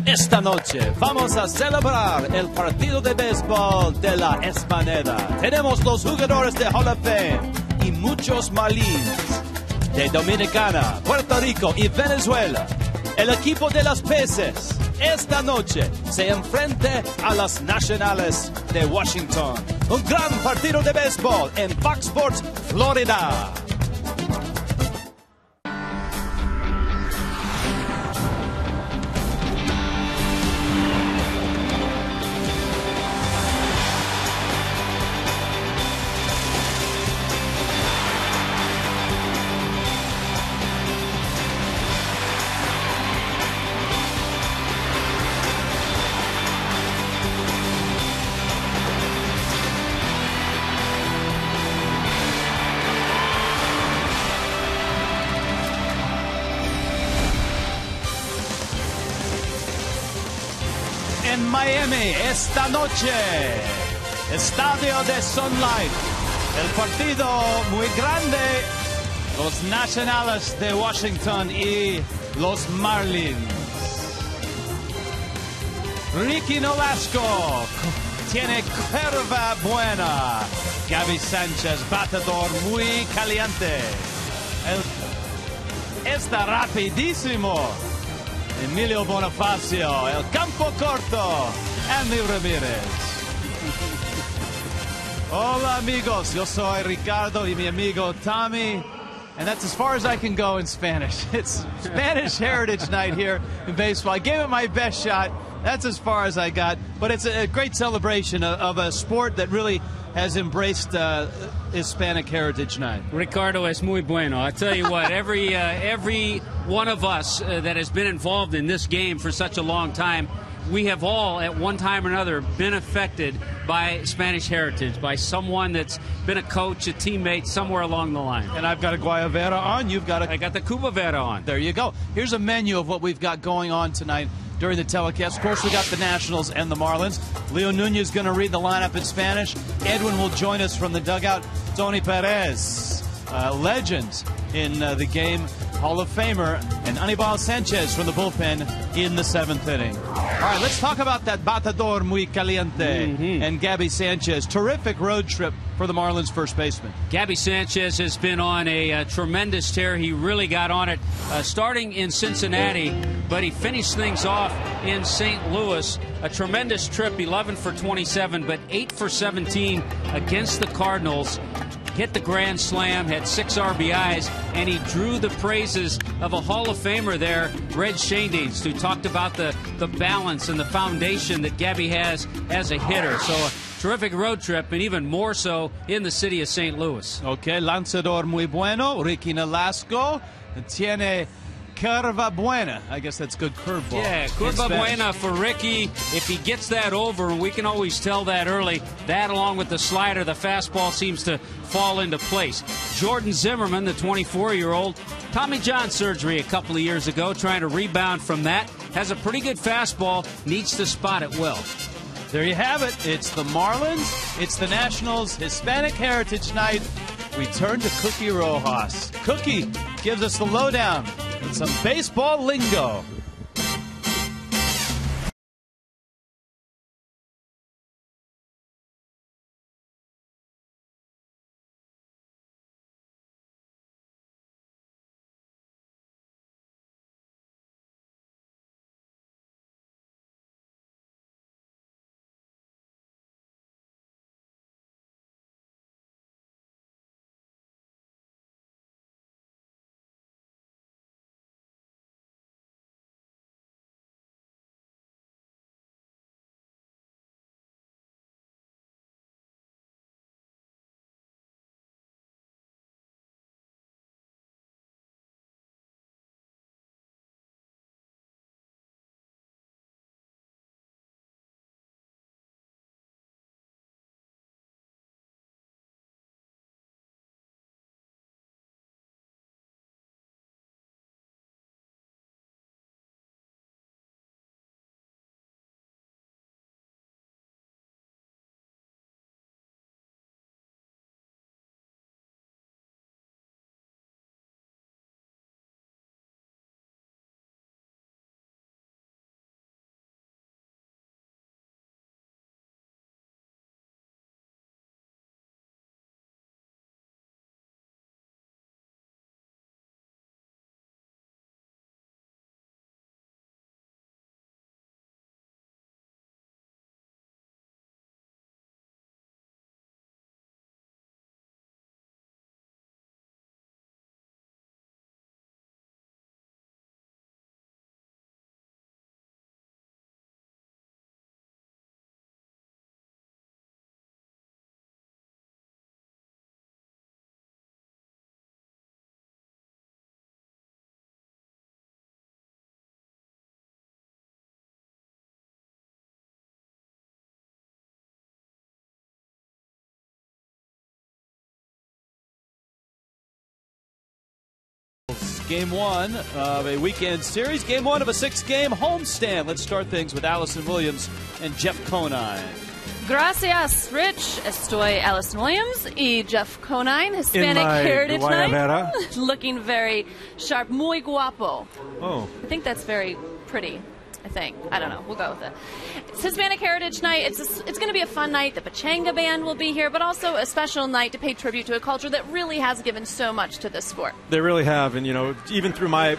Esta noche vamos a celebrar el partido de béisbol de la Hispanidad. Tenemos los jugadores de Hall of Fame y muchos Marlins de Dominicana, Puerto Rico y Venezuela. El equipo de los peces esta noche se enfrenta a las Nacionales de Washington. Un gran partido de béisbol en Fox Sports, Florida. En Miami esta noche, Estadio de Sun Life, el partido muy grande, los Nacionales de Washington y los Marlins. Ricky Nolasco tiene curva buena, Gabby Sánchez, bateador muy caliente. Está rapidísimo Emilio Bonifacio, el campo corto, Andy Ramírez. Hola amigos, yo soy Ricardo y mi amigo Tommy, and that's as far as I can go in Spanish. It's Spanish Heritage Night here in baseball. I gave it my best shot. That's as far as I got, but it's a great celebration of a sport that really has embraced Hispanic Heritage Night. Ricardo es muy bueno. I tell you what, every one of us that has been involved in this game for such a long time, we have all at one time or another been affected by Spanish heritage, by someone that's been a coach, a teammate, somewhere along the line. And I've got a Guayabera on. You've got I got the Cubavera on. There you go. Here's a menu of what we've got going on tonight during the telecast. Of course, we got the Nationals and the Marlins. Leo Nunez is going to read the lineup in Spanish. Edwin will join us from the dugout. Tony Perez, legend in the game, Hall of Famer, and Anibal Sanchez from the bullpen in the 7th inning. All right, let's talk about that batador muy caliente and Gabby Sanchez. Terrific road trip for the Marlins first baseman. Gabby Sanchez has been on a tremendous tear. He really got on it starting in Cincinnati, but he finished things off in St. Louis. A tremendous trip, 11 for 27, but 8 for 17 against the Cardinals. Hit the grand slam, had 6 RBIs, and he drew the praises of a Hall of Famer there, Red Schoendienst, who talked about the balance and the foundation that Gabby has as a hitter. So a terrific road trip, and even more so in the city of St. Louis. Okay, lanzador muy bueno, Ricky Nolasco, tiene curva buena. I guess that's good curveball. Yeah, curva buena for Ricky. If he gets that over, we can always tell that early. That, along with the slider, the fastball seems to fall into place. Jordan Zimmerman, the 24-year-old, Tommy John surgery a couple of years ago, trying to rebound from that. Has a pretty good fastball, needs to spot it well. There you have it. It's the Marlins. It's the Nationals Hispanic Heritage Night. We turn to Cookie Rojas. Cookie gives us the lowdown and some baseball lingo. Game one of a weekend series. Game one of a 6-game homestand. Let's start things with Allison Williams and Jeff Conine. Gracias, Rich. Estoy Allison Williams y Jeff Conine, Hispanic Heritage Night. Looking very sharp, muy guapo. Oh. I think that's very pretty. I think. I don't know. We'll go with it. It's Hispanic Heritage Night. It's going to be a fun night. The Pachanga Band will be here, but also a special night to pay tribute to a culture that really has given so much to this sport. They really have. And, you know, even through my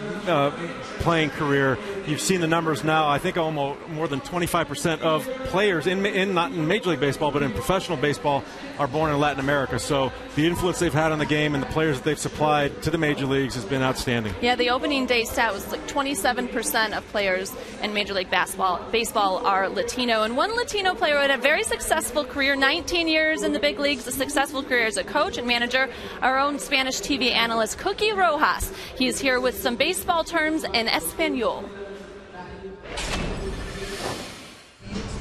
playing career, you've seen the numbers now. I think almost more than 25% of players, not in Major League Baseball, but in professional baseball, are born in Latin America. So the influence they've had on the game and the players that they've supplied to the major leagues has been outstanding. Yeah, the opening day stat was like 27% of players in Major League Baseball are Latino. And one Latino player had a very successful career, 19 years in the big leagues, a successful career as a coach and manager, our own Spanish TV analyst, Cookie Rojas. He is here with some baseball terms in Espanol.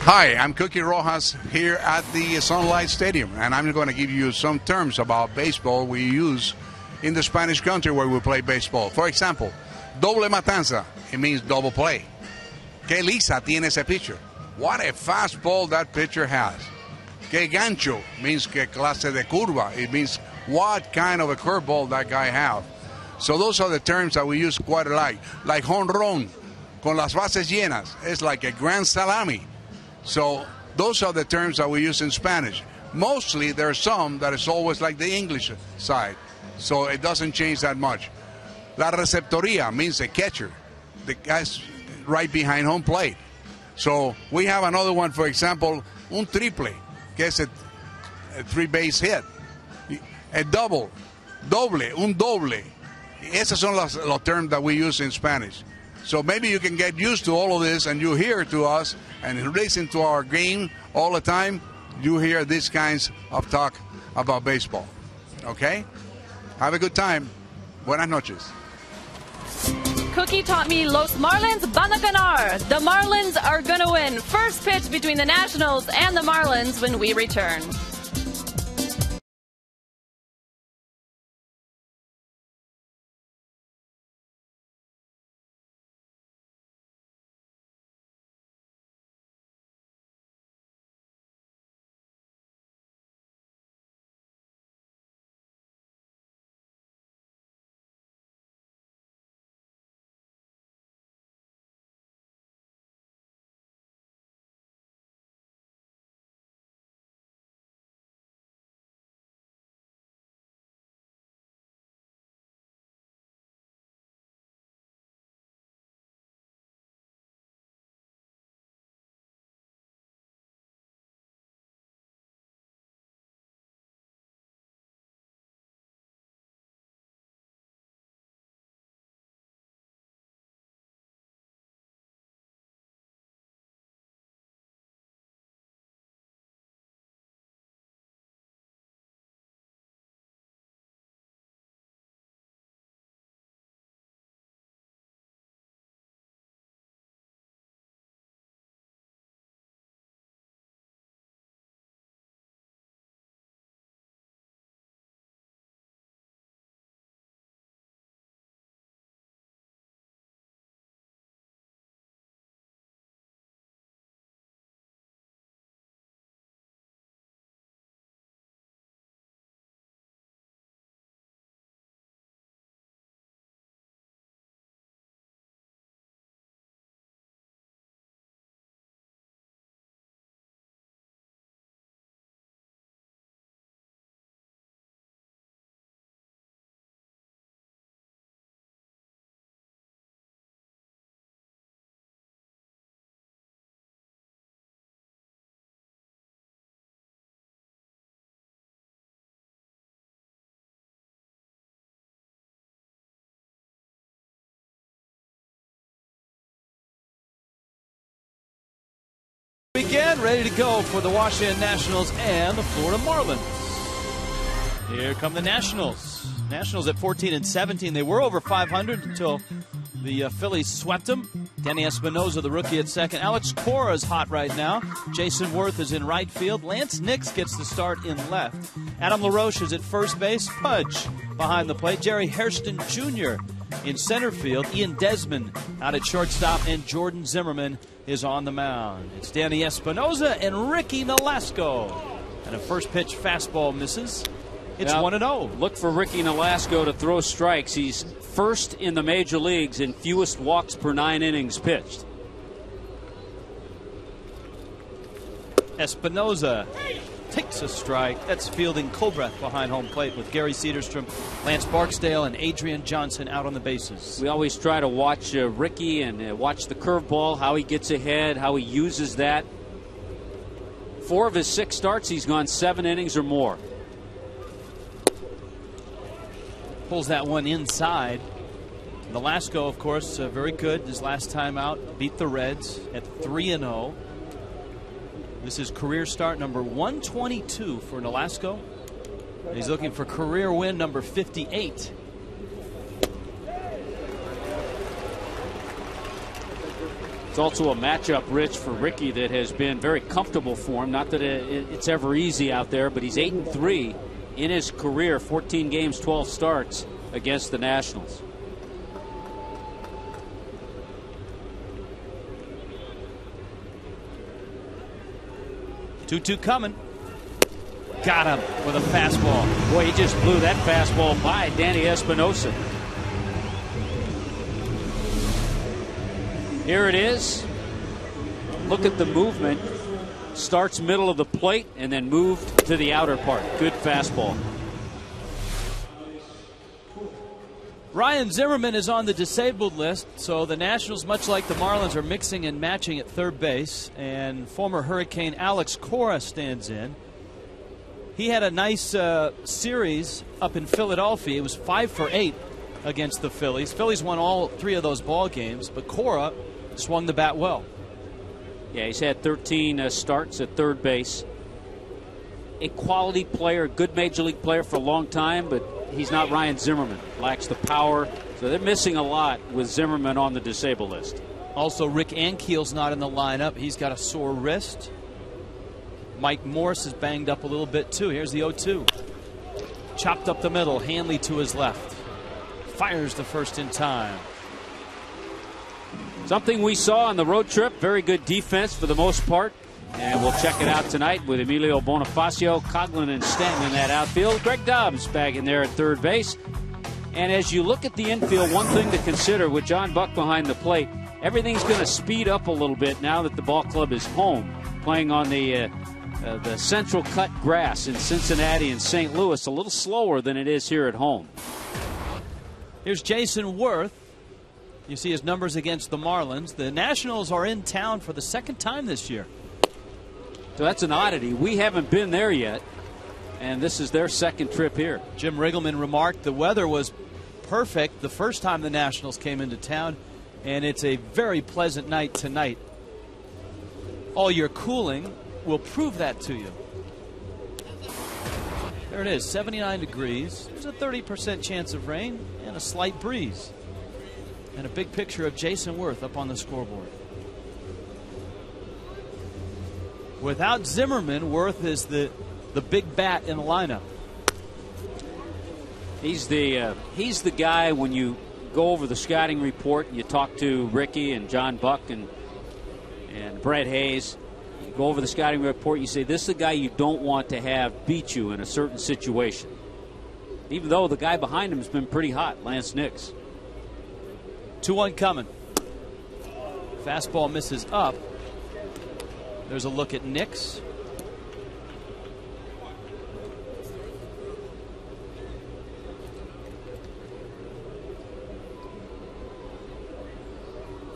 Hi, I'm Cookie Rojas here at the Sunlight Stadium, and I'm going to give you some terms about baseball we use in the Spanish country where we play baseball. For example, doble matanza, it means double play. Que lisa tiene ese pitcher. What a fastball that pitcher has. Que gancho means que clase de curva. It means what kind of a curveball that guy have. So those are the terms that we use quite a lot. Like jonrón, con las bases llenas. It's like a grand salami. So those are the terms that we use in Spanish. Mostly there are some that is always like the English side. So it doesn't change that much. La receptoría means the catcher. The guy's right behind home plate. So we have another one, for example, un triple, que es a three-base hit. A double, doble, un doble. Esos son los terms that we use in Spanish. So maybe you can get used to all of this, and you hear to us and listen to our game all the time. You hear these kinds of talk about baseball. Okay? Have a good time. Buenas noches. Cookie taught me Los Marlins van a ganar. The Marlins are going to win. First pitch between the Nationals and the Marlins when we return. Again, ready to go for the Washington Nationals and the Florida Marlins. Here come the Nationals. Nationals at 14-17. They were over 500 until the Phillies swept them. Denny Espinosa, the rookie, at second. Alex Cora is hot right now. Jason Worth is in right field. Lance Nix gets the start in left. Adam LaRoche is at first base. Pudge behind the plate. Jerry Hairston Jr. In center field, Ian Desmond out at shortstop, and Jordan Zimmerman is on the mound. It's Danny Espinosa and Ricky Nolasco. And a first pitch fastball misses. It's 1-0. Look for Ricky Nolasco to throw strikes. He's first in the major leagues in fewest walks per 9 innings pitched. Espinosa takes a strike. That's fielding Colbreth behind home plate with Gary Cedarstrom, Lance Barksdale, and Adrian Johnson out on the bases. We always try to watch Ricky and watch the curveball, how he gets ahead, how he uses that. 4 of his 6 starts, he's gone 7 innings or more. Pulls that one inside. Nolasco, of course, very good. His last time out, beat the Reds at 3-0. This is career start number 122 for Nolasco. He's looking for career win number 58. It's also a matchup, Rich, for Ricky that has been very comfortable for him. Not that it's ever easy out there, but he's 8-3 in his career, 14 games, 12 starts against the Nationals. Two coming. Got him with a fastball. Boy, he just blew that fastball by Danny Espinosa. Here it is. Look at the movement. Starts middle of the plate and then moved to the outer part. Good fastball. Ryan Zimmerman is on the disabled list, so the Nationals, much like the Marlins, are mixing and matching at third base, and former Hurricane Alex Cora stands in. He had a nice series up in Philadelphia. He was 5 for 8 against the Phillies. Phillies won all 3 of those ball games, but Cora swung the bat well. Yeah, he's had 13 starts at third base. A quality player, good major league player for a long time, but he's not Ryan Zimmerman. Lacks the power. So they're missing a lot with Zimmerman on the disabled list. Also, Rick Ankiel's not in the lineup. He's got a sore wrist. Mike Morse is banged up a little bit, too. Here's the 0-2. Chopped up the middle. Hanley to his left. Fires the first in time. Something we saw on the road trip. Very good defense for the most part. And we'll check it out tonight with Emilio Bonifacio, Coughlin, and Stanton in that outfield. Greg Dobbs back in there at third base. And as you look at the infield, one thing to consider with John Buck behind the plate, everything's going to speed up a little bit now that the ball club is home, playing on the central cut grass in Cincinnati and St. Louis, a little slower than it is here at home. Here's Jason Worth. You see his numbers against the Marlins. The Nationals are in town for the second time this year. So that's an oddity. We haven't been there yet, and this is their second trip here. Jim Riggleman remarked the weather was perfect the first time the Nationals came into town, and it's a very pleasant night tonight. All your cooling will prove that to you. There it is, 79 degrees. There's a 30% chance of rain and a slight breeze. And a big picture of Jason Worth up on the scoreboard. Without Zimmerman, Worth is the big bat in the lineup. He's the guy when you go over the scouting report and you talk to Ricky and John Buck and Brett Hayes. You go over the scouting report, you say this is the guy you don't want to have beat you in a certain situation. Even though the guy behind him has been pretty hot, Lance Nix. 2-1 coming. Fastball misses up. There's a look at Nix.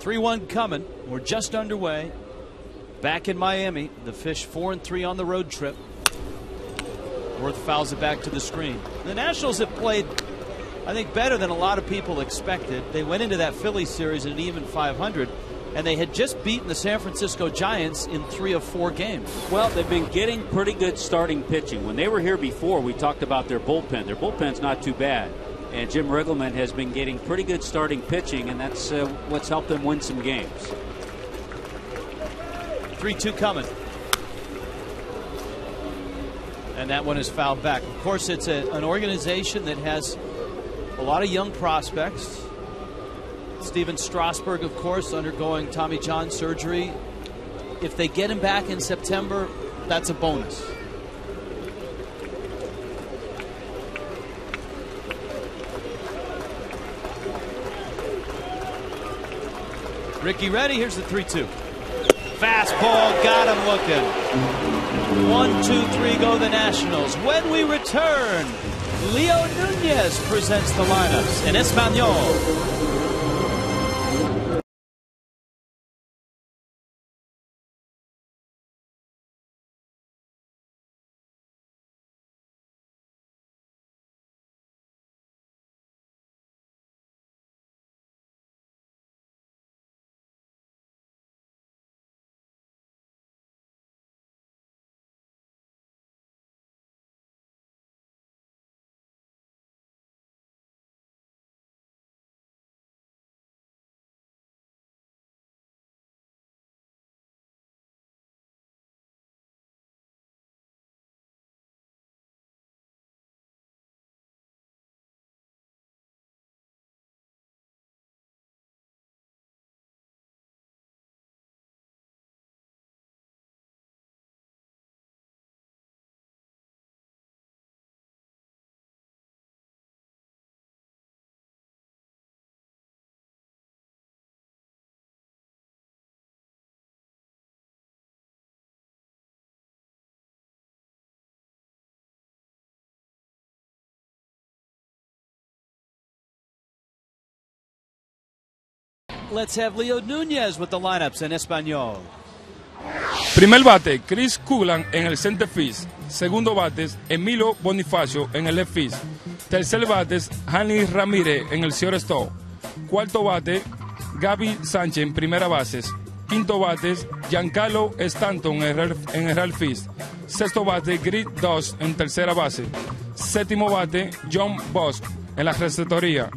(3-1) coming. We're just underway. Back in Miami. The Fish 4-3 on the road trip. Worth fouls it back to the screen. The Nationals have played, I think, better than a lot of people expected. They went into that Philly series at an even 500, and they had just beaten the San Francisco Giants in 3 of 4 games. Well, they've been getting pretty good starting pitching. When they were here before, we talked about their bullpen. Their bullpen's not too bad. And Jim Riggleman has been getting pretty good starting pitching, and that's what's helped them win some games. 3-2 coming. And that one is fouled back. Of course, it's an organization that has a lot of young prospects. Steven Strasburg, of course, undergoing Tommy John surgery. If they get him back in September, that's a bonus. Ricky ready. Here's the 3-2. Fastball got him looking. 1, 2, 3 go the Nationals. When we return, Leo Nunez presents the lineups in Espanol. Let's have Leo Nunez with the lineups in Espanol. Primer bate, Chris Coughlin en el center field. Segundo bates, Emilio Bonifacio en el left field. Tercer bates, Hanley Ramírez en el shortstop. Cuarto bate, Gaby Sánchez en primera base. Quinto bates, Giancarlo Stanton en el right field. Sexto bate, Grit Doss en tercera base. Séptimo bate, John Bosch en la receptoría.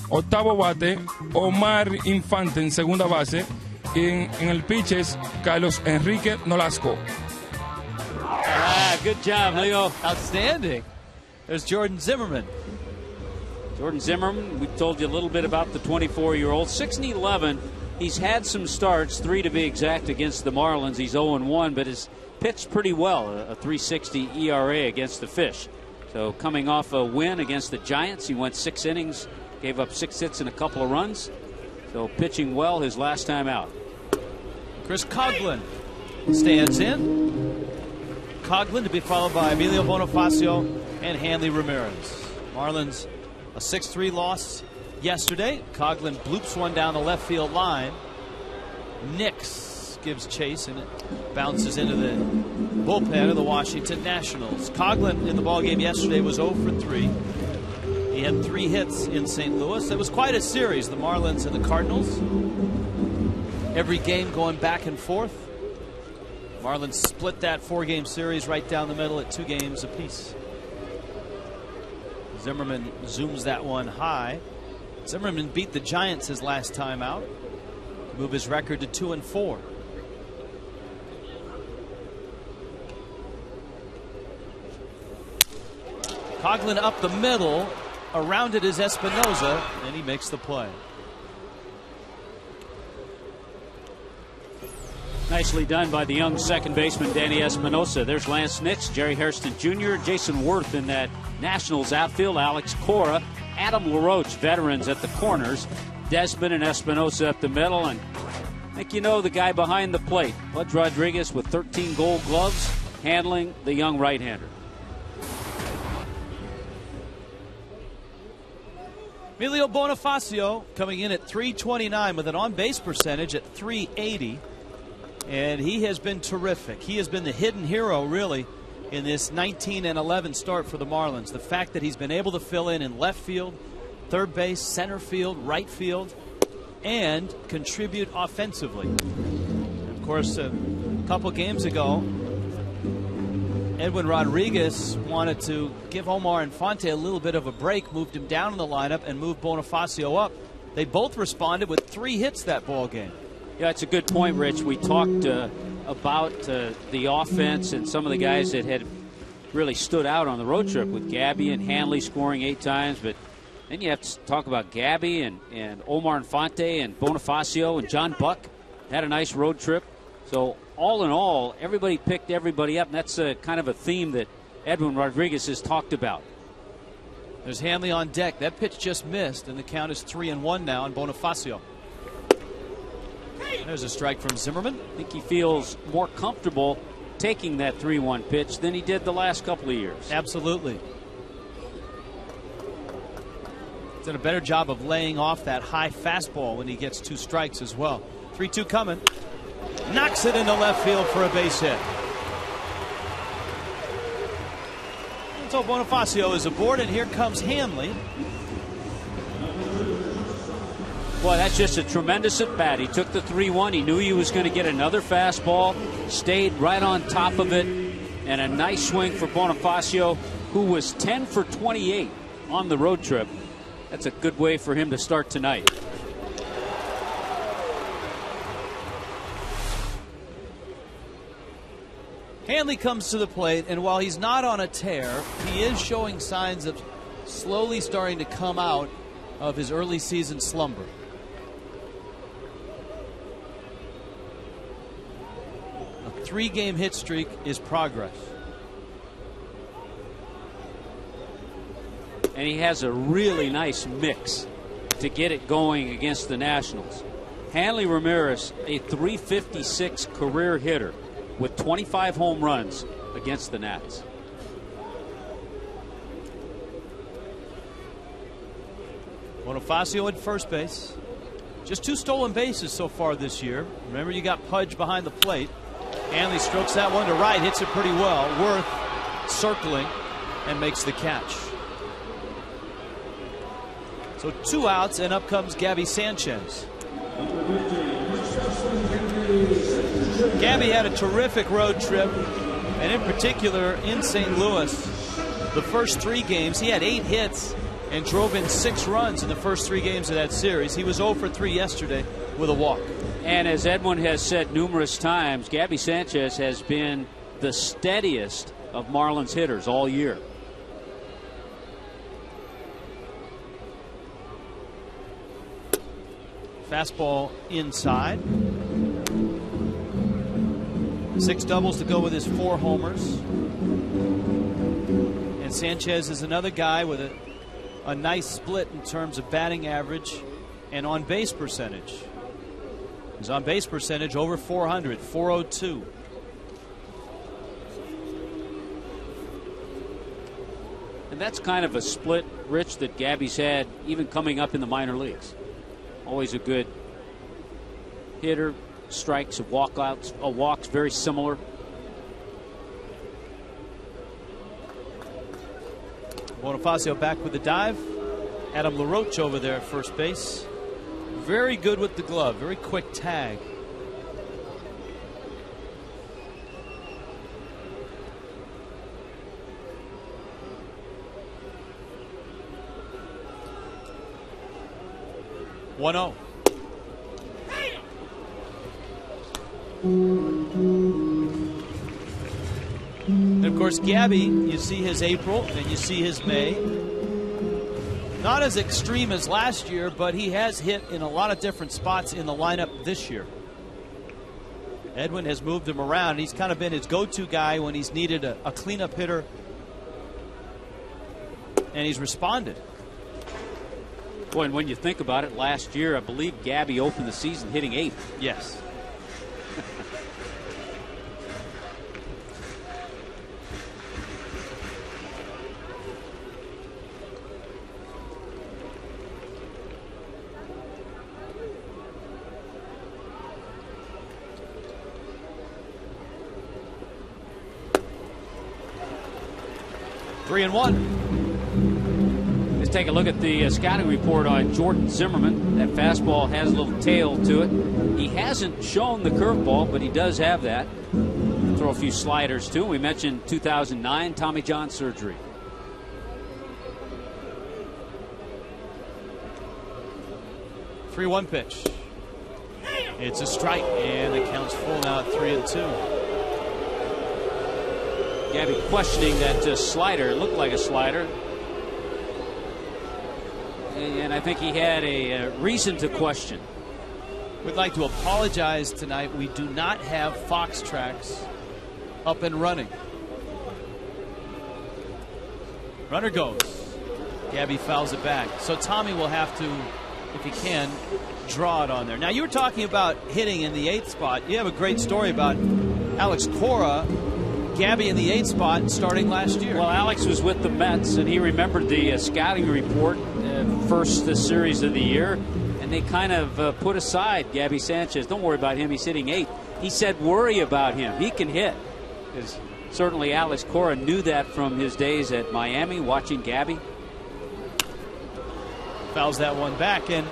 Octavo bate, Omar Infante en segunda base. En el pitches, Carlos Enrique Nolasco. Good job, Leo. Outstanding. There's Jordan Zimmerman. Jordan Zimmerman, we told you a little bit about the 24-year-old. 6-11. He's had some starts, 3 to be exact, against the Marlins. He's 0-1, but has pitched pretty well, a 3.60 ERA against the Fish. So coming off a win against the Giants, he went 6 innings, gave up 6 hits and a couple of runs. So pitching well his last time out. Chris Coughlin stands in. Coughlin to be followed by Emilio Bonifacio and Hanley Ramirez. Marlins a 6-3 loss yesterday. Coughlin bloops one down the left field line. Nix gives chase and it bounces into the bullpen of the Washington Nationals. Coughlin in the ballgame yesterday was 0 for 3. He had 3 hits in St. Louis. It was quite a series, the Marlins and the Cardinals. Every game going back and forth. Marlins split that 4-game series right down the middle at 2 games apiece. Zimmerman zooms that one high. Zimmerman beat the Giants his last time out to move his record to 2-4. Coughlin up the middle. Around it is Espinosa, and he makes the play. Nicely done by the young second baseman Danny Espinosa. There's Lance Nix, Jerry Hairston Jr., Jason Worth in that Nationals outfield, Alex Cora, Adam LaRoche, veterans at the corners, Desmond and Espinosa at the middle, and I think you know the guy behind the plate, Pudge Rodriguez with 13 gold gloves, handling the young right-hander. Emilio Bonifacio coming in at .329 with an on-base percentage at .380. And he has been terrific. He has been the hidden hero, really, in this 19-11 start for the Marlins. The fact that he's been able to fill in left field, third base, center field, right field, and contribute offensively. Of course, a couple games ago, Edwin Rodriguez wanted to give Omar Infante a little bit of a break, moved him down in the lineup, and moved Bonifacio up. They both responded with 3 hits that ball game. Yeah, it's a good point, Rich. We talked about the offense and some of the guys that had really stood out on the road trip, with Gabby and Hanley scoring 8 times. But Then you have to talk about Gabby and Omar Infante and Bonifacio and John Buck. Had a nice road trip. So all in all, everybody picked everybody up, and that's kind of a theme that Edwin Rodriguez has talked about. There's Hanley on deck. That pitch just missed, and the count is 3-1 now on Bonifacio. There's a strike from Zimmerman. I think he feels more comfortable taking that 3-1 pitch than he did the last couple of years. Absolutely. He's done a better job of laying off that high fastball when he gets 2 strikes as well. 3-2 coming. Knocks it into left field for a base hit. So Bonifacio is aboard, and here comes Hanley. Boy, that's just a tremendous at bat. He took the 3-1. He knew he was going to get another fastball, stayed right on top of it, and a nice swing for Bonifacio, who was 10 for 28 on the road trip. That's a good way for him to start tonight. Hanley comes to the plate, and while he's not on a tear, he is showing signs of slowly starting to come out of his early season slumber. A 3-game hit streak is progress. And he has a really nice mix to get it going against the Nationals. Hanley Ramirez, a .356 career hitter with 25 home runs against the Nats. Bonifacio at first base. Just 2 stolen bases so far this year. Remember, you got Pudge behind the plate. Hanley strokes that one to right, hits it pretty well. Worth circling and makes the catch. So 2 outs, and up comes Gabby Sanchez. Gabby had a terrific road trip, and in particular in St. Louis. The first 3 games, he had 8 hits and drove in 6 runs in the first 3 games of that series. He was 0 for 3 yesterday with a walk. And as Edwin has said numerous times, Gabby Sanchez has been the steadiest of Marlins hitters all year. Fastball inside. 6 doubles to go with his 4 homers. And Sanchez is another guy with a nice split in terms of batting average and on base percentage. His on base percentage over 400, 402. And that's kind of a split, Rich, that Gabby's had even coming up in the minor leagues. Always a good hitter. Strikes of walks very similar. Bonifacio back with the dive. Adam LaRoche over there at first base. Very good with the glove. Very quick tag. One-0. And of course, Gabby, you see his April and you see his May. Not as extreme as last year, but he has hit in a lot of different spots in the lineup this year. Edwin has moved him around. He's kind of been his go-to guy when he's needed a cleanup hitter, and he's responded. Boy, and when you think about it, last year, I believe Gabby opened the season hitting 8th. Yes. Three and one. Let's take a look at the scouting report on Jordan Zimmerman. That fastball has a little tail to it. He hasn't shown the curveball, but he does have that. Throw a few sliders too. We mentioned 2009 Tommy John surgery. Three-one pitch. It's a strike, and it counts full now at 3-2. Gabby questioning that slider. It looked like a slider. and I think he had a reason to question. We'd like to apologize tonight. We do not have Fox tracks up and running. Runner goes. Gabby fouls it back. So Tommy will have to, if he can, draw it on there. Now, you were talking about hitting in the 8th spot. You have a great story about Alex Cora, Gabby in the 8th spot starting last year. Well, Alex was with the Mets, and he remembered the scouting report first series of the year, and they kind of put aside Gabby Sanchez. Don't worry about him. He's hitting 8th. He said, worry about him. He can hit. Because certainly Alex Cora knew that from his days at Miami, watching Gabby. Fouls that one back, and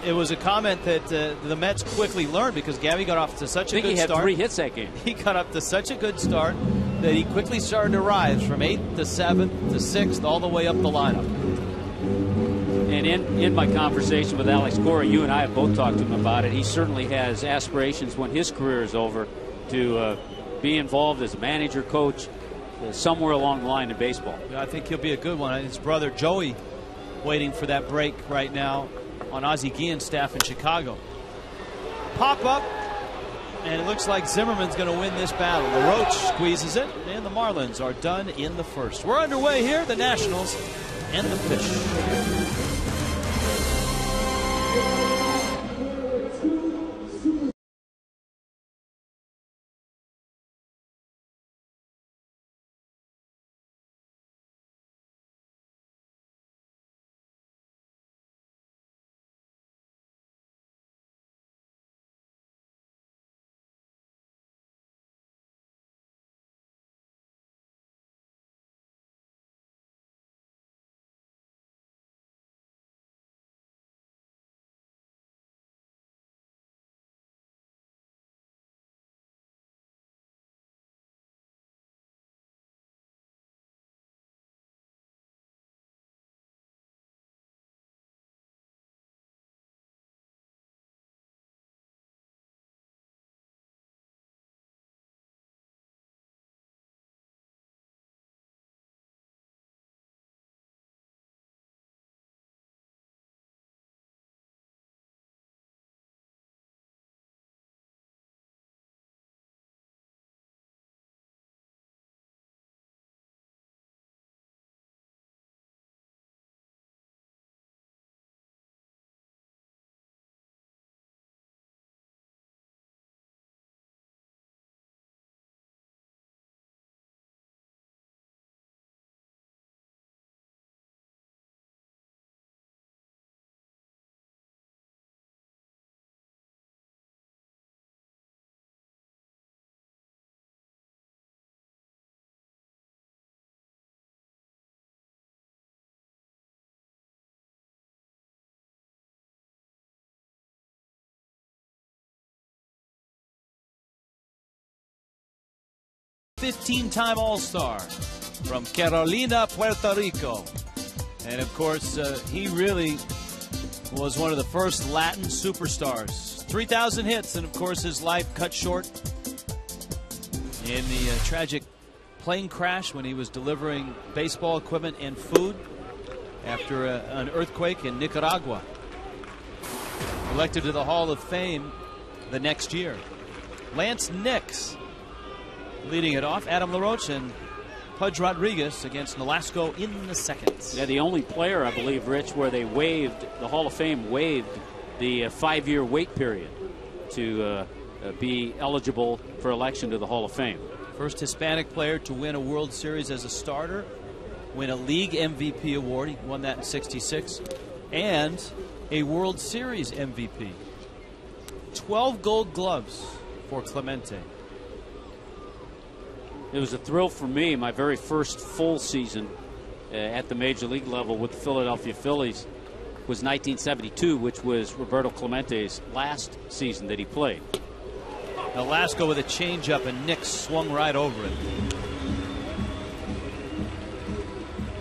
it was a comment that the Mets quickly learned because Gabby got off to such a good start. I think he had 3 hits that game. He got up to such a good start that he quickly started to rise from 8th to 7th to 6th all the way up the lineup. And in my conversation with Alex Cora, you and I have both talked to him about it. He certainly has aspirations when his career is over to be involved as a manager, coach, somewhere along the line in baseball. Yeah, I think he'll be a good one. His brother Joey waiting for that break right now on Ozzie Guillen's staff in Chicago. Pop up, and it looks like Zimmerman's going to win this battle. LaRoche squeezes it, and the Marlins are done in the 1st. We're underway here, the Nationals and the pitch. 15-time All-Star from Carolina, Puerto Rico. And, of course, he really was one of the first Latin superstars. 3,000 hits, and, of course, his life cut short in the tragic plane crash when he was delivering baseball equipment and food after an earthquake in Nicaragua. Elected to the Hall of Fame the next year. Lance Nix leading it off. Adam LaRoche and Pudge Rodriguez against Nolasco in the 2nd. Yeah, the only player, I believe, Rich, where they waived, the Hall of Fame waived the 5-year wait period to be eligible for election to the Hall of Fame. First Hispanic player to win a World Series as a starter, win a league MVP award. He won that in '66. And a World Series MVP. 12 gold gloves for Clemente. It was a thrill for me. My very first full season at the major league level with the Philadelphia Phillies was 1972, which was Roberto Clemente's last season that he played. Nolasco with a changeup, and Nix swung right over it.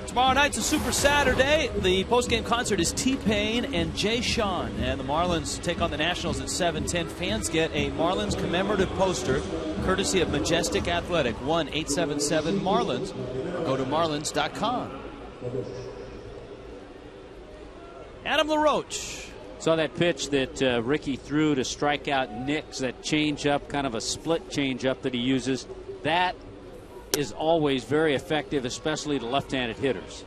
Tomorrow night's a Super Saturday. The postgame concert is T-Pain and Jay Sean. And the Marlins take on the Nationals at 7:10. Fans get a Marlins commemorative poster courtesy of Majestic Athletic. 1-877-MARLINS. Go to marlins.com. Adam LaRoche. Saw that pitch that Ricky threw to strike out Nix, that changeup, kind of a split changeup that he uses. That is always very effective, especially to left-handed hitters.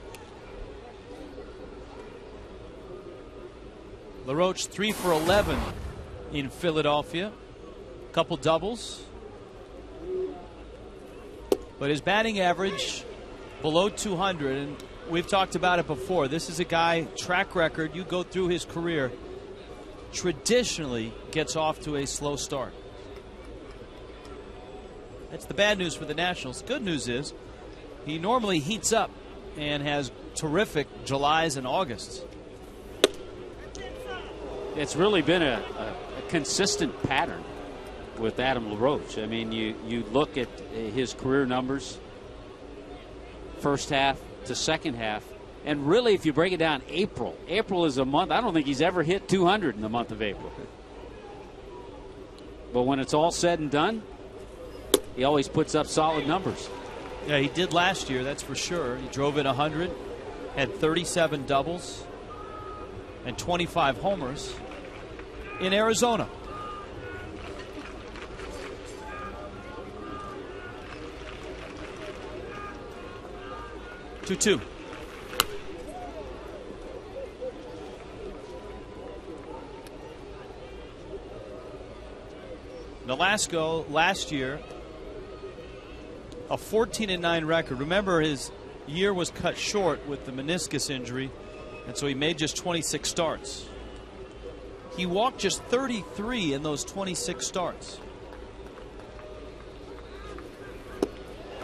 LaRoche 3 for 11 in Philadelphia. Couple doubles. But his batting average below 200, and we've talked about it before. This is a guy, track record, you go through his career, traditionally gets off to a slow start. That's the bad news for the Nationals. Good news is he normally heats up and has terrific Julys and Augusts. It's really been a consistent pattern with Adam LaRoche. I mean, you look at his career numbers, first half to second half, and really, if you break it down, April is a month. I don't think he's ever hit 200 in the month of April. But when it's all said and done, he always puts up solid numbers. Yeah, he did last year, that's for sure. He drove in 100, had 37 doubles, and 25 homers in Arizona. Two. Nolasco last year, a 14-9 record. Remember, his year was cut short with the meniscus injury, and so he made just 26 starts. He walked just 33 in those 26 starts.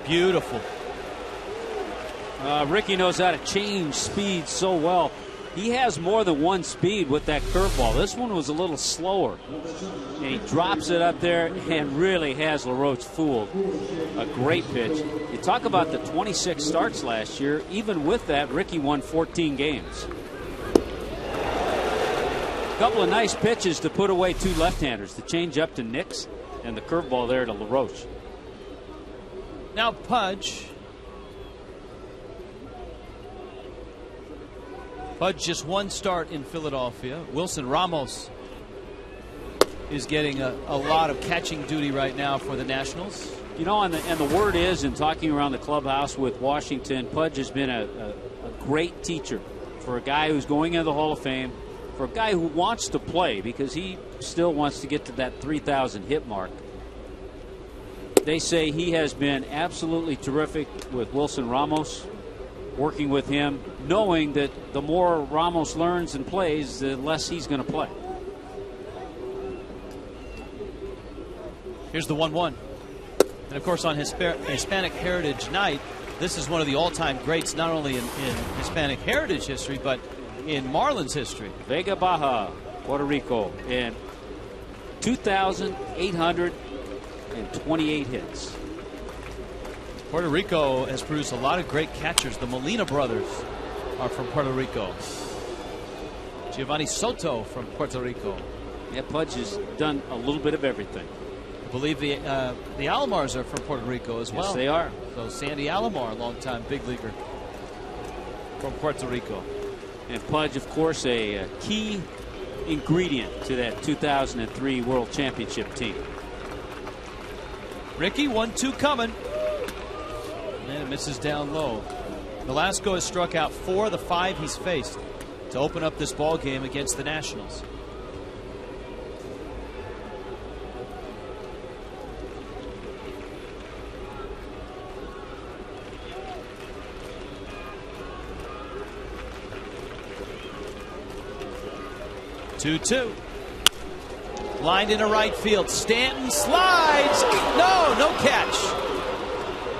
Beautiful. Ricky knows how to change speed so well. He has more than one speed with that curveball. This one was a little slower. And he drops it up there and really has LaRoche fooled. A great pitch. You talk about the 26 starts last year. Even with that, Ricky won 14 games. A couple of nice pitches to put away two left-handers. The change up to Nix and the curveball there to LaRoche. Now Pudge. Pudge just one start in Philadelphia. Wilson Ramos is getting a lot of catching duty right now for the Nationals. You know, and the word is, in talking around the clubhouse with Washington, Pudge has been a great teacher for a guy who's going into the Hall of Fame, for a guy who wants to play because he still wants to get to that 3,000 hit mark. They say he has been absolutely terrific with Wilson Ramos, working with him, knowing that the more Ramos learns and plays, the less he's going to play. Here's the 1-1. And of course, on Hispanic Heritage Night, this is one of the all-time greats, not only in Hispanic Heritage history, but in Marlins history. Vega Baja, Puerto Rico, in 2,828 hits. Puerto Rico has produced a lot of great catchers. The Molina brothers are from Puerto Rico. Giovanni Soto from Puerto Rico. Yeah, Pudge has done a little bit of everything. I believe the Alomars are from Puerto Rico as well. Yes, they are. So Sandy Alomar, longtime big leaguer from Puerto Rico. And Pudge, of course, a key ingredient to that 2003 World Championship team. Ricky, 1-2 coming. And it misses down low. Nolasco has struck out 4 of the 5 he's faced to open up this ball game against the Nationals. Two. Lined into right field. Stanton slides. No catch.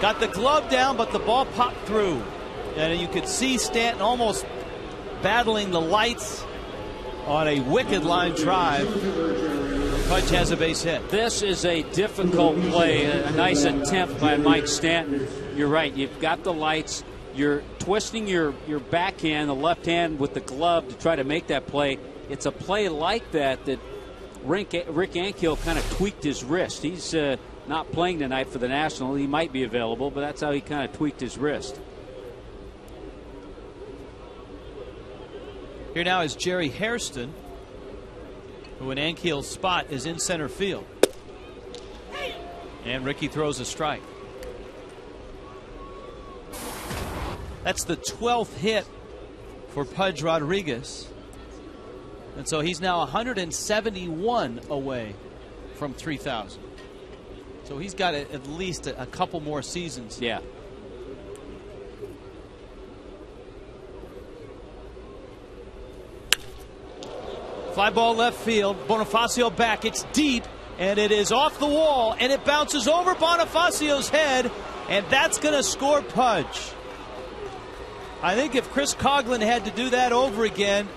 Got the glove down, but the ball popped through. And you could see Stanton almost battling the lights on a wicked line drive. Pudge has a base hit. This is a difficult play. A nice attempt by Mike Stanton. You're right. You've got the lights. You're twisting your backhand, the left hand, with the glove to try to make that play. It's a play like that Rick Ankiel kind of tweaked his wrist. He's not playing tonight for the National. He might be available, but that's how he kind of tweaked his wrist. Here now is Jerry Hairston, who in Ankiel's spot is in center field. And Ricky throws a strike. That's the 12th hit for Pudge Rodriguez. And so he's now 171 away from 3,000. So he's got at least a couple more seasons. Yeah. Fly ball left field. Bonifacio back. It's deep, and it is off the wall, and it bounces over Bonifacio's head, and that's going to score Pudge. I think if Chris Coughlin had to do that over again,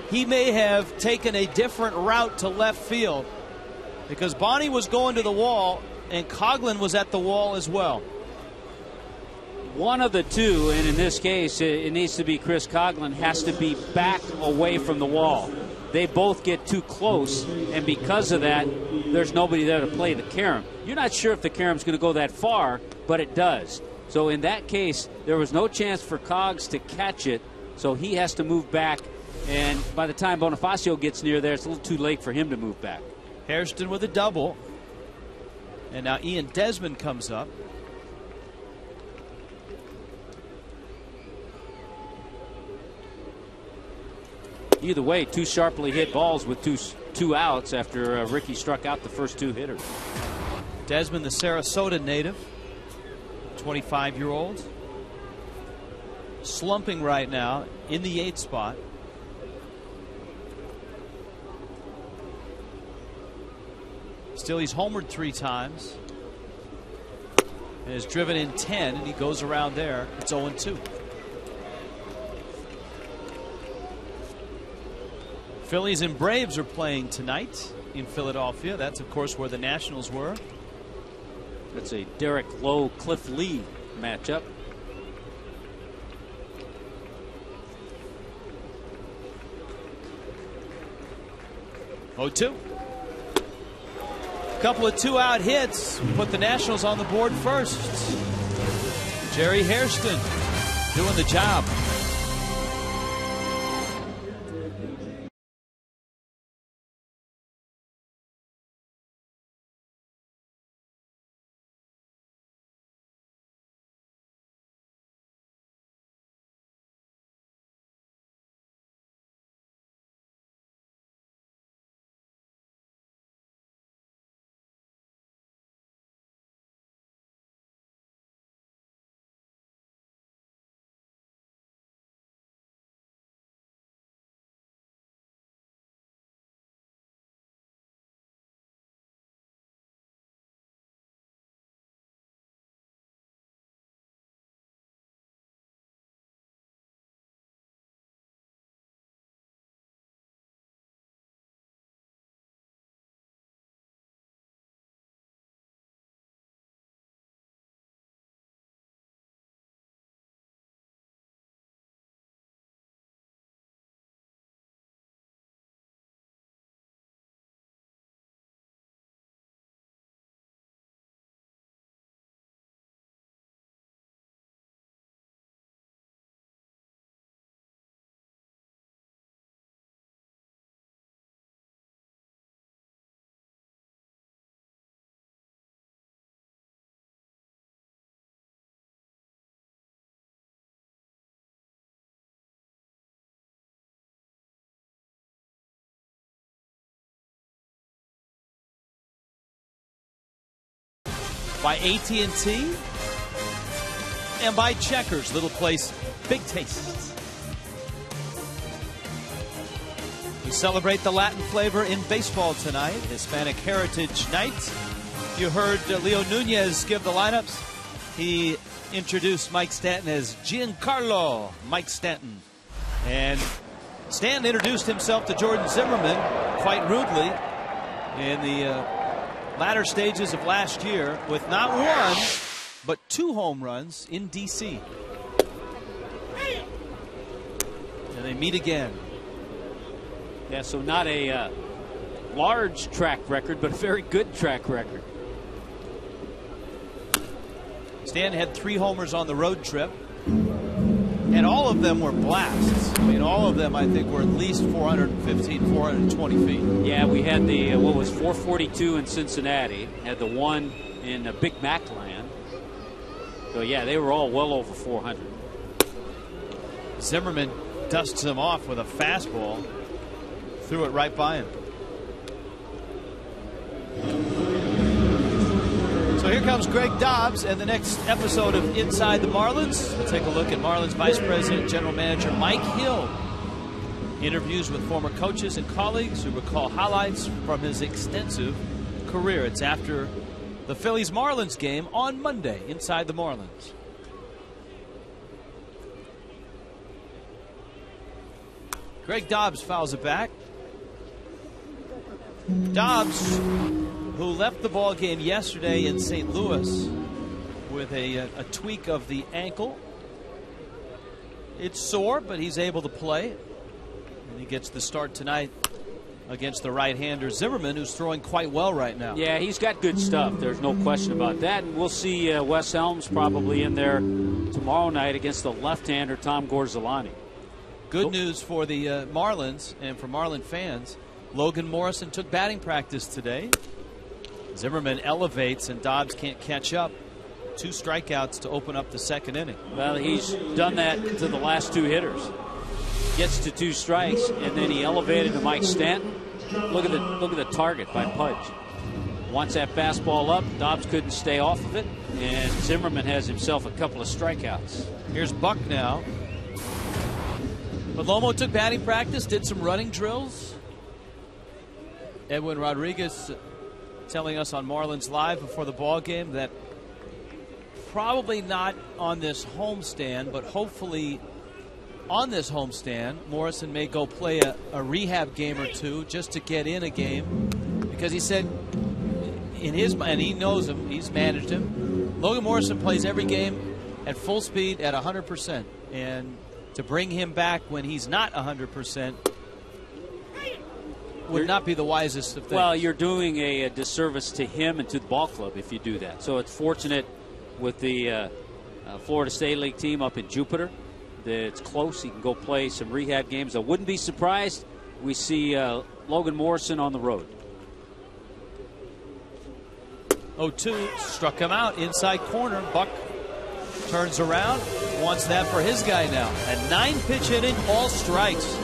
he may have taken a different route to left field, because Bonnie was going to the wall, and Coughlin was at the wall as well. One of the two, and in this case, it needs to be Chris Coughlin, has to be back away from the wall. They both get too close, and because of that, there's nobody there to play the carom. You're not sure if the carom's going to go that far, but it does. So in that case, there was no chance for Cogs to catch it, so he has to move back. And by the time Bonifacio gets near there, it's a little too late for him to move back. Hairston with a double. And now Ian Desmond comes up. Either way, two sharply hit balls with two outs after Ricky struck out the first two hitters. Desmond, the Sarasota native, 25-year-old, slumping right now in the 8th spot. Still, he's homered 3 times and has driven in 10, and he goes around there. It's 0-2. Phillies and Braves are playing tonight in Philadelphia. That's, of course, where the Nationals were. That's a Derek Lowe, Cliff Lee matchup. A couple of 2-out hits put the Nationals on the board first. Jerry Hairston doing the job. By AT&T and by Checkers, little place, big tastes. We celebrate the Latin flavor in baseball tonight, Hispanic Heritage Night. You heard Leo Nunez give the lineups. He introduced Mike Stanton as Giancarlo Mike Stanton. And Stanton introduced himself to Jordan Zimmerman quite rudely in the latter stages of last year with not one, but 2 home runs in D.C. And they meet again. Yeah, so not a large track record, but a very good track record. Stan had 3 homers on the road trip. And all of them were blasts. I mean, all of them, I think, were at least 415, 420 feet. Yeah, we had the, what was 442 in Cincinnati, had the one in Big Mac land. So, yeah, they were all well over 400. Zimmerman dusts him off with a fastball, threw it right by him. So here comes Greg Dobbs and the next episode of Inside the Marlins. We'll take a look at Marlins Vice President General Manager Mike Hill. Interviews with former coaches and colleagues who recall highlights from his extensive career. It's after the Phillies-Marlins game on Monday, Inside the Marlins. Greg Dobbs fouls it back. Dobbs, who left the ball game yesterday in St. Louis with a tweak of the ankle. It's sore, but he's able to play. And he gets the start tonight against the right-hander Zimmerman, who's throwing quite well right now. Yeah, he's got good stuff. There's no question about that. And we'll see Wes Helms probably in there tomorrow night against the left-hander Tom Gorzolani. Good news for the Marlins and for Marlin fans. Logan Morrison took batting practice today. Zimmerman elevates and Dobbs can't catch up. 2 strikeouts to open up the second inning. Well, he's done that to the last 2 hitters. Gets to 2 strikes and then he elevated to Mike Stanton. Look at the target by Pudge. Wants that fastball up. Dobbs couldn't stay off of it, and Zimmerman has himself a couple of strikeouts. Here's Buck now. But Lomo took batting practice, did some running drills. Edwin Rodriguez telling us on Marlins Live before the ball game that probably not on this homestand, but hopefully on this homestand, Morrison may go play a rehab game or 2 just to get in a game, because he said in his mind, and he knows him, he's managed him, Logan Morrison plays every game at full speed at 100%, and to bring him back when he's not 100% would not be the wisest of things. Well, you're doing a disservice to him and to the ball club if you do that. So it's fortunate with the Florida State League team up in Jupiter that it's close. He can go play some rehab games. I wouldn't be surprised we see Logan Morrison on the road. 0-2, struck him out inside corner. Buck turns around, wants that for his guy now. A 9-pitch inning, all strikes.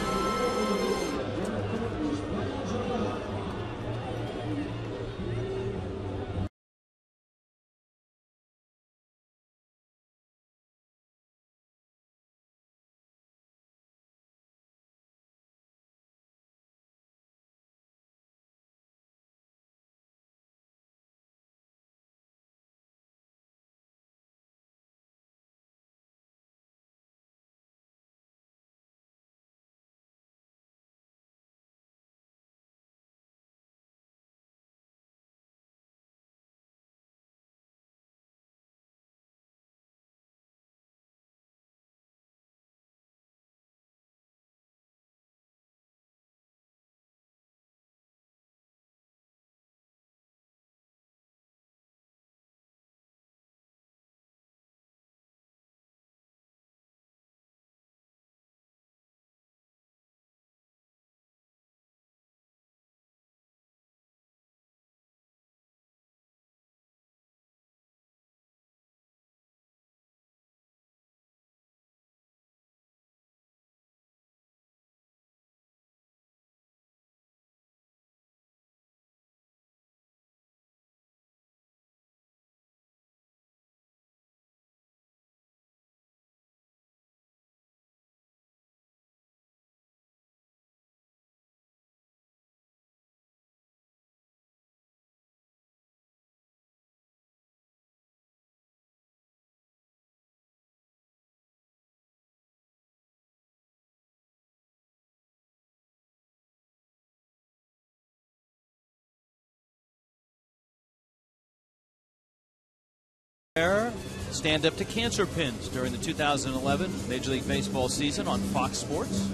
Stand Up to Cancer pins during the 2011 Major League Baseball season on Fox Sports.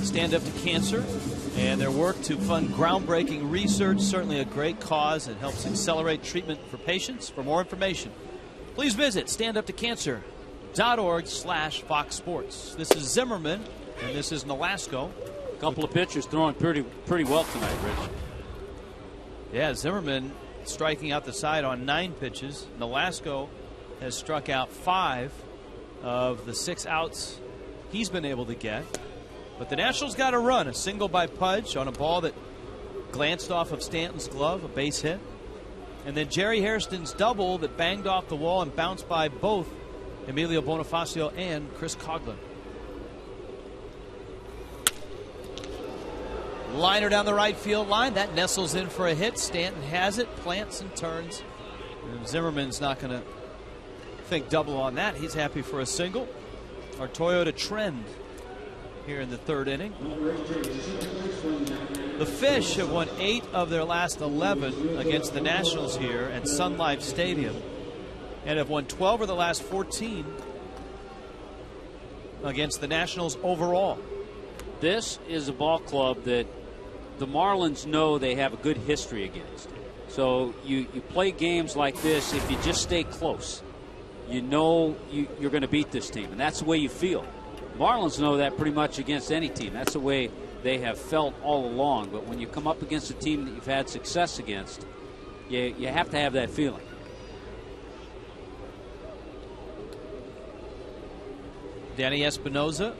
Stand Up to Cancer and their work to fund groundbreaking research, certainly a great cause that helps accelerate treatment for patients. For more information, please visit standuptocancer.org. MLB.org/Fox Sports. This is Zimmerman, and this is Nolasco. A couple of pitchers throwing pretty well tonight, Rich. Yeah, Zimmerman striking out the side on 9 pitches. Nolasco has struck out 5 of the 6 outs he's been able to get. But the Nationals got a run, a single by Pudge on a ball that glanced off of Stanton's glove, a base hit. And then Jerry Hairston's double that banged off the wall and bounced by both Emilio Bonifacio and Chris Coghlan. Liner down the right field line. That nestles in for a hit. Stanton has it, plants and turns. And Zimmerman's not going to think double on that. He's happy for a single. Our Toyota trend here in the 3rd inning. The Fish have won 8 of their last 11 against the Nationals here at Sun Life Stadium, and have won 12 of the last 14 against the Nationals overall. This is a ball club that the Marlins know they have a good history against. So you play games like this, if you just stay close, you know you're going to beat this team, and that's the way you feel. Marlins know that pretty much against any team. That's the way they have felt all along. But when you come up against a team that you've had success against, you have to have that feeling. Danny Espinosa.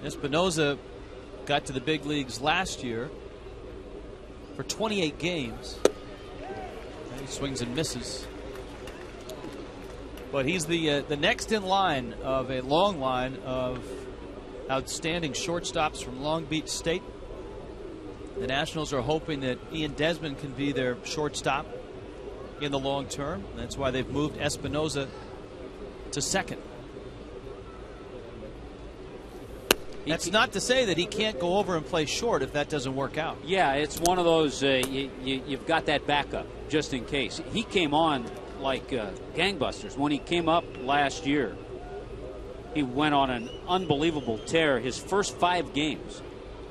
Espinosa got to the big leagues last year for 28 games. He swings and misses. But he's the next in line of a long line of outstanding shortstops from Long Beach State. The Nationals are hoping that Ian Desmond can be their shortstop in the long term. That's why they've moved Espinosa to second. That's not to say that he can't go over and play short if that doesn't work out. Yeah, it's one of those, you've got that backup just in case. He came on like gangbusters. When he came up last year, he went on an unbelievable tear. His first 5 games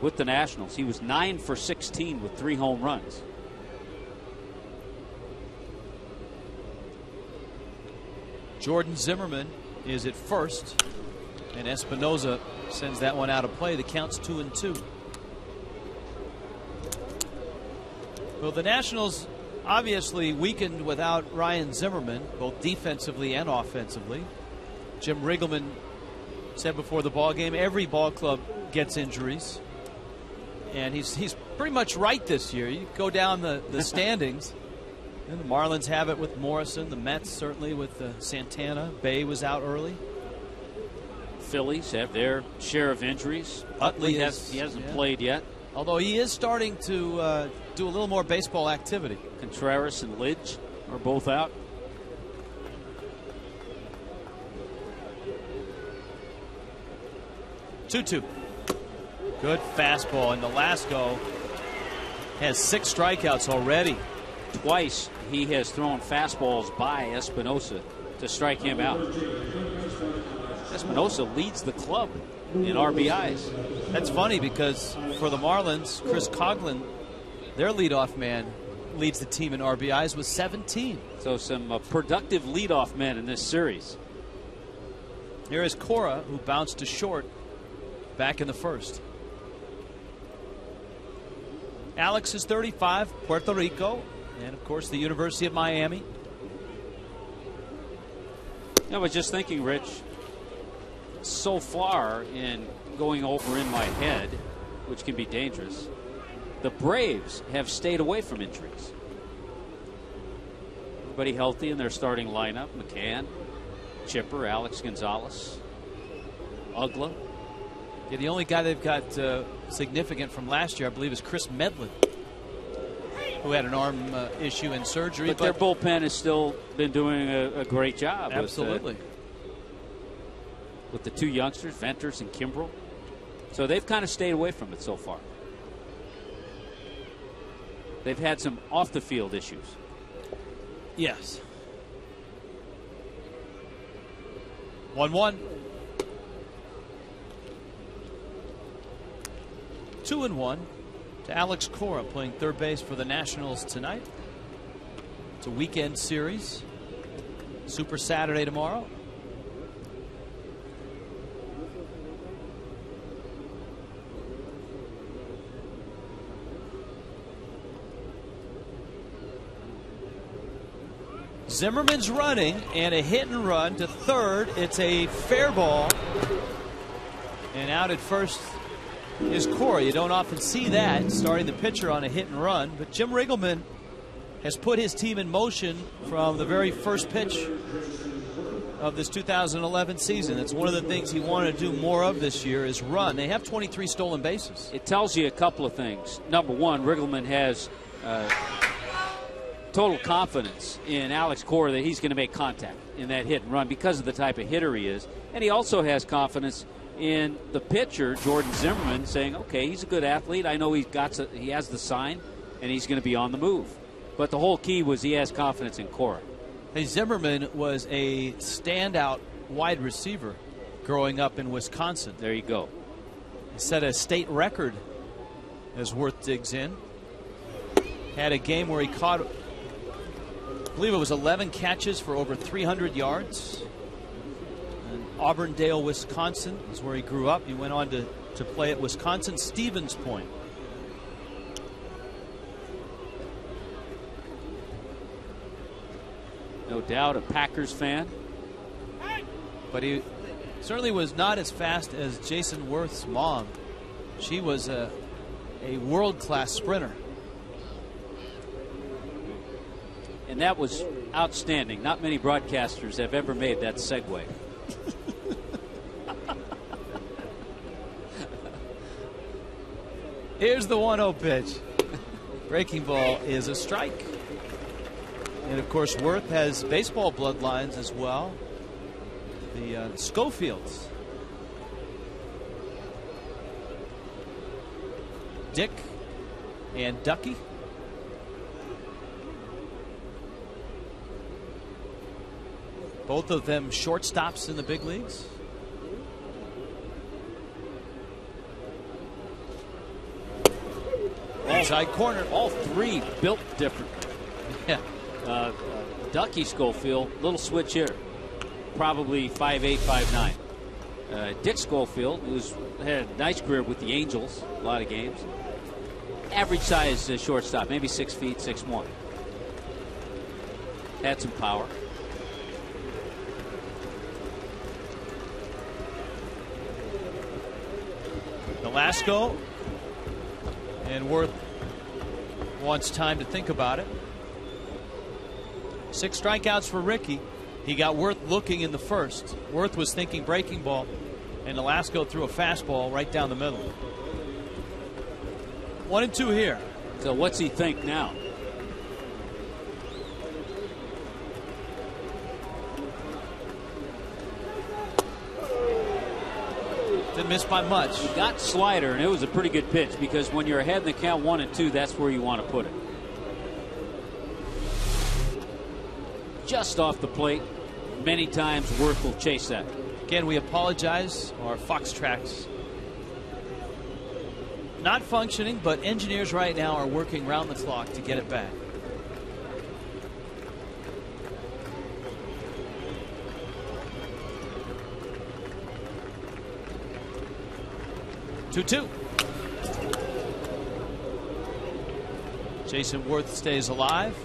with the Nationals, he was 9 for 16 with 3 home runs. Jordan Zimmerman is at first, and Espinosa sends that one out of play. The count's 2-2. Well, the Nationals obviously weakened without Ryan Zimmerman, both defensively and offensively. Jim Riggleman said before the ball game, every ball club gets injuries, and he's pretty much right this year. You go down the standings, and the Marlins have it with Morrison, the Mets certainly with Santana. Bay was out early. Phillies have their share of injuries. Utley hasn't played yet, although he is starting to do a little more baseball activity. Contreras and Lidge are both out. Two. Good fastball, and Nolasco has 6 strikeouts already. Twice he has thrown fastballs by Espinosa to strike him out. Espinosa leads the club in RBIs. That's funny because for the Marlins, Chris Coghlan, their leadoff man, leads the team in RBIs with 17. So some productive leadoff men in this series. Here is Cora, who bounced to short back in the first. Alex is 35, Puerto Rico, and of course the University of Miami. I was just thinking, Rich, so far in going over in my head, which can be dangerous, the Braves have stayed away from injuries. Everybody healthy in their starting lineup. McCann, Chipper, Alex Gonzalez, Ugla. Yeah, the only guy they've got significant from last year, I believe, is Chris Medlin, who had an arm issue and surgery. But their bullpen has still been doing a great job. Absolutely. With the 2 youngsters, Venters and Kimbrel. So they've kind of stayed away from it so far. They've had some off-the-field issues. Yes. 1-1. 2-1 to Alex Cora, playing third base for the Nationals tonight. It's a weekend series. Super Saturday tomorrow. Zimmerman's running, and a hit and run to third. It's a fair ball. And out at first is Cora. You don't often see that, starting the pitcher on a hit and run. But Jim Riggleman has put his team in motion from the very first pitch of this 2011 season. It's one of the things he wanted to do more of this year is run. They have 23 stolen bases. It tells you a couple of things. Number one, Riggleman has total confidence in Alex Cora that he's going to make contact in that hit and run because of the type of hitter he is. And he also has confidence in the pitcher, Jordan Zimmerman, saying, okay, he's a good athlete. I know he has the sign, and he's going to be on the move. But the whole key was he has confidence in Cora. Hey, Zimmerman was a standout wide receiver growing up in Wisconsin. There you go. He set a state record as Worth digs in. Had a game where he caught, I believe it was 11 catches for over 300 yards. And Auburndale, Wisconsin is where he grew up. He went on to play at Wisconsin Stevens Point. No doubt a Packers fan. But he certainly was not as fast as Jason Worth's mom. She was a world-class sprinter. And that was outstanding. Not many broadcasters have ever made that segue. Here's the 1-0 pitch. Breaking ball is a strike. And of course, Worth has baseball bloodlines as well. The Schofields. Dick and Ducky. Both of them shortstops in the big leagues. Inside corner. All three built differently. Yeah. Ducky Schofield, little switch here. Probably 5'8", 5'9". Dick Schofield, who's had a nice career with the Angels, a lot of games. Average size shortstop, maybe 6 feet, 6'1". Had some power. Velasco, and Worth wants time to think about it. 6 strikeouts for Ricky. He got Worth looking in the first. Worth was thinking breaking ball, and Velasco threw a fastball right down the middle. 1-2 here. So what's he think now? Didn't miss by much. He got slider, and it was a pretty good pitch because when you're ahead in the count 1-2, that's where you want to put it. Just off the plate. Many times Worth will chase that. Again, we apologize. Our Fox tracks not functioning, but engineers right now are working round the clock to get it back. Two. Jason Worth stays alive.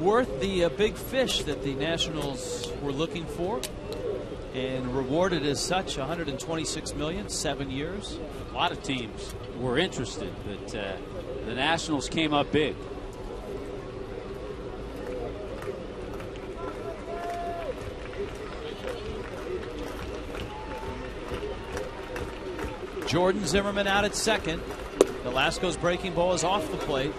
Worth, the big fish that the Nationals were looking for, and rewarded as such. $126 million, 7 years. A lot of teams were interested, but the Nationals came up big. Jordan Zimmerman out at second. Velasco's breaking ball is off the plate,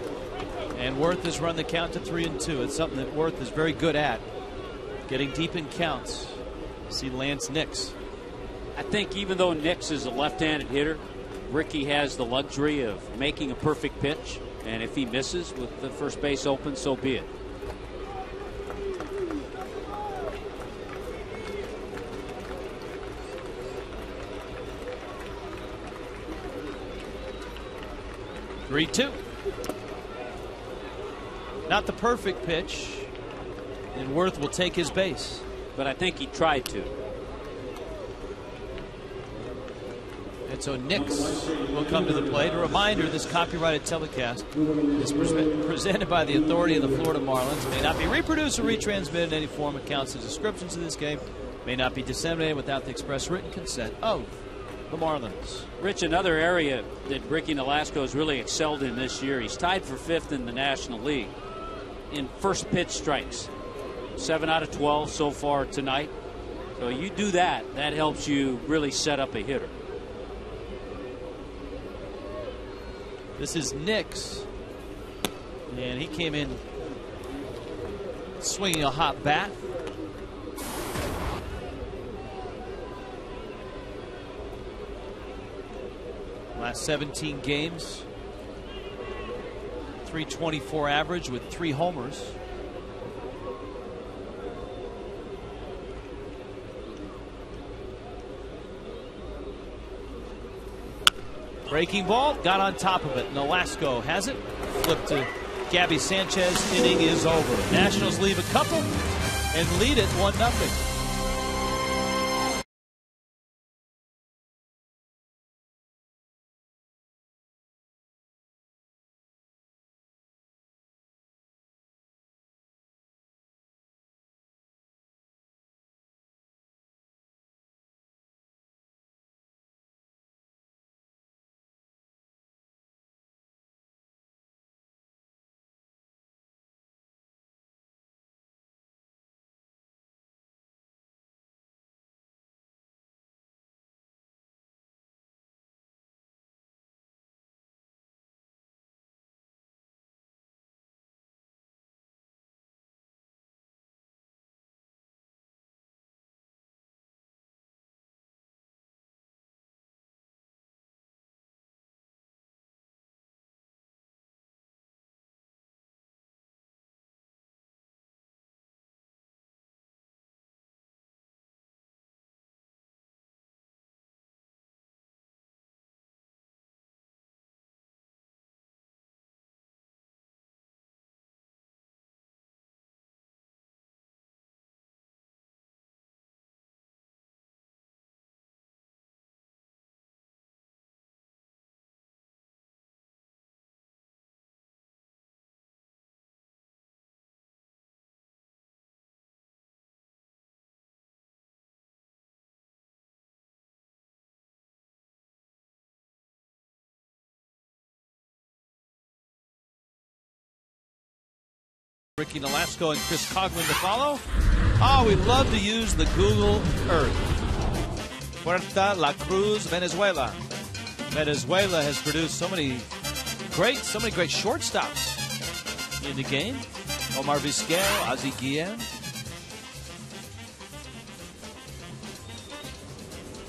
and Worth has run the count to 3-2. It's something that Worth is very good at, getting deep in counts. See Lance Nix. I think even though Nix is a left-handed hitter, Ricky has the luxury of making a perfect pitch, and if he misses with the first base open, so be it. Not the perfect pitch. And Worth will take his base. But I think he tried to. And so Nix will come to the plate. A reminder, this copyrighted telecast is presented by the authority of the Florida Marlins. May not be reproduced or retransmitted in any form. Accounts and descriptions of this game may not be disseminated without the express written consent of the Marlins. Rich, another area that Ricky Nolasco has really excelled in this year. He's tied for 5th in the National League in first pitch strikes. 7 out of 12 so far tonight. So you do that, that helps you really set up a hitter. This is Nix, and he came in swinging a hot bat. Last 17 games, .324 average with 3 homers. Breaking ball, got on top of it. Nolasco has it. Flipped to Gabby Sanchez. Inning is over. Nationals leave a couple and lead it 1-0. Ricky Nolasco and Chris Coughlin to follow. Oh, we love to use the Google Earth. Puerto La Cruz, Venezuela. Venezuela has produced so many great shortstops in the game. Omar Vizquel, Ozzie Guillen.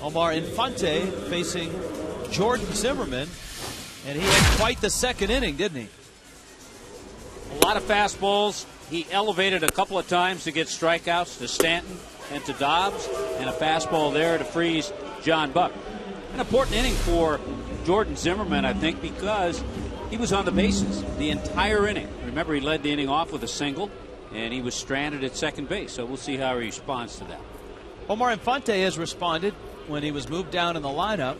Omar Infante facing Jordan Zimmerman, and he had quite the second inning, didn't he? A lot of fastballs. He elevated a couple of times to get strikeouts to Stanton and to Dobbs, and a fastball there to freeze John Buck. An important inning for Jordan Zimmerman, I think, because he was on the bases the entire inning. Remember, he led the inning off with a single, and he was stranded at second base, so we'll see how he responds to that. Omar Infante has responded when he was moved down in the lineup.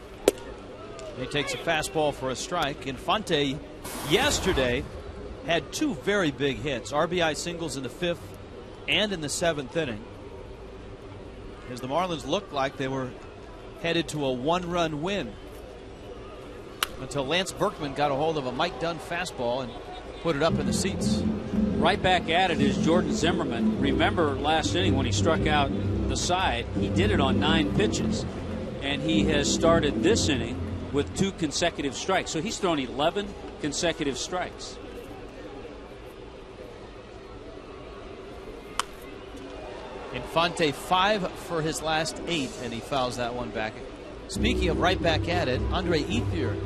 He takes a fastball for a strike. Infante yesterday had 2 very big hits, RBI singles in the 5th and in the 7th inning, as the Marlins looked like they were headed to a 1-run win until Lance Berkman got a hold of a Mike Dunn fastball and put it up in the seats. Right back at it is Jordan Zimmerman. Remember last inning when he struck out the side, he did it on 9 pitches, and he has started this inning with 2 consecutive strikes. So he's thrown 11 consecutive strikes. Infante 5 for his last 8, and he fouls that one back. Speaking of right back at it, Andre Ethier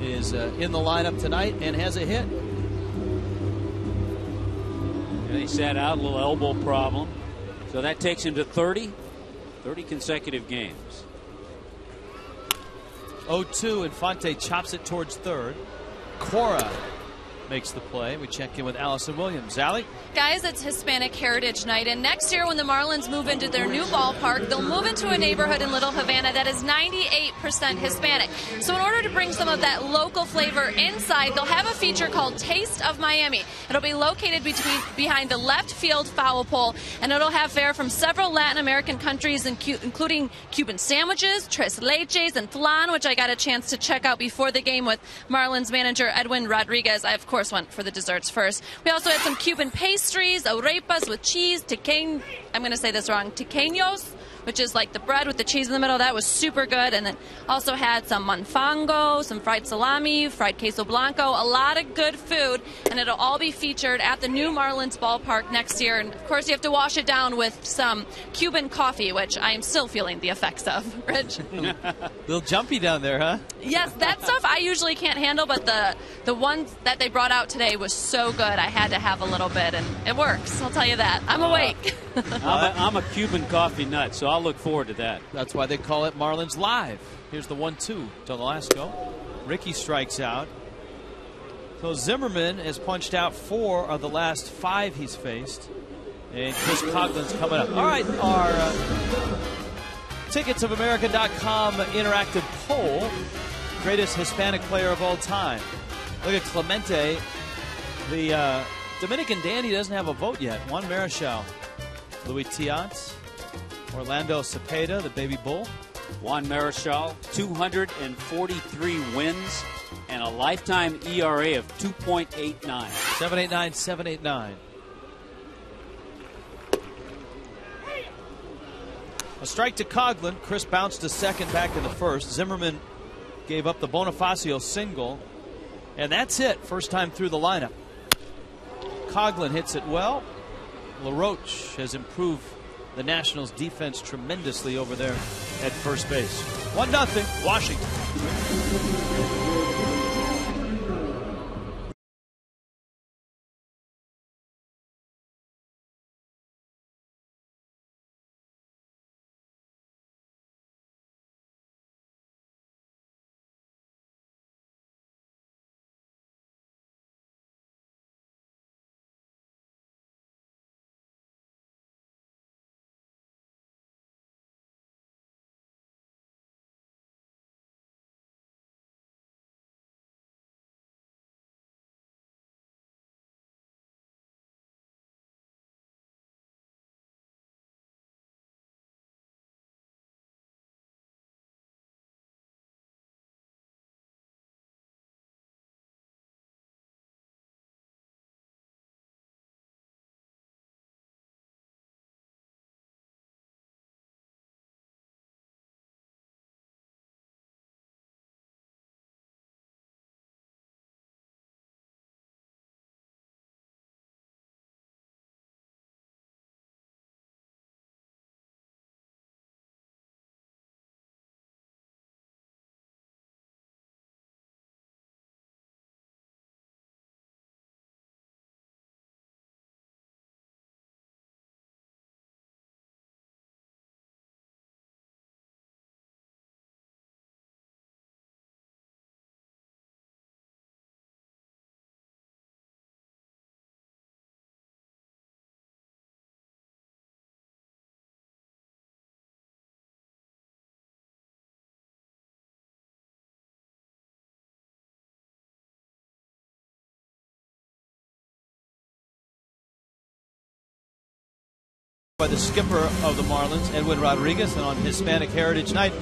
is in the lineup tonight and has a hit. And he sat out, a little elbow problem. So that takes him to 30 consecutive games. 0-2, Infante chops it towards third. Cora makes the play. We check in with Allison Williams. Allie? Guys, it's Hispanic Heritage Night, and next year when the Marlins move into their new ballpark, they'll move into a neighborhood in Little Havana that is 98% Hispanic. So in order to bring some of that local flavor inside, they'll have a feature called Taste of Miami. It'll be located behind the left field foul pole, and it'll have fare from several Latin American countries, including Cuban sandwiches, tres leches, and flan, which I got a chance to check out before the game with Marlins manager Edwin Rodriguez. I, of course, went for the desserts first. We also had some Cuban pastries, arepas with cheese, I'm going to say this wrong, tequeños, which is like the bread with the cheese in the middle. That was super good. And then also had some manfango, some fried salami, fried queso blanco, a lot of good food. And it'll all be featured at the new Marlins ballpark next year. And, of course, you have to wash it down with some Cuban coffee, which I am still feeling the effects of. Rich? Little jumpy down there, huh? Yes, that stuff I usually can't handle, but the ones that they brought out today was so good. I had to have a little bit, and it works. I'll tell you that. I'm awake. I'm a Cuban coffee nut, so I'll look forward to that. That's why they call it Marlins Live. Here's the 1-2 to Velasco. Ricky strikes out. So Zimmerman has punched out 4 of the last 5 he's faced. And Chris Coughlin's coming up. All right, our ticketsofamerica.com interactive poll. Greatest Hispanic player of all time. Look at Clemente. The Dominican dandy doesn't have a vote yet. Juan Marichal. Luis Tiant. Orlando Cepeda, the baby bull. Juan Marichal, 243 wins and a lifetime ERA of 2.89. 789, 789. A strike to Coughlin. Chris bounced to second back in the first. Zimmerman gave up the Bonifacio single. And that's it. First time through the lineup. Coughlin hits it well. LaRoche has improved the Nationals defense tremendously over there at first base. 1-0, Washington. By the skipper of the Marlins, Edwin Rodriguez, and on Hispanic Heritage Night.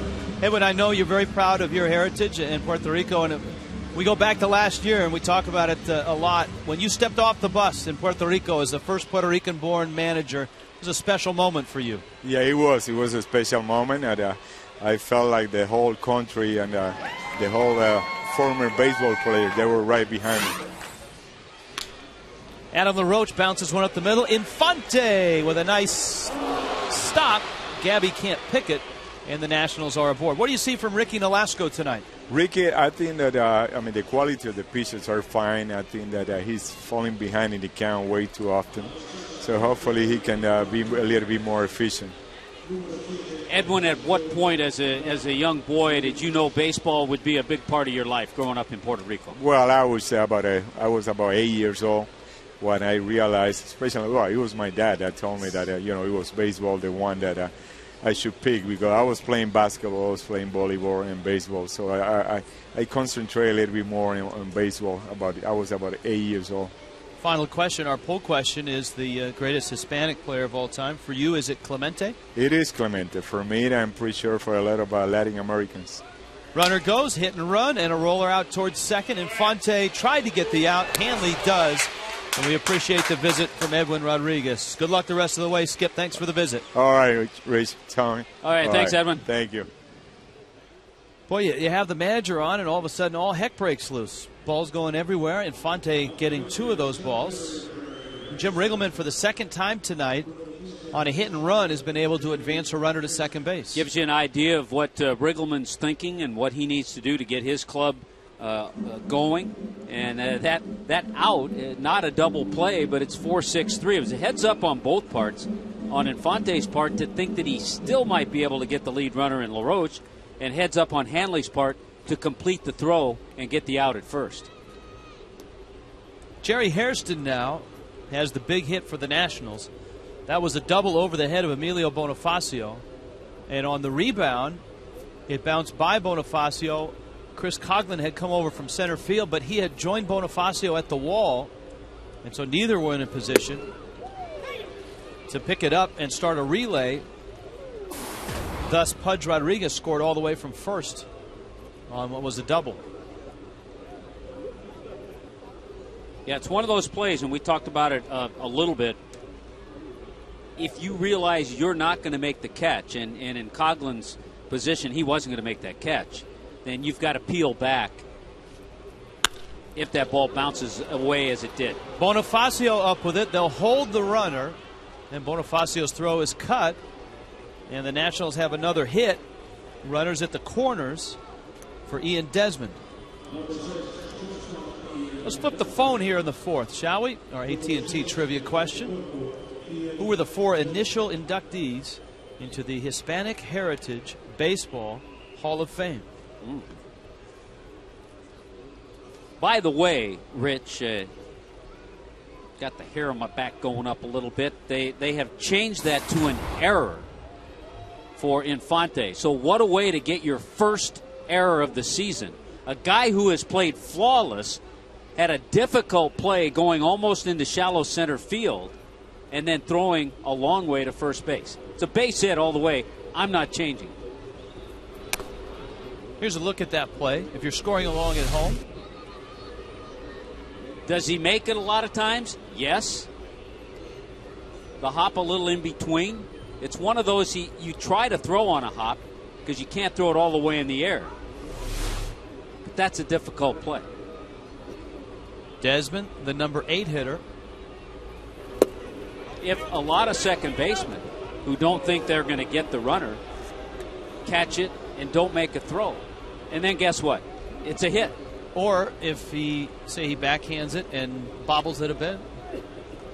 Edwin, I know you're very proud of your heritage in Puerto Rico, and we go back to last year and we talk about it a lot. When you stepped off the bus in Puerto Rico as the first Puerto Rican-born manager, it was a special moment for you. Yeah, it was. It was a special moment, and I felt like the whole country and the whole former baseball players, they were right behind me. Adam LaRoche bounces one up the middle. Infante with a nice stop. Gabby can't pick it, and the Nationals are aboard. What do you see from Ricky Nolasco tonight? Ricky, I think that, the quality of the pitches are fine. I think that he's falling behind in the count way too often. So hopefully he can be a little bit more efficient. Edwin, at what point as a young boy did you know baseball would be a big part of your life growing up in Puerto Rico? Well, I was about 8 years old when I realized, especially, well, it was my dad that told me that it was baseball, the one that I should pick, because I was playing basketball, I was playing volleyball and baseball, so I concentrated a little bit more on baseball. I was about 8 years old. Final question, our poll question, is the greatest Hispanic player of all time. For you, is it Clemente? It is Clemente. For me, and I'm pretty sure for a lot of Latin Americans. Runner goes, hit and run, and a roller out towards second. Infante tried to get the out. Hanley does. And we appreciate the visit from Edwin Rodriguez. Good luck the rest of the way. Skip, thanks for the visit. All right, Rich, Tommy. All right, thanks, Edwin. Thank you. Boy, you have the manager on, and all of a sudden all heck breaks loose. Balls going everywhere. Infante getting 2 of those balls. Jim Riggleman, for the second time tonight, on a hit and run, has been able to advance a runner to second base. Gives you an idea of what Riggleman's thinking and what he needs to do to get his club going. And that out, not a double play, but it's 4-6-3. It was a heads up on both parts, on Infante's part, to think that he still might be able to get the lead runner in LaRoche, and heads up on Hanley's part to complete the throw and get the out at first. Jerry Hairston now has the big hit for the Nationals. That was a double over the head of Emilio Bonifacio. And on the rebound, it bounced by Bonifacio. Chris Coughlin had come over from center field, but he had joined Bonifacio at the wall. And so neither were in a position to pick it up and start a relay. Thus, Pudge Rodriguez scored all the way from first on what was a double. Yeah, it's one of those plays, and we talked about it a little bit. If you realize you're not going to make the catch, and in Coughlin's position, he wasn't going to make that catch, then you've got to peel back if that ball bounces away as it did. Bonifacio up with it. They'll hold the runner, and Bonifacio's throw is cut, and the Nationals have another hit. Runners at the corners for Ian Desmond. Let's flip the phone here in the fourth, shall we? Our AT&T trivia question. Who were the 4 initial inductees into the Hispanic Heritage Baseball Hall of Fame? By the way, Rich, got the hair on my back going up a little bit. They have changed that to an error for Infante. So what a way to get your first error of the season. A guy who has played flawless had a difficult play going almost into shallow center field and then throwing a long way to first base. It's a base hit all the way. I'm not changing. Here's a look at that play. If you're scoring along at home. Does he make it a lot of times? Yes. The hop a little in between. It's one of those you try to throw on a hop because you can't throw it all the way in the air. But that's a difficult play. Desmond, the number 8 hitter. If a lot of second basemen who don't think they're going to get the runner catch it and don't make a throw, and then guess what? It's a hit. Or if he backhands it and bobbles it a bit,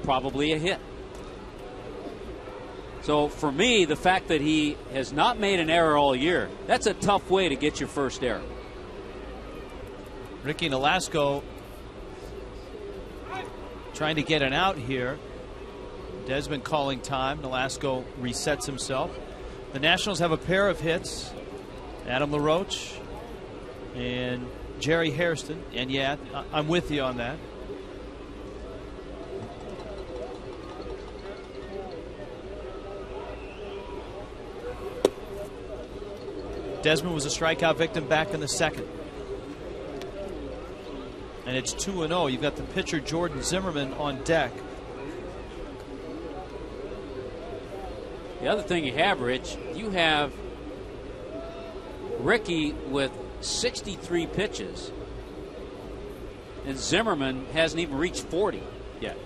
probably a hit. So for me, the fact that he has not made an error all year, that's a tough way to get your first error. Ricky Nolasco trying to get an out here. Desmond calling time. Nolasco resets himself. The Nationals have a pair of hits. Adam LaRoche and Jerry Hairston. And yeah, I'm with you on that. Desmond was a strikeout victim back in the second. And it's 2-0. You've got the pitcher Jordan Zimmerman on deck. The other thing you have, Rich, you have Ricky with 63 pitches, and Zimmerman hasn't even reached 40 yet.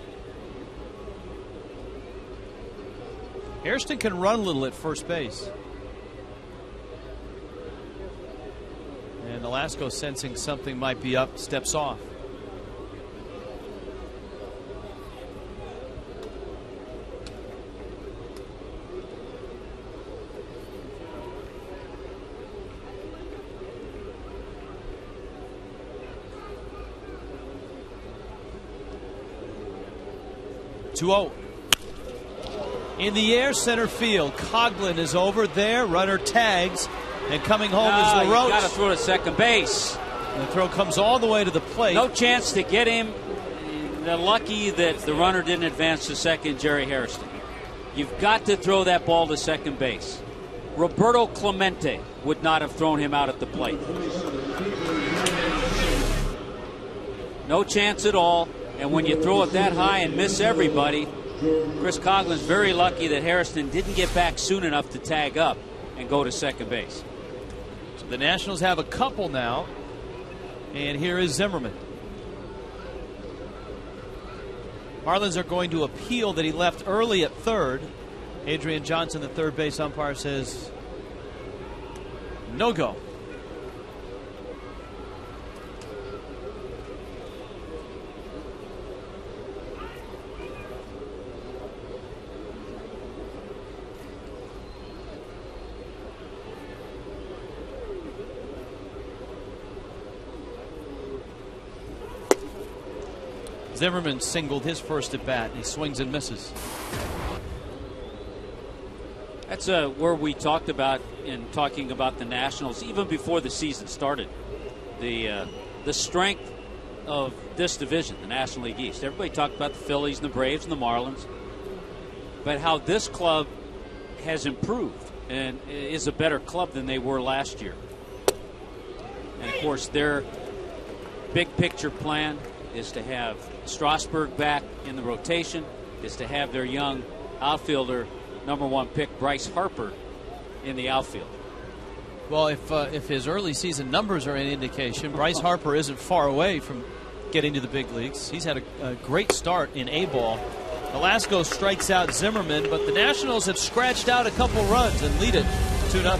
Hairston can run a little at first base. And Nolasco, sensing something might be up, steps off. 2-0. In the air, center field. Coughlin is over there. Runner tags. And coming home is LaRoche. You got to throw to second base. And the throw comes all the way to the plate. No chance to get him. They're lucky that the runner didn't advance to second, Jerry Hairston. You've got to throw that ball to second base. Roberto Clemente would not have thrown him out at the plate. No chance at all. And when you throw it that high and miss everybody, Chris Coughlin's very lucky that Hairston didn't get back soon enough to tag up and go to second base. So the Nationals have a couple now. And here is Zimmerman. Marlins are going to appeal that he left early at third. Adrian Johnson, the third base umpire, says no go. Zimmerman singled his first at bat. He swings and misses. That's where we talked about in talking about the Nationals even before the season started. The strength of this division, the National League East. Everybody talked about the Phillies and the Braves and the Marlins, but how this club has improved and is a better club than they were last year. And of course, their big picture plan is to have Strasburg back in the rotation, is to have their young outfielder, #1 pick Bryce Harper, in the outfield. Well, if his early season numbers are any indication, Bryce Harper isn't far away from getting to the big leagues. He's had a great start in A-ball. Velasco strikes out Zimmerman, but the Nationals have scratched out a couple runs and lead it 2-0.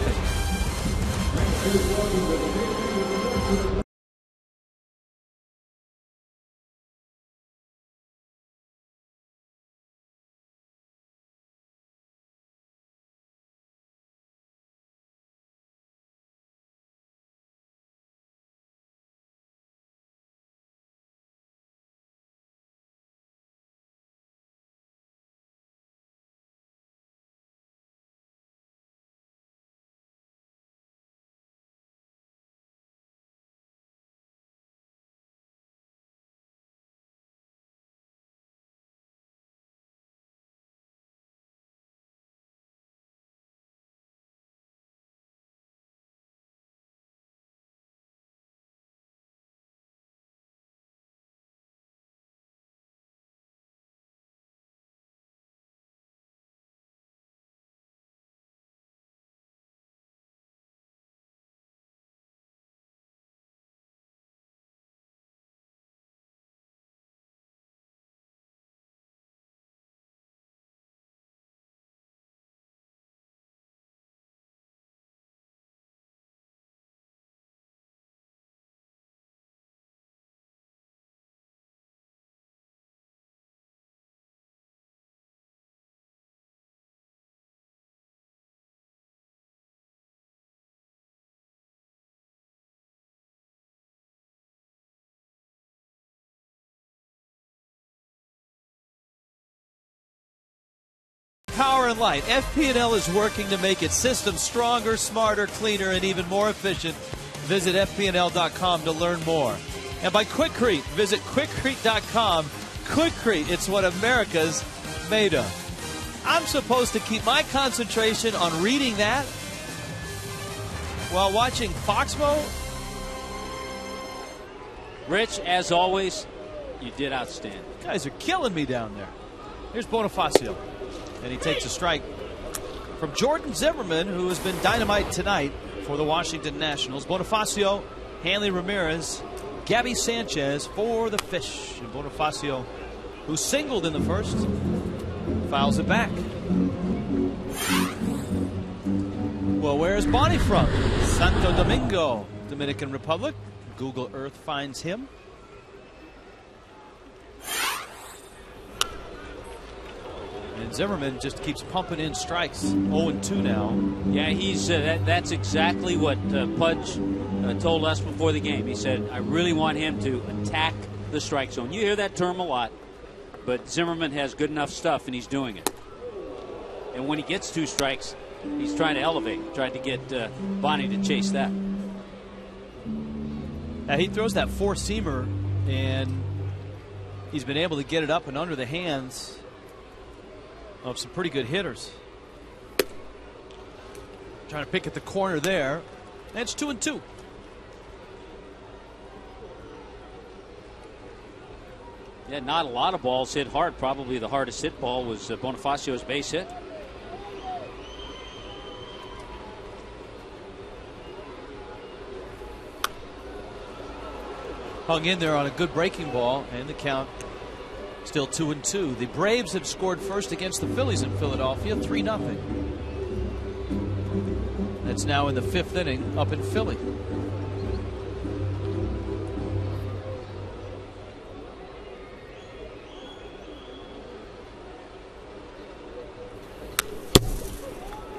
Power and light. FP&L is working to make its system stronger, smarter, cleaner, and even more efficient. Visit FP&L.com to learn more. And by Quikrete, visit Quikrete.com. Quikrete, it's what America's made of. I'm supposed to keep my concentration on reading that while watching Foxmo? Rich, as always, you did outstanding. You guys are killing me down there. Here's Bonifacio. And he takes a strike from Jordan Zimmerman, who has been dynamite tonight for the Washington Nationals. Bonifacio, Hanley Ramirez, Gabby Sanchez for the Fish. And Bonifacio, who singled in the first, fouls it back. Well, where's Bonnie from? Santo Domingo, Dominican Republic. Google Earth finds him. And Zimmerman just keeps pumping in strikes. 0-2 now. Yeah, he's that's exactly what Pudge told us before the game. He said, I really want him to attack the strike zone. You hear that term a lot. but Zimmerman has good enough stuff, and he's doing it. And when he gets 2 strikes, he's trying to elevate, trying to get Bonnie to chase that. Now he throws that 4-seamer, and he's been able to get it up and under the hands of some pretty good hitters. Trying to pick at the corner there. That's 2-2. Yeah, not a lot of balls hit hard. Probably the hardest hit ball was Bonifacio's base hit. Hung in there on a good breaking ball, and the count still 2-2. The Braves have scored first against the Phillies in Philadelphia, 3-0. That's now in the 5th inning up in Philly.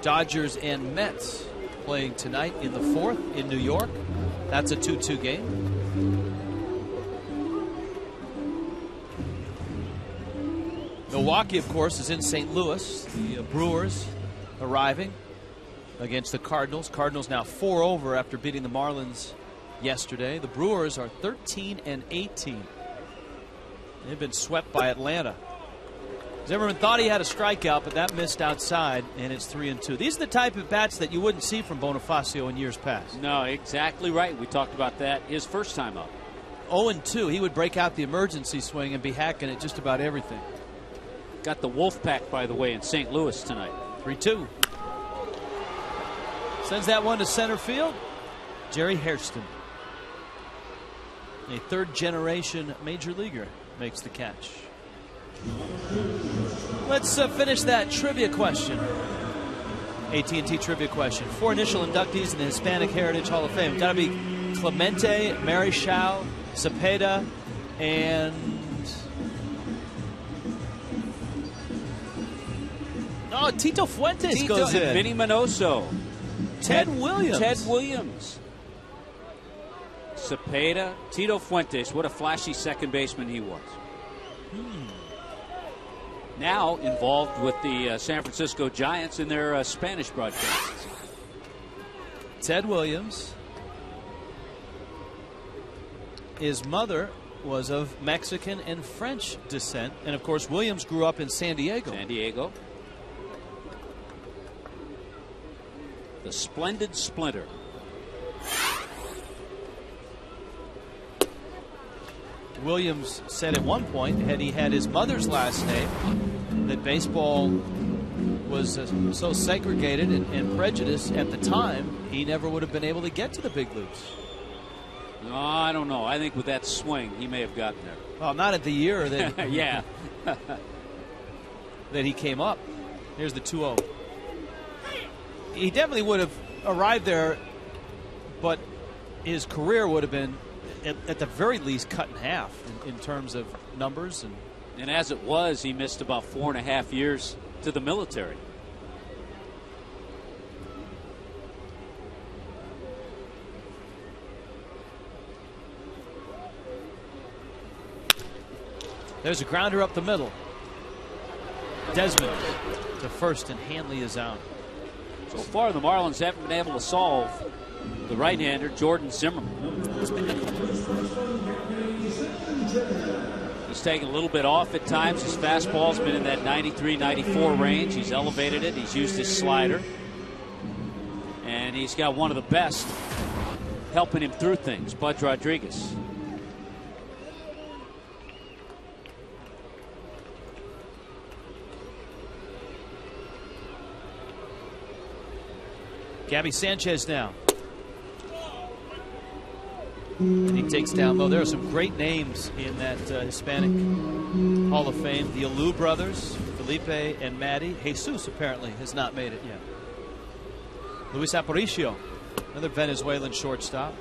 Dodgers and Mets playing tonight in the 4th in New York. That's a 2-2 game. Milwaukee, of course, is in St. Louis. The Brewers arriving against the Cardinals. Cardinals now 4 over after beating the Marlins yesterday. The Brewers are 13-18. They've been swept by Atlanta. Zimmerman thought he had a strikeout, but that missed outside, and it's 3-2. These are the type of bats that you wouldn't see from Bonifacio in years past. No, exactly right. We talked about that his first time up. 0-2. He would break out the emergency swing and be hacking at just about everything. Got the Wolf Pack, by the way, in St. Louis tonight. 3-2. Sends that one to center field. Jerry Hairston, a 3rd-generation major leaguer, makes the catch. Let's finish that trivia question. AT&T trivia question. 4 initial inductees in the Hispanic Heritage Hall of Fame. Got to be Clemente, Marichal, Cepeda, and Tito Fuentes goes in. Vinny Minoso. Ted Williams. Ted Williams. Cepeda, Tito Fuentes. What a flashy second baseman he was. Now involved with the San Francisco Giants in their Spanish broadcasts. Ted Williams. His mother was of Mexican and French descent. And, of course, Williams grew up in San Diego. San Diego. The Splendid Splinter. Williams said at one point, had he had his mother's last name, that baseball was so segregated and prejudiced at the time, he never would have been able to get to the big leagues. No, I don't know. I think with that swing, he may have gotten there. Well, not at the year that yeah. that he came up. Here's the 2-0. He definitely would have arrived there, but his career would have been at the very least cut in half in terms of numbers. And as it was, he missed about 4.5 years to the military. There's a grounder up the middle. Desmond to first, and Hanley is out. So far, the Marlins haven't been able to solve the right-hander, Jordan Zimmerman. He's taken a little bit off at times. His fastball's been in that 93, 94 range. He's elevated it. He's used his slider. And he's got one of the best helping him through things, Bud Rodriguez. Gabby Sanchez now. And he takes down low. There are some great names in that Hispanic Hall of Fame. The Alou brothers, Felipe and Maddie. Jesus apparently has not made it yet. Luis Aparicio, another Venezuelan shortstop.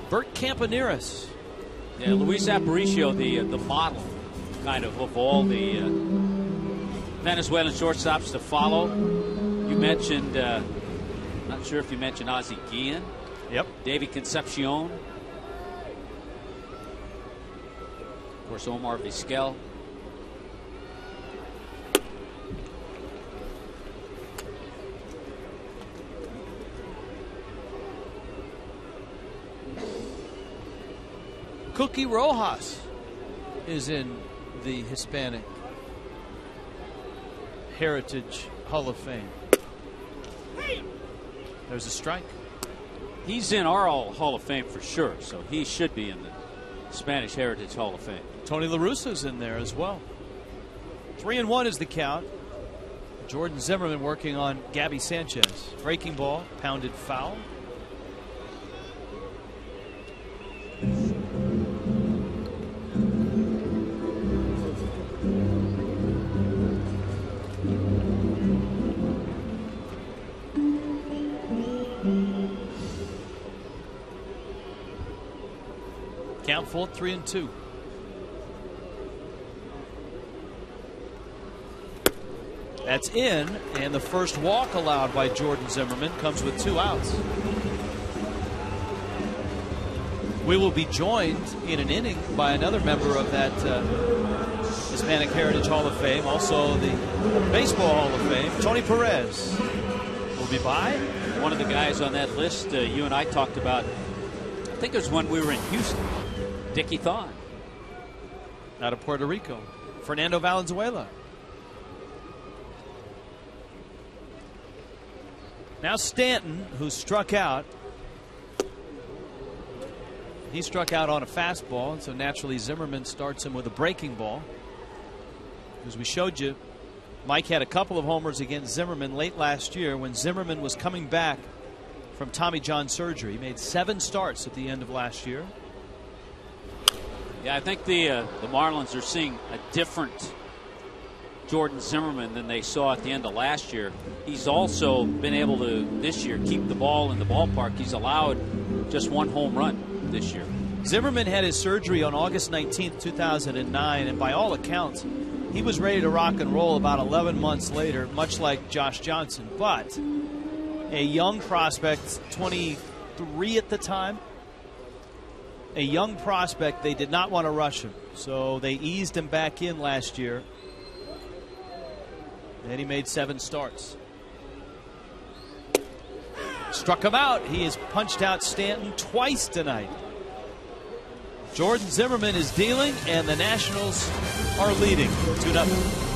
Bert Campaneris. Yeah, Luis Aparicio, the model kind of all the Venezuelan shortstops to follow. You mentioned, not sure if you mentioned Ozzie Guillen. Yep. David Concepcion. Of course, Omar Vizquel. Cookie Rojas is in the Hispanic Heritage Hall of Fame. There's a strike. He's in our Hall of Fame for sure, so he should be in the Spanish Heritage Hall of Fame. Tony La Russa's in there as well. 3-1 is the count. Jordan Zimmerman working on Gabby Sanchez. Breaking ball, pounded foul. Count full, 3-2. That's in, and the first walk allowed by Jordan Zimmerman comes with 2 outs. We will be joined in an inning by another member of that Hispanic Heritage Hall of Fame, also the Baseball Hall of Fame. Tony Perez will be by. One of the guys on that list you and I talked about, I think it was when we were in Houston, Dickie Thon. Out of Puerto Rico. Fernando Valenzuela. Now Stanton, who struck out. He struck out on a fastball, and so naturally Zimmerman starts him with a breaking ball. As we showed you, Mike had a couple of homers against Zimmerman late last year when Zimmerman was coming back from Tommy John surgery. He made 7 starts at the end of last year. Yeah, I think the Marlins are seeing a different Jordan Zimmerman than they saw at the end of last year. He's also been able to, this year, keep the ball in the ballpark. He's allowed just 1 home run this year. Zimmerman had his surgery on August 19th, 2009, and by all accounts, he was ready to rock and roll about 11 months later, much like Josh Johnson. But a young prospect, 23 at the time, a young prospect, they did not want to rush him. So they eased him back in last year. And he made 7 starts. Struck him out. He has punched out Stanton twice tonight. Jordan Zimmerman is dealing, and the Nationals are leading 2-0.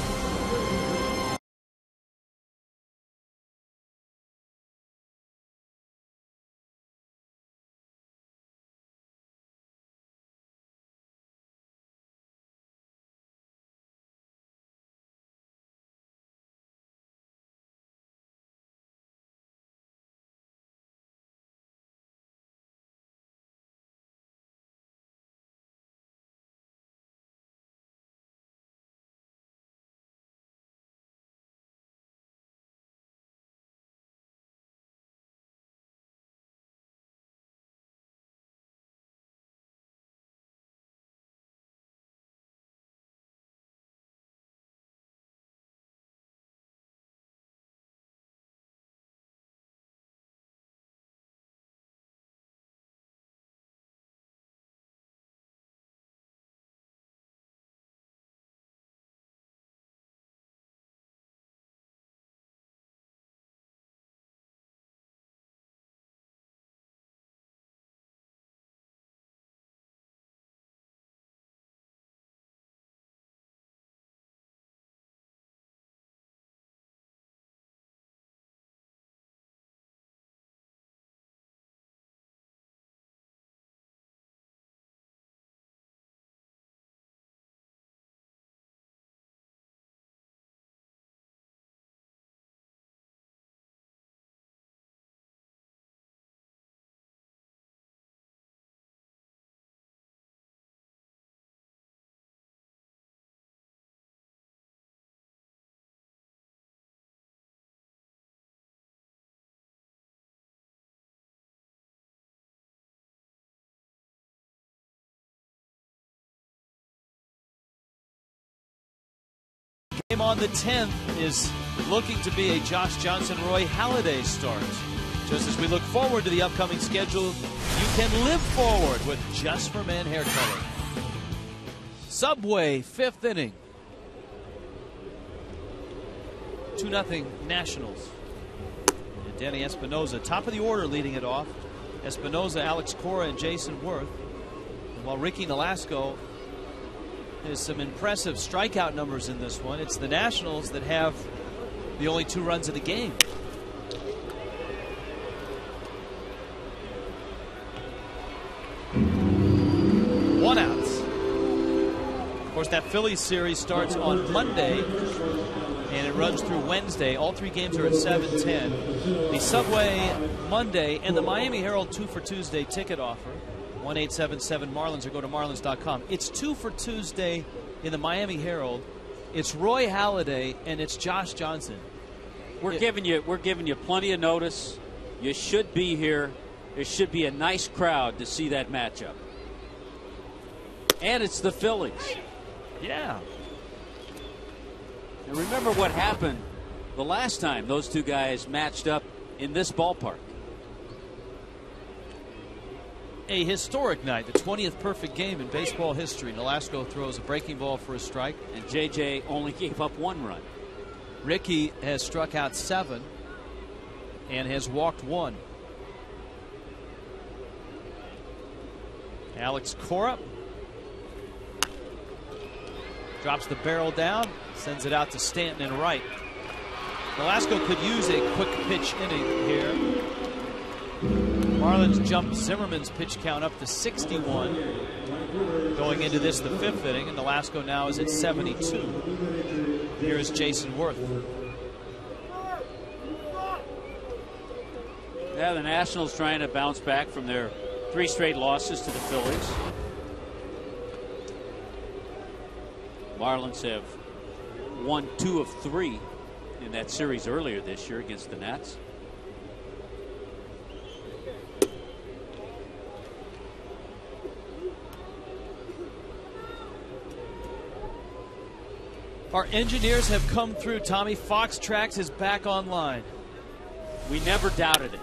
Game on the 10th is looking to be a Josh Johnson, Roy Halladay start. Just as we look forward to the upcoming schedule, you can live forward with Just for Men hair color. Subway, 5th inning. 2-0 Nationals. And Danny Espinosa, top of the order, leading it off. Espinosa, Alex Cora, and Jason Worth. while Ricky Nolasco has some impressive strikeout numbers in this one, it's the Nationals that have the only 2 runs of the game. One out. Of course, that Phillies series starts on Monday and it runs through Wednesday. All 3 games are at 7:10. The Subway Monday and the Miami Herald 2 for Tuesday ticket offer, 1-877-MARLINS, or go to marlins.com. It's 2 for Tuesday in the Miami Herald. It's Roy Halladay and it's Josh Johnson. We're giving you plenty of notice. You should be here. There should be a nice crowd to see that matchup. And it's the Phillies. Yeah. And remember what happened the last time those 2 guys matched up in this ballpark. A historic night, the 20th perfect game in baseball history. Nolasco throws a breaking ball for a strike. And JJ only gave up 1 run. Ricky has struck out 7 and has walked 1. Alex Cora drops the barrel down, sends it out to Stanton and right. Nolasco could use a quick pitch inning here. Marlins jumped Zimmerman's pitch count up to 61 going into this, the 5th inning, and Nolasco now is at 72. Here is Jason Worth. Yeah, the Nationals trying to bounce back from their 3 straight losses to the Phillies. Marlins have won 2 of 3 in that series earlier this year against the Nats. Our engineers have come through. Tommy Fox Tracks is back online. We never doubted it.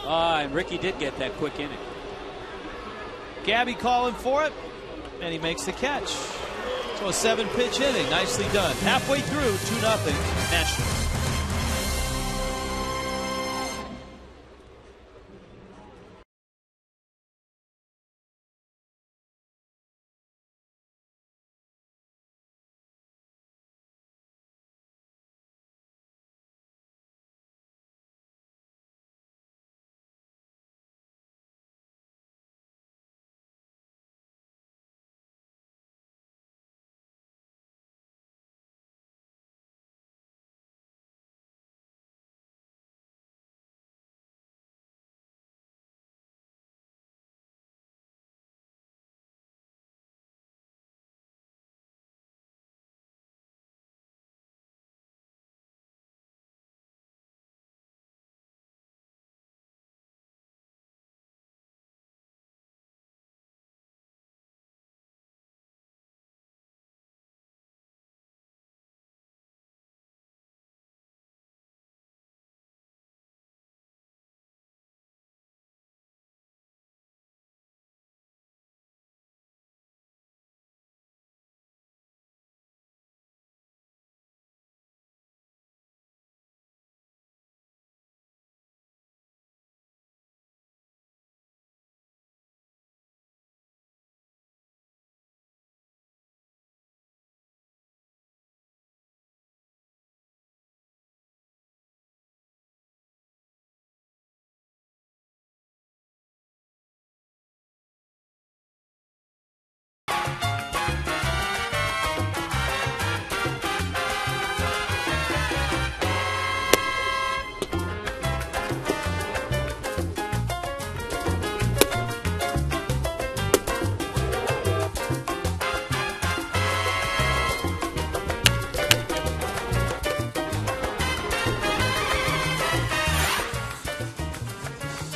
And Ricky did get that quick inning. Gabby calling for it, and he makes the catch. So a 7-pitch inning, nicely done. Halfway through, 2-0 Nationals.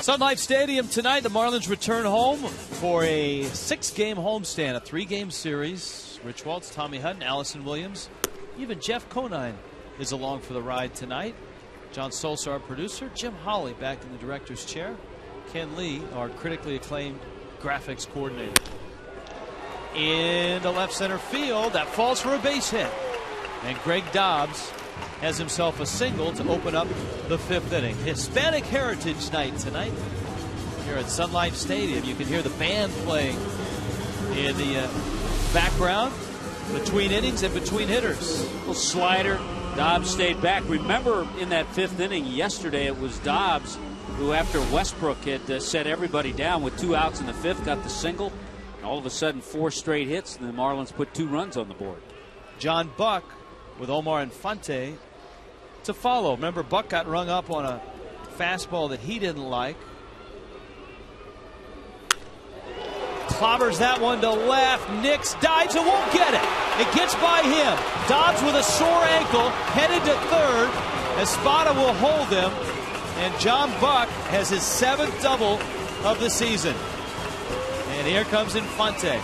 Sun Life Stadium tonight. The Marlins return home for a 6-game homestand, a 3-game series. Rich Waltz, Tommy Hutton, Allison Williams, even Jeff Conine is along for the ride tonight. John Solser, our producer. Jim Holley back in the director's chair. Ken Lee, our critically acclaimed graphics coordinator. Into left center field. That falls for a base hit. And Greg Dobbs has himself a single to open up the 5th inning. Hispanic Heritage Night tonight here at Sun Life Stadium. You can hear the band playing in the background between innings and between hitters. Little slider. Dobbs stayed back. Remember in that 5th inning yesterday, it was Dobbs who, after Westbrook had set everybody down with 2 outs in the 5th, got the single. And all of a sudden, 4 straight hits, and the Marlins put 2 runs on the board. John Buck with Omar Infante to follow. Remember, Buck got rung up on a fastball that he didn't like. Clobbers that one to left. Nix dives and won't get it. It gets by him. Dobbs with a sore ankle headed to third. Espada will hold him. And John Buck has his 7th double of the season. And here comes Infante.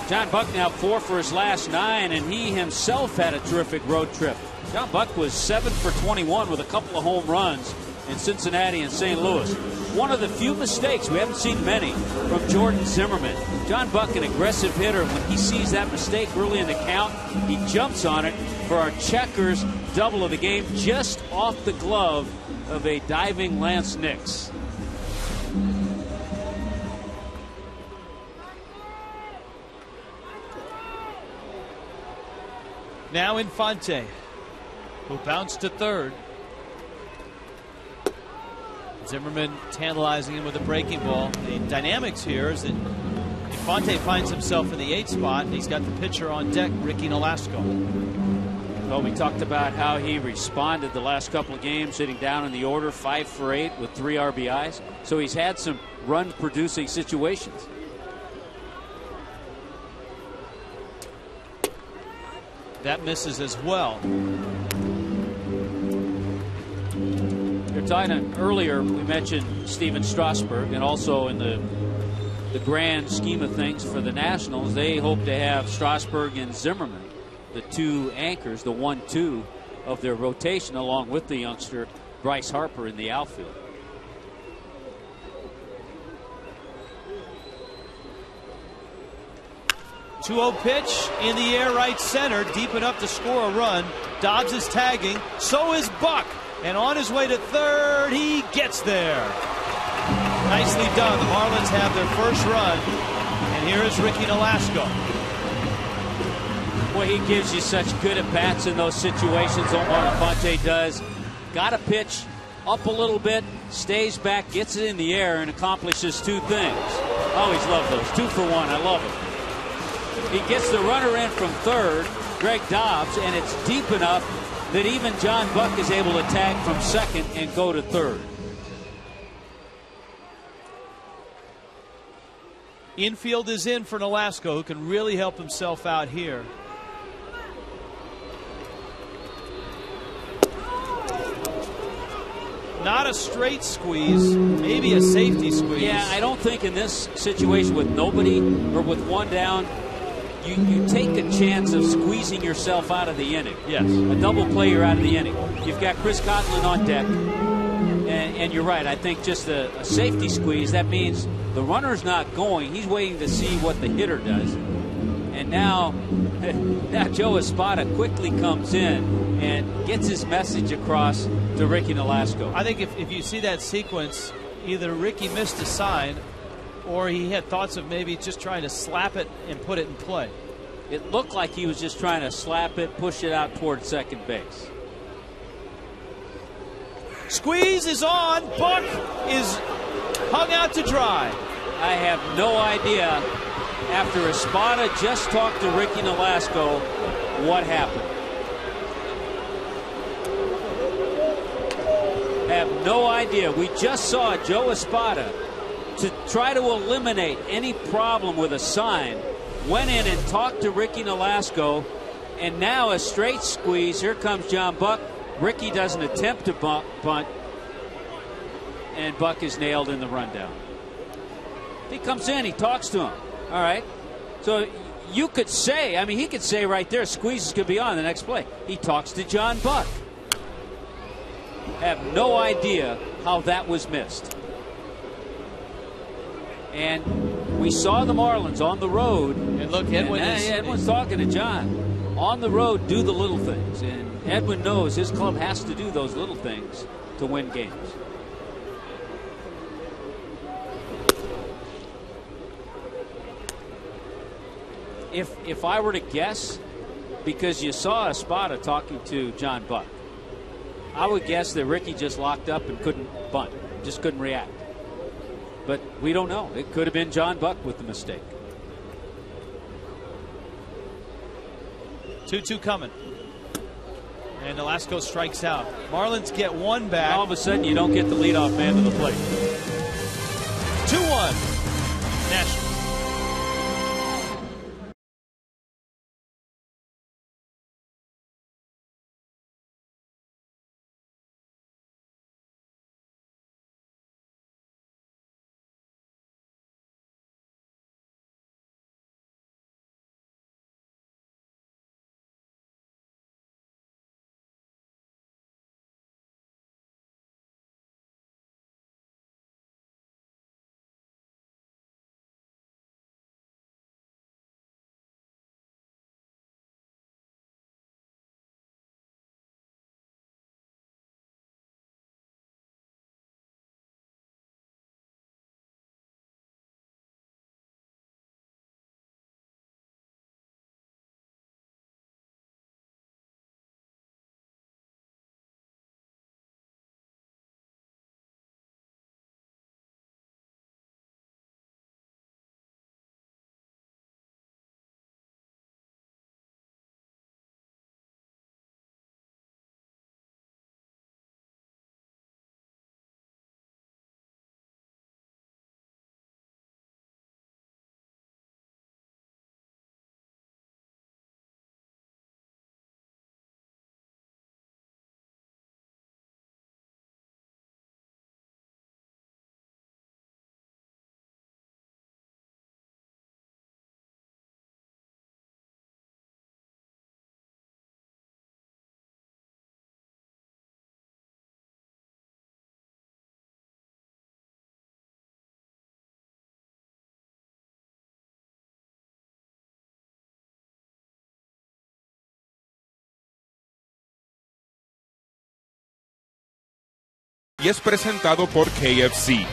John Buck now 4 for his last 9, and he himself had a terrific road trip. John Buck was 7 for 21 with a couple of home runs in Cincinnati and St. Louis. One of the few mistakes, we haven't seen many, from Jordan Zimmerman. John Buck, an aggressive hitter, when he sees that mistake early in the count, he jumps on it for our Checkers double of the game, just off the glove of a diving Lance Nix. Now Infante, who bounced to third. Zimmerman tantalizing him with a breaking ball. The dynamics here is that Infante finds himself in the 8th spot, and he's got the pitcher on deck, Ricky Nolasco. Well, we talked about how he responded the last couple of games, sitting down in the order, 5 for 8 with 3 RBIs. So he's had some run-producing situations. That misses as well. You're talking earlier, we mentioned Steven Strasburg, and also in the grand scheme of things for the Nationals, they hope to have Strasburg and Zimmerman, the 2 anchors, the 1-2 of their rotation, along with the youngster Bryce Harper in the outfield. Two-0 pitch in the air, right center, deep enough to score a run. Dobbs is tagging, so is Buck, and on his way to third, he gets there. Nicely done. The Marlins have their first run, and here is Ricky Nolasco. Boy, he gives you such good at-bats in those situations. Omar Infante does. Got a pitch up a little bit, stays back, gets it in the air, and accomplishes 2 things. Always love those. 2 for 1. I love it. He gets the runner in from third, Greg Dobbs, and it's deep enough that even John Buck is able to tag from second and go to third. Infield is in for Nolasco, who can really help himself out here. Not a straight squeeze, maybe a safety squeeze. Yeah, I don't think in this situation with nobody or with 1 down, you take a chance of squeezing yourself out of the inning. Yes. A double play, you're out of the inning. You've got Chris Coghlan on deck. And you're right. I think just a safety squeeze, that means the runner's not going. He's waiting to see what the hitter does. And now Joe Espada quickly comes in and gets his message across to Ricky Nolasco. I think if you see that sequence, either Ricky missed a sign or he had thoughts of maybe just trying to slap it and put it in play. It looked like he was just trying to slap it, push it out toward second base. Squeeze is on. Buck is hung out to dry. I have no idea, after Espada just talked to Ricky Nolasco, what happened. Have no idea. We just saw Joe Espada, to try to eliminate any problem with a sign, went in and talked to Ricky Nolasco, and now a straight squeeze. Here comes John Buck. Ricky doesn't attempt to bunt, and Buck is nailed in the rundown. He comes in, he talks to him. All right. So you could say, I mean, he could say right there, squeezes could be on the next play. He talks to John Buck. Have no idea how that was missed. And we saw the Marlins on the road. And look, Edwin's talking to John. On the road, do the little things. And Edwin knows his club has to do those little things to win games. if I were to guess, because you saw Espada talking to John Buck, I would guess that Ricky just locked up and couldn't bunt, just couldn't react. But we don't know. It could have been John Buck with the mistake. 2-2 coming. And Nolasco strikes out. Marlins get one back. All of a sudden, you don't get the leadoff man to the plate. 2-1. Nationals. Y es presentado por KFC.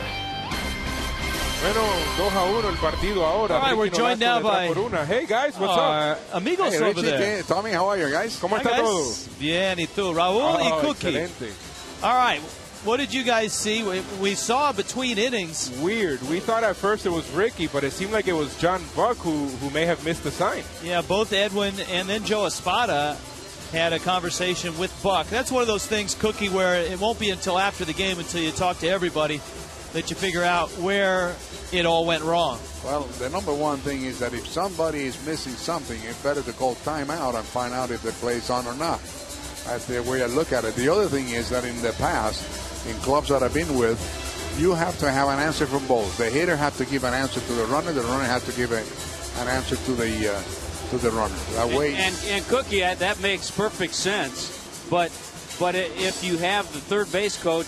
Bueno, 2-1 el partido ahora. All right, we're joined now by Hey guys, what's up? amigos Hey, over Richie, there. Tommy, how are you guys? ¿Cómo Hi, está guys. todo? Bien, y tú, Raúl y Cookie. Excelente. All right, what did you guys see? We saw between innings. Weird. We thought at first it was Ricky, but it seemed like it was John Buck who may have missed the sign. Yeah, both Edwin and then Joe Espada had a conversation with Buck. That's one of those things, Cookie, where it won't be until after the game, until you talk to everybody, that you figure out where it all went wrong. Well, the number one thing is that if somebody is missing something, it's better to call timeout and find out if the play's on or not. That's the way I look at it. The other thing is that in the past, in clubs that I've been with, you have to have an answer from both. The hitter has to give an answer to the runner has to give an answer to the runner. That way. And Cookie, that makes perfect sense. But if you have the third base coach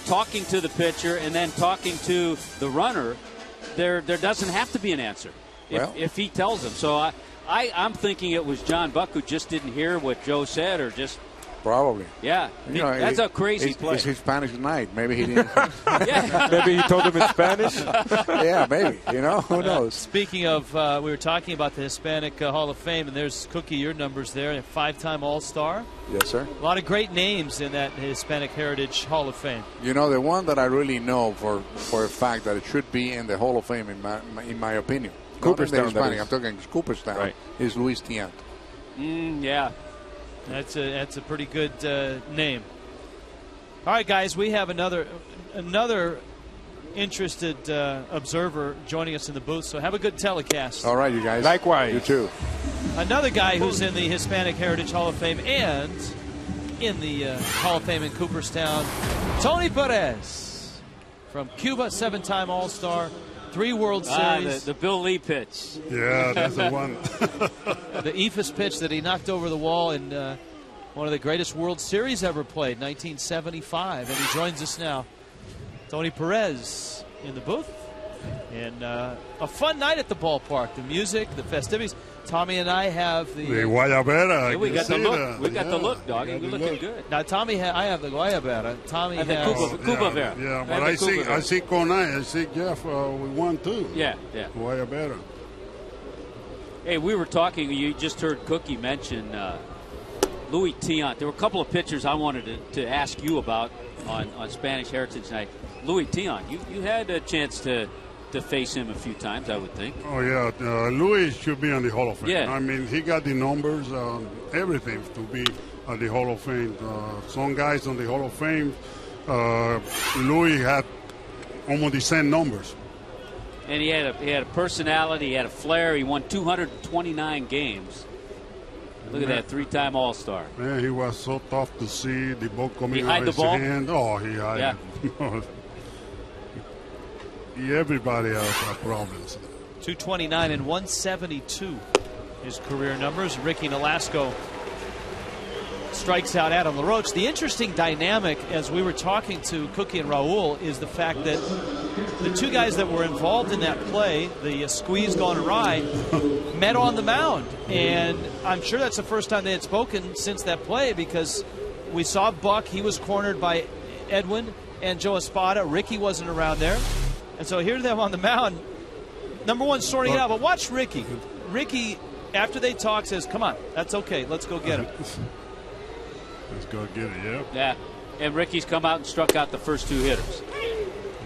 talking to the pitcher and then talking to the runner, there doesn't have to be an answer if he tells them. So I'm thinking it was John Buck who just didn't hear what Joe said, or just. Probably. Yeah. You know, that's a crazy play. It's Hispanic night. Maybe he didn't. Yeah. Maybe he told him in Spanish. Yeah, maybe. You know, who knows? Speaking of, we were talking about the Hispanic Hall of Fame, and there's Cookie, your numbers there, a 5-time All-Star. Yes, sir. A lot of great names in that Hispanic Heritage Hall of Fame. You know, the one that I really know for a fact that it should be in the Hall of Fame, in my opinion. Cooperstown, Hispanic, I'm talking Cooperstown, right. is Luis Tiant. Yeah. That's a pretty good name. All right, guys, we have another interested observer joining us in the booth, so have a good telecast. All right, you guys. Likewise. You too. Another guy who's in the Hispanic Heritage Hall of Fame and in the Hall of Fame in Cooperstown, Tony Perez from Cuba, 7-time All-Star, 3 World Series. The Bill Lee pitch. Yeah, that's the one. The Ephus pitch that he knocked over the wall in one of the greatest World Series ever played, 1975. And he joins us now. Tony Perez in the booth. And a fun night at the ballpark. The music, the festivities. Tommy and I have the Guayabera. Yeah, we got the look. We got the look, doggy. We're looking good. Now, Tommy, I have the Guayabera. Tommy has the Cuba Vera. Yeah, but I see Conay. I see Jeff. We won too. Yeah. Guayabera. Hey, we were talking. You just heard Cookie mention Luis Tiant. There were a couple of pitchers I wanted to ask you about on Spanish Heritage Night. Luis Tiant, you had a chance to face him a few times, I would think. Oh, yeah. Luis should be on the Hall of Fame. Yeah. I mean, he got the numbers, everything to be at the Hall of Fame. Some guys on the Hall of Fame, Luis had almost the same numbers. And he had a personality, he had a flair. He won 229 games. Look at that, 3-time All-Star. Man, he was so tough to see. The ball coming out of his ball? hand. Oh, he hid. Yeah. Everybody has problems. 229 and 172, his career numbers. Ricky Nolasco strikes out Adam LaRoche. The interesting dynamic, as we were talking to Cookie and Raul, is the fact that the two guys that were involved in that play, the squeeze gone awry, met on the mound. And I'm sure that's the first time they had spoken since that play, because we saw Buck. He was cornered by Edwin and Joe Espada. Ricky wasn't around there. And so here's them on the mound. Number one, sorting it out. But watch Ricky. Ricky, after they talk, says, come on, that's okay. Let's go get him. Let's go get it, yeah. Yeah. And Ricky's come out and struck out the first two hitters.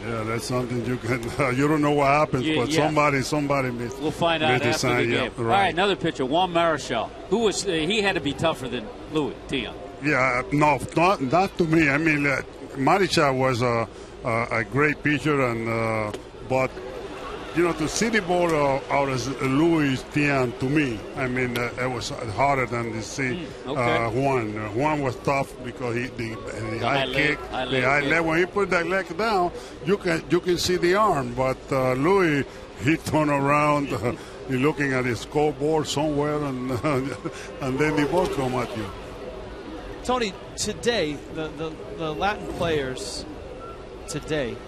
Yeah, that's something you can. You don't know what happens, but somebody missed. We'll find out after the game. Yeah, right. All right, another pitcher, Juan Marichal. Who was he had to be tougher than Luis Tiant. Yeah, no, not to me. I mean, Marichal was a great pitcher, and but you know, to see the ball out as Luis Tiant, to me, I mean, it was harder than to see Juan. Juan was tough because the high kick, the high leg. When he put that leg down, you can see the arm. But Luis, he turned around, he looking at his scoreboard somewhere, and and then the ball come at you. Tony, today, the Latin players today,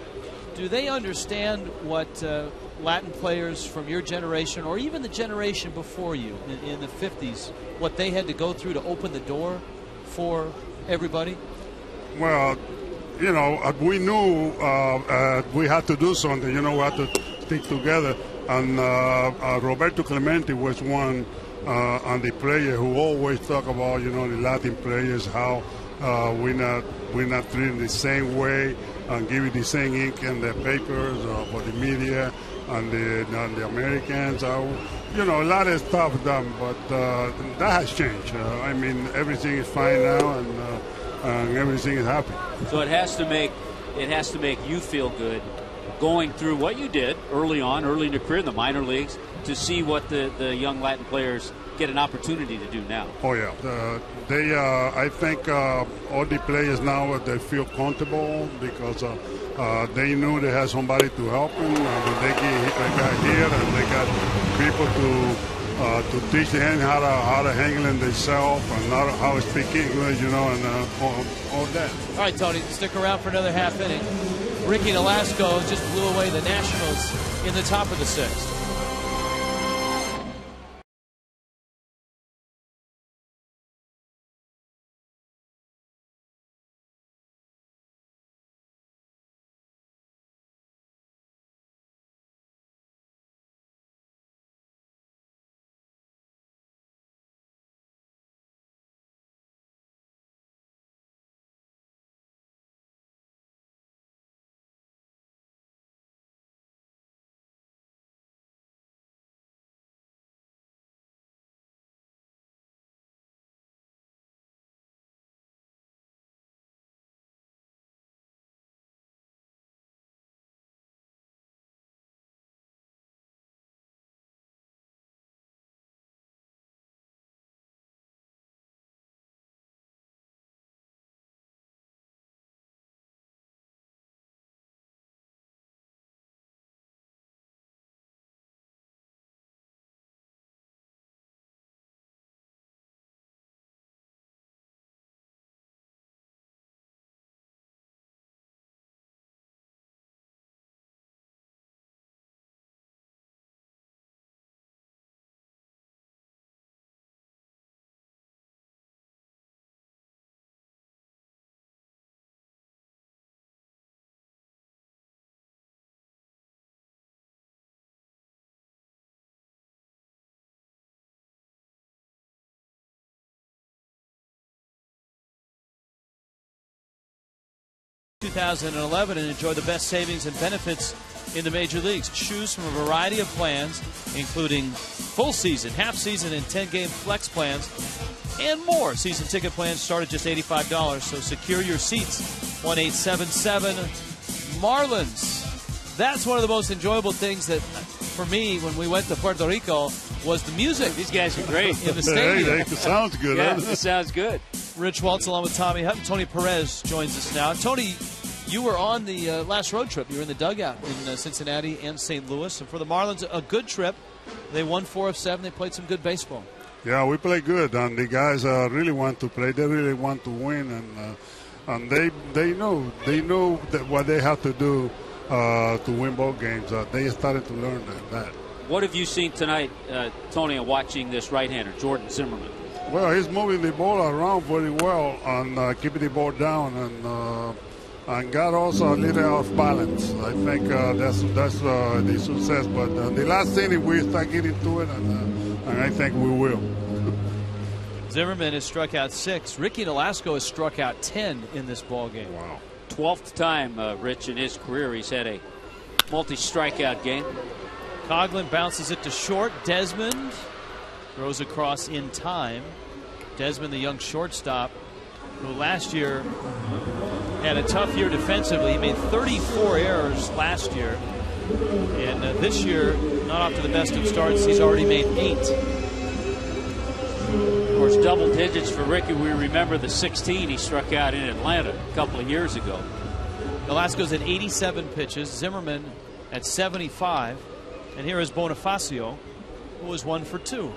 do they understand what Latin players from your generation, or even the generation before you in the 50s, what they had to go through to open the door for everybody? Well, you know, we knew we had to do something. You know, we had to stick together. And Roberto Clemente was one on the player who always talk about, you know, the Latin players, how we're not treated the same way and giving the same ink in the papers for the media and the Americans. You know, a lot of stuff done, but that has changed. I mean, everything is fine now, and everything is happy. So it has to make you feel good going through what you did early in your career in the minor leagues to see what the young Latin players get an opportunity to do now. Oh yeah, I think all the players now, they feel comfortable because they knew they had somebody to help them. They got here, and they got people to teach them how to handle themselves and how to speak English, you know, and all that. All right, Tony, stick around for another half inning. Ricky Nolasco just blew away the Nationals in the top of the sixth. 2011 and enjoy the best savings and benefits in the major leagues. Choose from a variety of plans, including full season, half season, and 10-game flex plans, and more. Season ticket plans start at just $85, so secure your seats. 1-877-Marlins. That's one of the most enjoyable things that, for me, when we went to Puerto Rico, was the music. These guys are great. In the stadium. It sounds good. Yeah, Huh? it sounds good. Rich Waltz along with Tommy Hutton. Tony Perez joins us now. Tony, you were on the last road trip. You were in the dugout in Cincinnati and St. Louis. And for the Marlins, a good trip. They won 4 of 7. They played some good baseball. Yeah, we play good, and the guys really want to play. They really want to win, and they know that what they have to do to win ball games. They started to learn that. What have you seen tonight, Tony, watching this right-hander, Jordan Zimmerman? Well, he's moving the ball around very well and keeping the ball down, and got also a little off balance. I think that's the success. But the last inning we start getting to it, and I think we will. Zimmerman has struck out 6. Ricky Nolasco has struck out 10 in this ball game. Wow. 12th time, Rich, in his career he's had a multi-strikeout game. Coughlin bounces it to short. Desmond throws across in time. Desmond, the young shortstop, who last year had a tough year defensively. He made 34 errors last year. And this year, not off to the best of starts. He's already made 8. Of course, double digits for Ricky. We remember the 16 he struck out in Atlanta a couple of years ago. Nolasco's at 87 pitches. Zimmerman at 75. And here is Bonifacio, who was 1 for 2.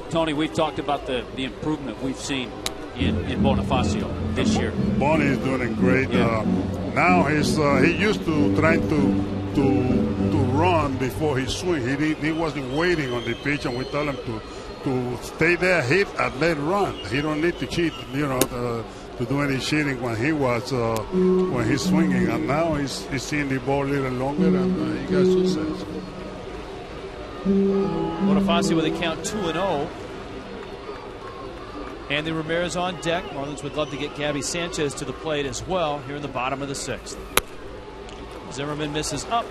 Tony, we've talked about the improvement we've seen in Bonifacio this year. Bonnie is doing great. Yeah. Now he used to try to run before he swing. He wasn't waiting on the pitch, and we tell him to stay there, hit, and then run. He don't need to cheat, to do any cheating when he's swinging. And now he's seeing the ball a little longer, and he got success. Bonifacio with a count 2-0. Andy Ramirez on deck. Marlins would love to get Gabby Sanchez to the plate as well here in the bottom of the 6th. Zimmerman misses up.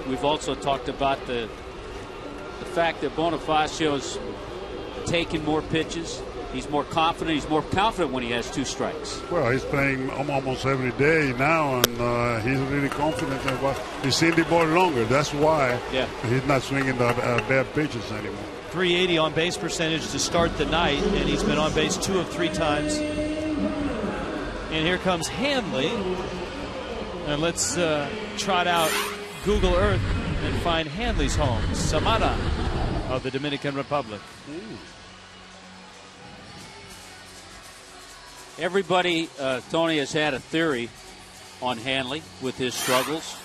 We've also talked about the fact that Bonifacio's taking more pitches. He's more confident. He's more confident when he has 2 strikes. Well, he's playing almost every day now, and he's really confident. He's seeing the ball longer. That's why he's not swinging the bad pitches anymore. .380 on base percentage to start the night, and he's been on base 2 of 3 times. And here comes Hanley. And let's trot out Google Earth and find Hanley's home, Samara of the Dominican Republic. Everybody, Tony, has had a theory on Hanley with his struggles.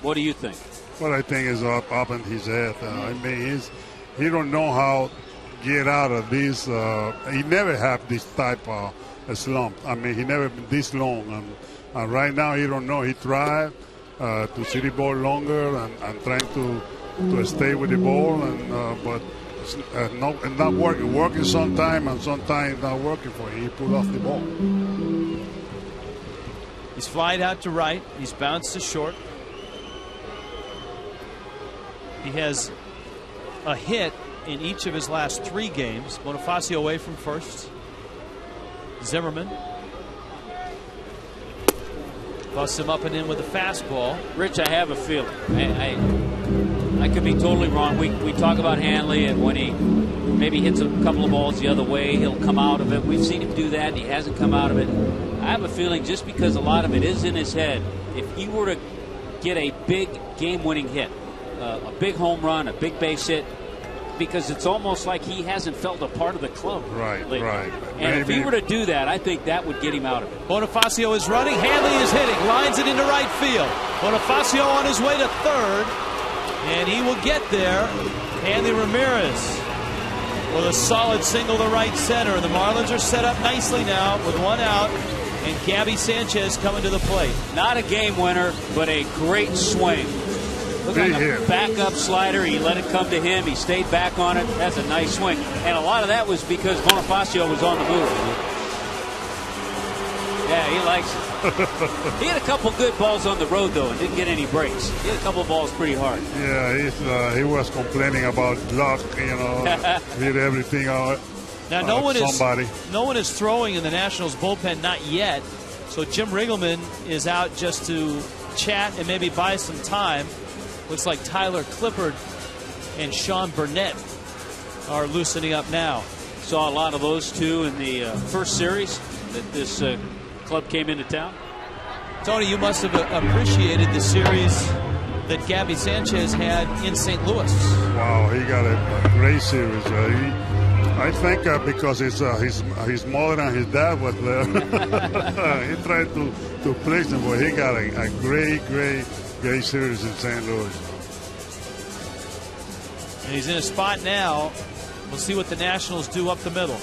What do you think? What I think is up in his head. I mean, he don't know how to get out of this. He never had this type of slump. I mean, he never been this long. And right now, he don't know. He tried to see the ball longer and trying to stay with the ball, but it's not working. Working sometime, and sometimes not working for him. He pulled off the ball. He's flied out to right. He's bounced to short. He has a hit in each of his last 3 games. Bonifacio away from first. Zimmerman busts him up and in with a fastball. Rich, I have a feeling. I could be totally wrong. We talk about Hanley, and when he maybe hits a couple of balls the other way, he'll come out of it. We've seen him do that, and he hasn't come out of it. I have a feeling just because a lot of it is in his head, if he were to get a big game-winning hit, a big home run, a big base hit, because it's almost like he hasn't felt a part of the club. Right. And if he were to do that, I think that would get him out of it. Bonifacio is running. Hanley is hitting. Lines it into right field. Bonifacio on his way to third. And he will get there. Andy Ramirez with a solid single to right center. The Marlins are set up nicely now with 1 out. And Gabby Sanchez coming to the plate. Not a game winner, but a great swing. Look at the backup slider. He let it come to him. He stayed back on it. That's a nice swing. And a lot of that was because Bonifacio was on the move. likes it. He had a couple good balls on the road, though, and didn't get any breaks. He had a couple balls pretty hard. Yeah, he was complaining about luck, hit everything out. Now, no one is throwing in the Nationals bullpen, not yet. So Jim Riggleman is out just to chat and maybe buy some time. Looks like Tyler Clippard and Sean Burnett are loosening up now. Saw a lot of those two in the first series that this club came into town. Tony, you must have appreciated the series that Gabby Sanchez had in St. Louis. Wow, he got a great series. I think because his mother and his dad was there. He tried to place him, but he got a great series in St. Louis. And he's in a spot now. We'll see what the Nationals do up the middle.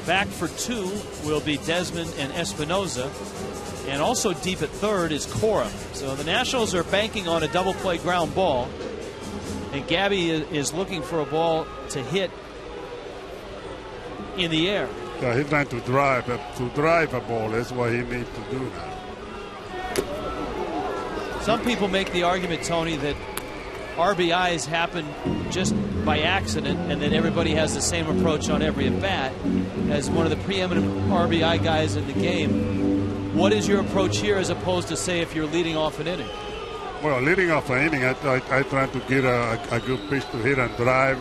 Back for two will be Desmond and Espinoza. And also deep at third is Cora. So the Nationals are banking on a double play ground ball. And Gabby is looking for a ball to hit in the air. Yeah, he's trying to drive a ball. That's what he needs to do now. Some people make the argument, Tony, that RBIs happen just by accident and that everybody has the same approach on every at-bat. As one of the preeminent RBI guys in the game, what is your approach here as opposed to, say, if you're leading off an inning? Well, leading off an inning, I try to get a good pitch to hit and drive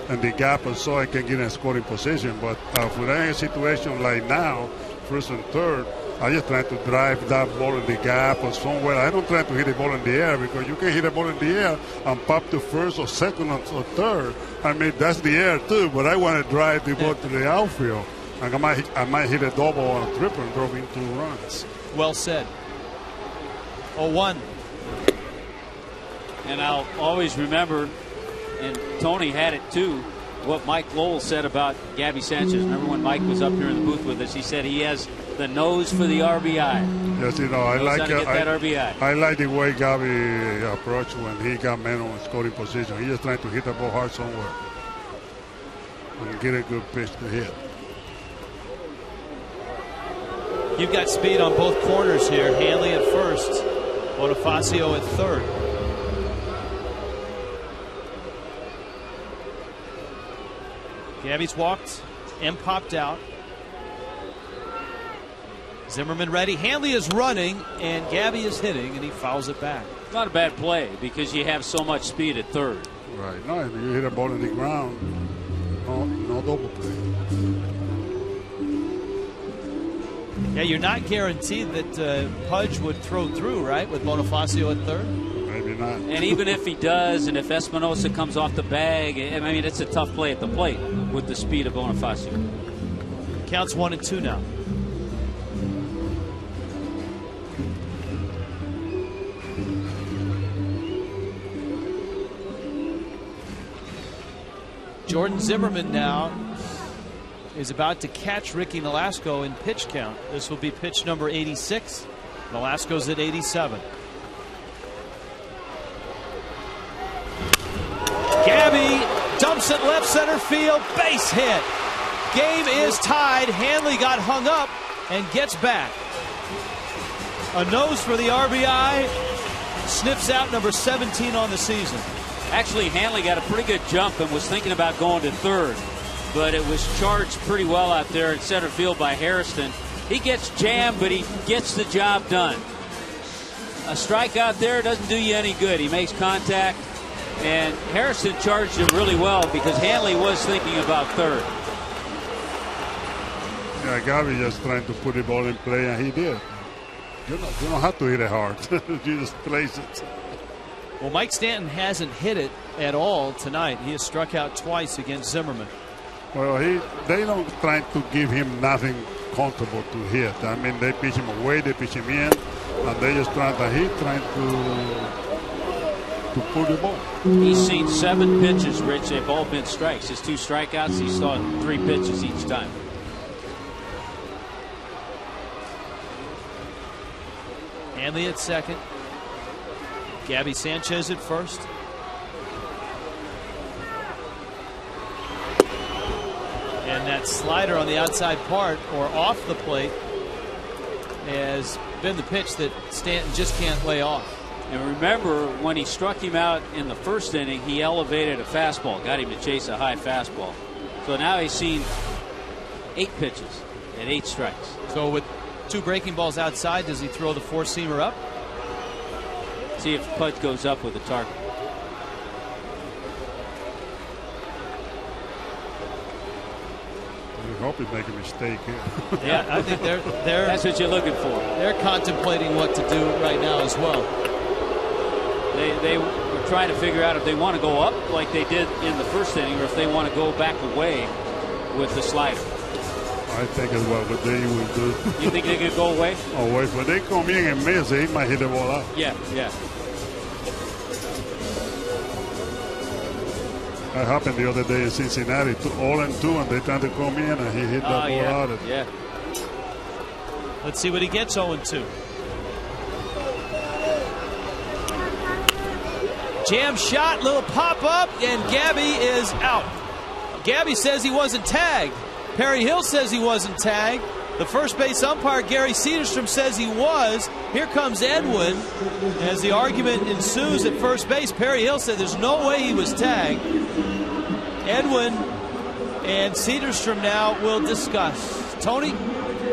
and the gap, and so I can get in a scoring position. But for a situation like now, first and third, I just try to drive that ball in the gap or somewhere. I don't try to hit the ball in the air, because you can hit a ball in the air and pop to first or second or third. I mean, that's the air too, but I want to drive the ball to the outfield. And I might hit a double or a triple and drop in 2 runs. Well said. 0-1. And I'll always remember, and Tony had it too, what Mike Lowell said about Gabby Sanchez. Remember when Mike was up here in the booth with us? He said he has the nose for the RBI. Yes, I like that RBI. I like the way Gabby approached when he got men on scoring position. He just trying to hit the ball hard somewhere and get a good pitch to hit. You've got speed on both corners here. Hanley at first, Bonifacio at third. Gabby's walked and popped out. Zimmerman ready. Hanley is running, and Gabby is hitting, and he fouls it back. Not a bad play, because you have so much speed at third. Right. No, if you hit a ball in the ground, no double play. Yeah, you're not guaranteed that Pudge would throw through, right, with Bonifacio at third? Maybe not. And even if he does, and if Espinosa comes off the bag, I mean, it's a tough play at the plate with the speed of Bonifacio. Counts 1-2 now. Jordan Zimmerman now is about to catch Ricky Nolasco in pitch count. This will be pitch number 86. Nolasco's at 87. Gabby dumps it left center field. Base hit. Game is tied. Hanley got hung up and gets back. A nose for the RBI. Sniffs out number 17 on the season. Actually, Hanley got a pretty good jump and was thinking about going to third, but it was charged pretty well out there in center field by Hairston. He gets jammed, but he gets the job done. A strike out there doesn't do you any good. He makes contact, and Hairston charged him really well because Hanley was thinking about third. Yeah, Gabby just trying to put the ball in play, and he did. You don't have to hit it hard. You just place it. Well, Mike Stanton hasn't hit it at all tonight. He has struck out twice against Zimmerman. Well, they don't try to give him nothing comfortable to hit. I mean, they pitch him away, they pitch him in, and they just trying to pull the ball. He's seen 7 pitches, Rich. They've all been strikes. His 2 strikeouts, he's thrown 3 pitches each time. Hanley at second. Gabby Sanchez at first. And that slider on the outside part or off the plate has been the pitch that Stanton just can't lay off. And remember, when he struck him out in the first inning, he elevated a fastball, got him to chase a high fastball. So now he's seen 8 pitches and 8 strikes. So with 2 breaking balls outside, does he throw the 4-seamer up? See if Pudge goes up with the target. I hope he make a mistake here. Yeah, I think they're that's what you're looking for. They're contemplating what to do right now as well. They were trying to figure out if they want to go up like they did in the first inning, or if they want to go back away with the slider. I think it's what they will do. You think they could go away? Away. When they come in and miss, they might hit the ball out. Yeah, yeah. That happened the other day in Cincinnati, 0-2, and they tried to come in, and he hit that ball out. Yeah. Let's see what he gets. 0-2. Jam shot, little pop up, and Gabby is out. Gabby says he wasn't tagged. Perry Hill says he wasn't tagged. The first base umpire, Gary Cedarstrom, says he was. Here comes Edwin. As the argument ensues at first base, Perry Hill said there's no way he was tagged. Edwin and Cedarstrom now will discuss. Tony,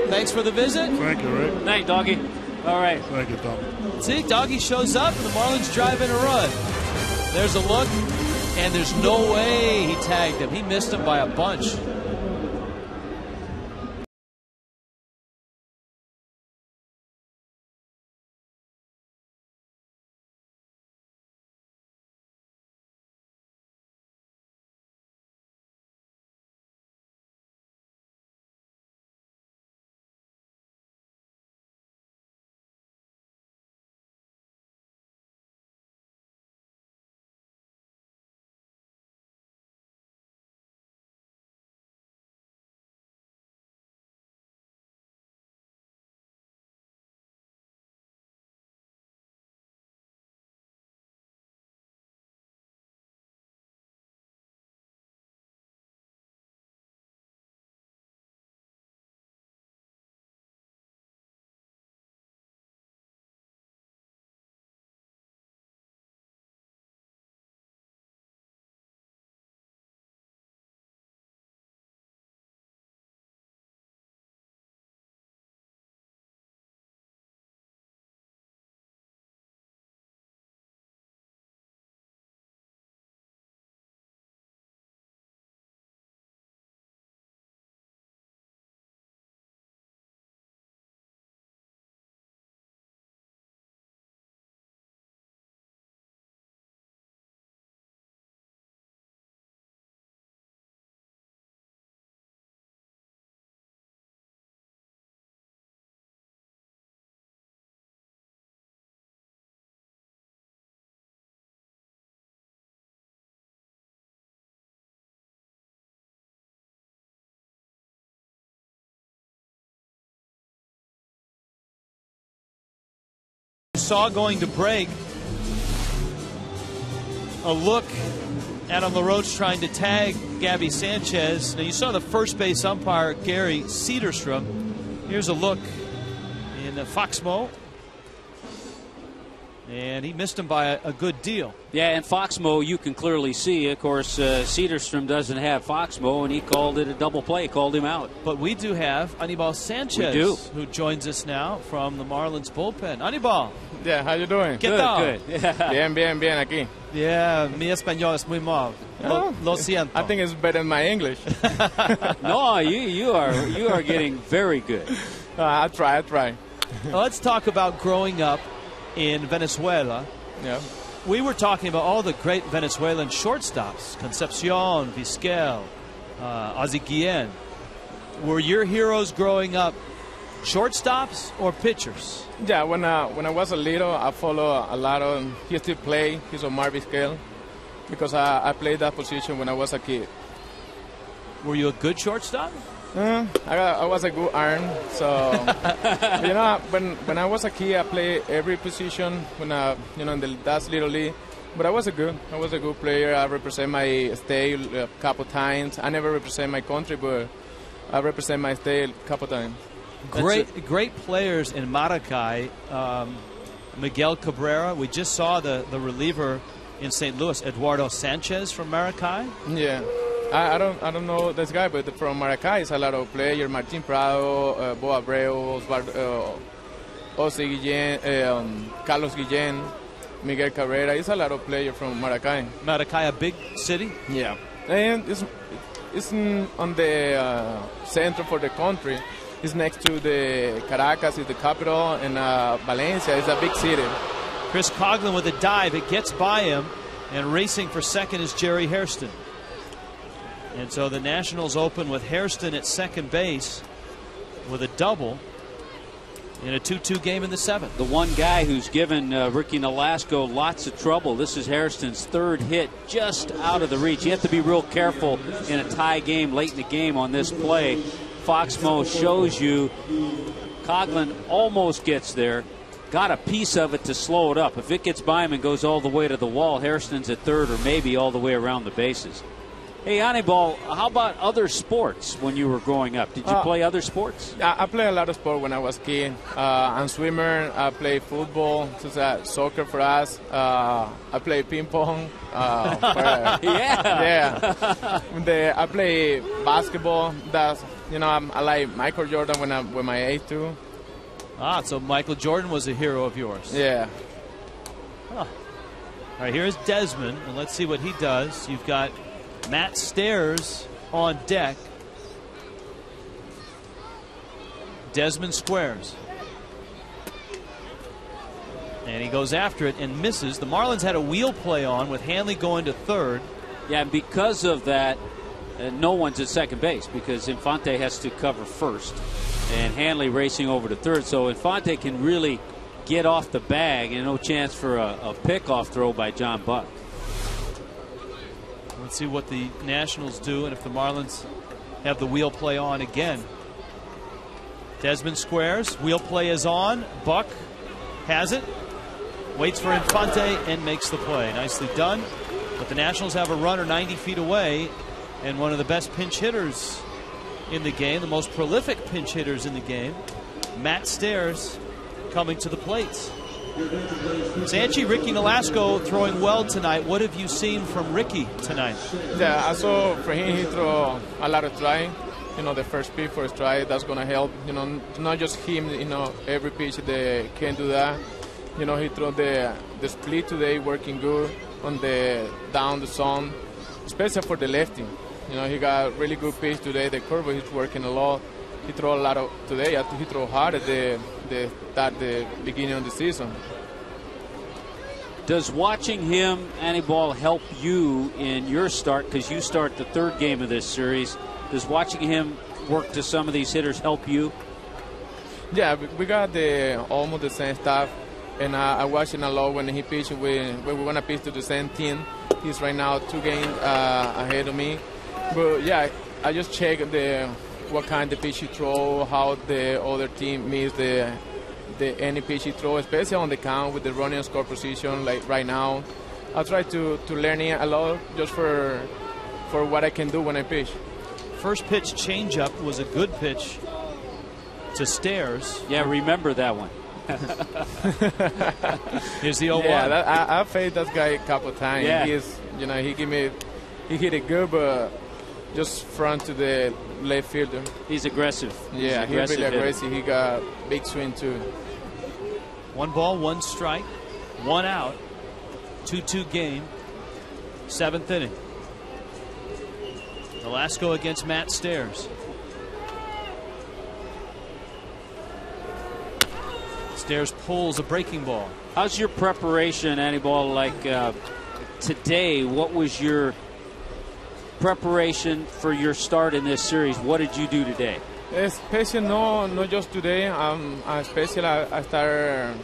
thanks for the visit. Thank you, Rick. Thank you, Doggy. All right. Thank you, Tom. See, Doggy shows up, and the Marlins drive in a run. There's a look, and there's no way he tagged him. He missed him by a bunch. Saw going to break. A look Adam LaRoche trying to tag Gabby Sanchez. Now you saw the first base umpire Gary Cedarstrom. Here's a look in Foxmo. And he missed him by a good deal. Yeah, and Foxmo you can clearly see. Of course, Cedarstrom doesn't have Foxmo, and he called it a double play, called him out. But we do have Anibal Sanchez, who joins us now from the Marlins bullpen. Anibal. Yeah, how you doing? ¿Qué tal? Good. Yeah. Bien aquí. Yeah, mi español es muy mal. Lo siento. I think it's better than my English. No, you are getting very good. I try. Let's talk about growing up in Venezuela. Yeah. We were talking about all the great Venezuelan shortstops, Concepcion, Vizquel, Ozzie Guillen. Were your heroes growing up shortstops or pitchers? Yeah, when I was a little, I follow a lot of. He still play. He's on Vizquel because I played that position when I was a kid. Were you a good shortstop? I was a good arm, so when I was a kid, I played every position when in that's little league. But I was a good player. I represent my state a couple times. I never represent my country, but I represent my state a couple times. Great players in Maracay. Miguel Cabrera. We just saw the reliever in St. Louis, Eduardo Sanchez from Maracay. Yeah. I don't know this guy, but from Maracay is a lot of players. Martin Prado, Bo Abreu, Jose Guillen, Carlos Guillen, Miguel Cabrera. It's a lot of players from Maracay. Maracay, a big city? Yeah. And it's on the center for the country. It's next to the Caracas, is the capital, and Valencia is a big city. Chris Coughlin with a dive. It gets by him, and racing for second is Jerry Hairston. And so the Nationals open with Hairston at second base with a double in a 2-2 game in the seventh. The one guy who's given Ricky Nolasco lots of trouble. This is Hairston's third hit, just out of the reach. You have to be real careful in a tie game late in the game on this play. Foxmo shows you Coughlin almost gets there, got a piece of it to slow it up. If it gets by him and goes all the way to the wall, Hairston's at third or maybe all the way around the bases. Hey, Anibal, how about other sports when you were growing up? Did you play other sports? I play a lot of sport when I was a kid. I'm a swimmer. I play football. So soccer for us. I play ping pong. Yeah. I play basketball. I like Michael Jordan when I'm with my age too. So Michael Jordan was a hero of yours. Yeah. All right, here's Desmond, and let's see what he does. You've got Matt Stairs on deck. Desmond squares. And he goes after it and misses. The Marlins had a wheel play on with Hanley going to third. Yeah, and because of that, no one's at second base because Infante has to cover first and Hanley racing over to third. So Infante can really get off the bag and no chance for a pickoff throw by John Buck. Let's see what the Nationals do and if the Marlins have the wheel play on again. Desmond squares. Wheel play is on. Buck has it. Waits for Infante and makes the play. Nicely done. But the Nationals have a runner 90 feet away and one of the best pinch hitters in the game, the most prolific pinch hitters in the game, Matt Stairs, coming to the plates. Sanchi, Ricky Nolasco throwing well tonight. What have you seen from Ricky tonight? Yeah, I saw for him he threw a lot of try. The first pitch for his try, that's going to help. Not just him, every pitch they can do that. He threw the split today, working good on the down the zone, especially for the lefty. He got really good pitch today. The curve he's working a lot. He threw a lot of today. I think he threw hard at the beginning of the season. Does watching him, Anibal, help you in your start? Because you start the third game of this series. Does watching him work to some of these hitters help you? Yeah, we got almost the same stuff. And I watch him a lot when he pitched. When we want to pitch to the same team. He's right now 2 games ahead of me. But yeah, I just check what kind of pitch he throw, how the other team meets any pitch he throw, especially on the count with the running score position. Like right now, I try to learn it a lot just for what I can do when I pitch. First pitch changeup was a good pitch to Stairs. Yeah, remember that one. Here's the 0-1. Yeah, I faced that guy a couple of times. Yeah. He hit it good, but just front to the left fielder. He's aggressive. Yeah, he's really aggressive. He got big swing too. 1 ball, 1 strike, 1 out, 2-2 game, 7th inning. Nolasco against Matt Stairs. Stairs pulls a breaking ball. How's your preparation, Anibal, like today? What was your preparation for your start in this series? What did you do today? Especially not just today. Especially I started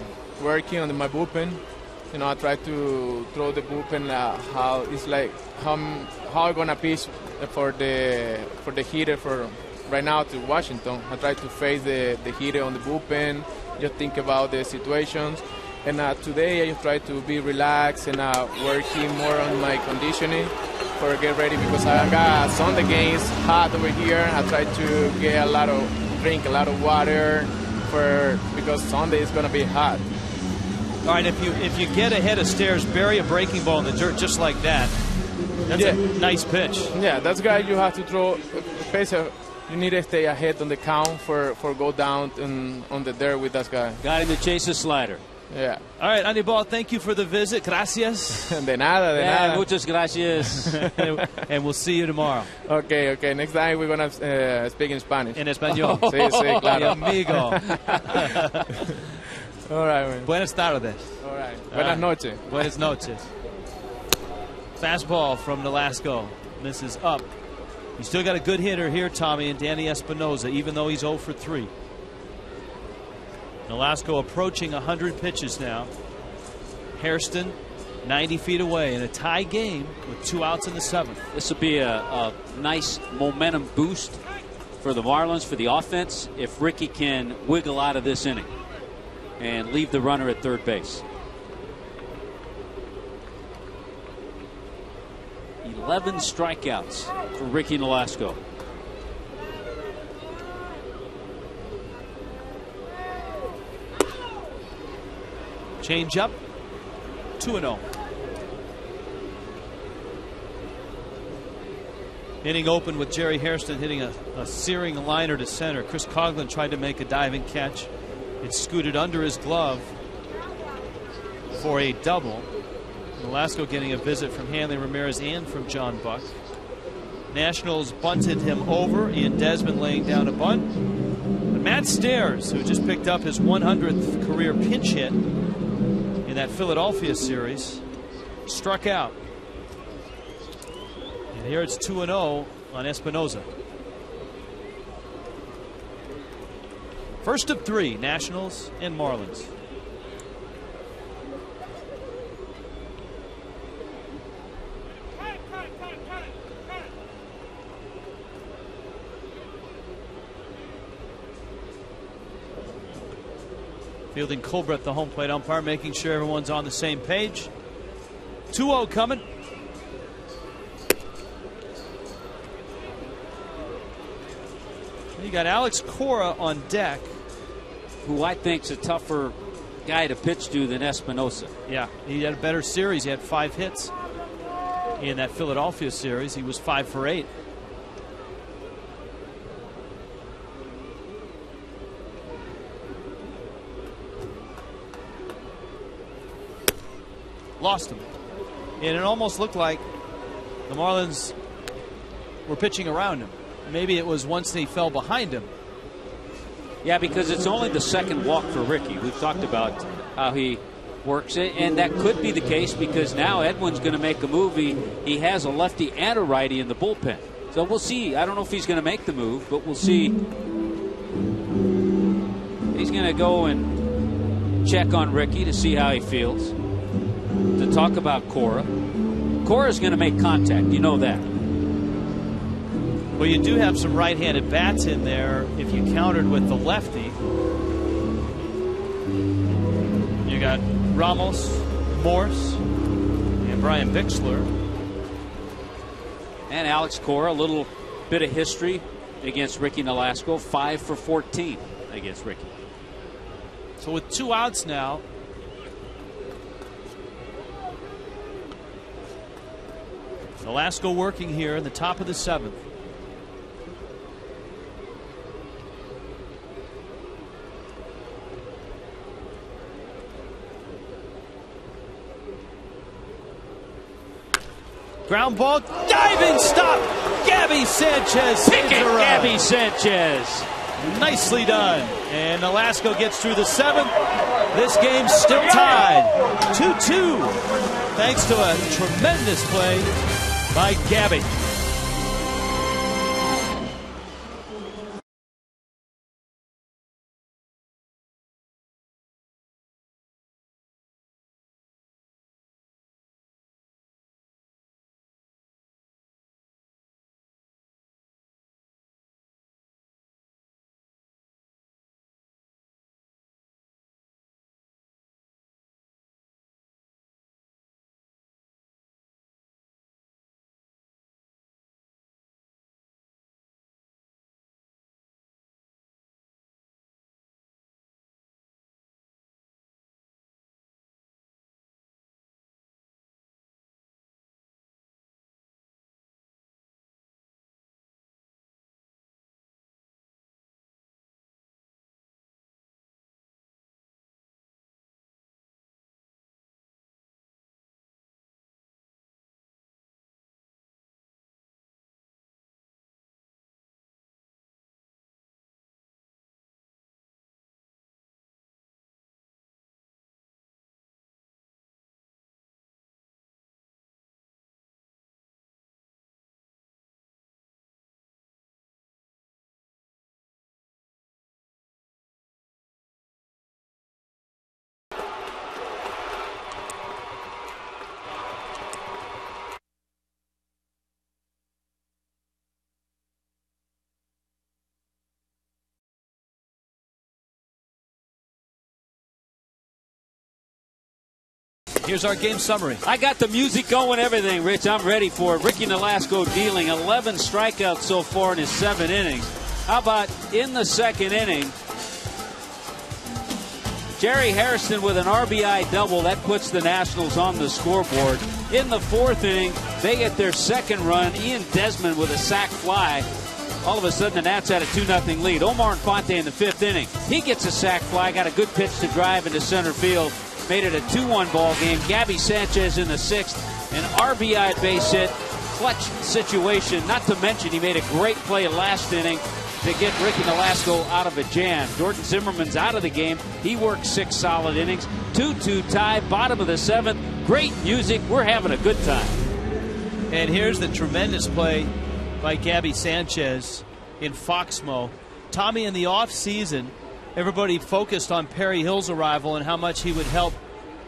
working on my bullpen. I try to throw the bullpen how it's like how I'm gonna pitch for the hitter for right now to Washington. I try to face the hitter on the bullpen. Just think about the situations. And today I just try to be relaxed and working more on my conditioning for get ready because I got Sunday games hot over here. I try to get a lot of drink a lot of water because Sunday is gonna be hot. All right, if you get ahead of Stairs, bury a breaking ball in the dirt just like that. That's a nice pitch. Yeah, that's guy you have to throw. You need to stay ahead on the count for go down on the dirt with that guy. Got him to chase a slider. Yeah. All right, Anibal, thank you for the visit. Gracias. De nada. Muchas gracias. And we'll see you tomorrow. Okay. Next time we're going to speak in Spanish. En español. Sí, claro. Amigo. All right, man. Buenas tardes. All right. Buenas noches. Buenas noches. Fastball from Nolasco. Misses up. You still got a good hitter here, Tommy, and Danny Espinosa, even though he's 0 for 3. Nolasco approaching 100 pitches now. Hairston 90 feet away in a tie game with 2 outs in the 7th. This will be a nice momentum boost for the Marlins, for the offense, if Ricky can wiggle out of this inning and leave the runner at third base. 11 strikeouts for Ricky Nolasco. Change up, 2-0. Inning open with Jerry Hairston hitting a searing liner to center. Chris Coughlin tried to make a diving catch. It scooted under his glove for a double. Nolasco getting a visit from Hanley Ramirez and from John Buck. Nationals bunted him over. Ian Desmond laying down a bunt. But Matt Stairs, who just picked up his 100th career pinch hit in that Philadelphia series, struck out. And here it's 2-0 on Espinosa. First of 3, Nationals and Marlins. Fielding Colbreth, the home plate umpire, making sure everyone's on the same page. 2-0 coming. You got Alex Cora on deck, who I think's a tougher guy to pitch to than Espinosa. Yeah, he had a better series. He had 5 hits in that Philadelphia series. He was 5 for 8. Lost him. And it almost looked like the Marlins were pitching around him. Maybe it was once they fell behind him. Yeah, because it's only the second walk for Ricky. We've talked about how he works it, and that could be the case because now Edwin's going to make a move. He has a lefty and a righty in the bullpen. So we'll see. I don't know if he's going to make the move, but we'll see. He's going to go and check on Ricky to see how he feels. To talk about Cora. Cora's going to make contact. You know that. Well, you do have some right-handed bats in there if you countered with the lefty. You got Ramos, Morse, and Brian Bixler. And Alex Cora, a little bit of history against Ricky Nolasco. 5 for 14 against Ricky. So with 2 outs now, Nolasco working here in the top of the 7th. Ground ball, diving stop. Gabby Sanchez. Pick it, Gabby Sanchez. Nicely done. And Nolasco gets through the 7th. This game's still tied. 2-2. Thanks to a tremendous play by Gabby. Here's our game summary. I got the music going, everything, Rich. I'm ready for it. Ricky Nolasco dealing 11 strikeouts so far in his 7 innings. How about in the 2nd inning, Jerry Harrison with an RBI double. That puts the Nationals on the scoreboard. In the 4th inning, they get their 2nd run. Ian Desmond with a sac fly. All of a sudden, the Nats had a 2-0 lead. Omar Infante in the 5th inning. He gets a sac fly, got a good pitch to drive into center field. Made it a 2-1 ball game. Gabby Sanchez in the 6th. An RBI base hit. Clutch situation. Not to mention he made a great play last inning to get Ricky Nolasco out of a jam. Jordan Zimmerman's out of the game. He worked 6 solid innings. 2-2 tie. Bottom of the 7th. Great music. We're having a good time. And here's the tremendous play by Gabby Sanchez in Foxmo. Tommy, in the offseason, everybody focused on Perry Hill's arrival and how much he would help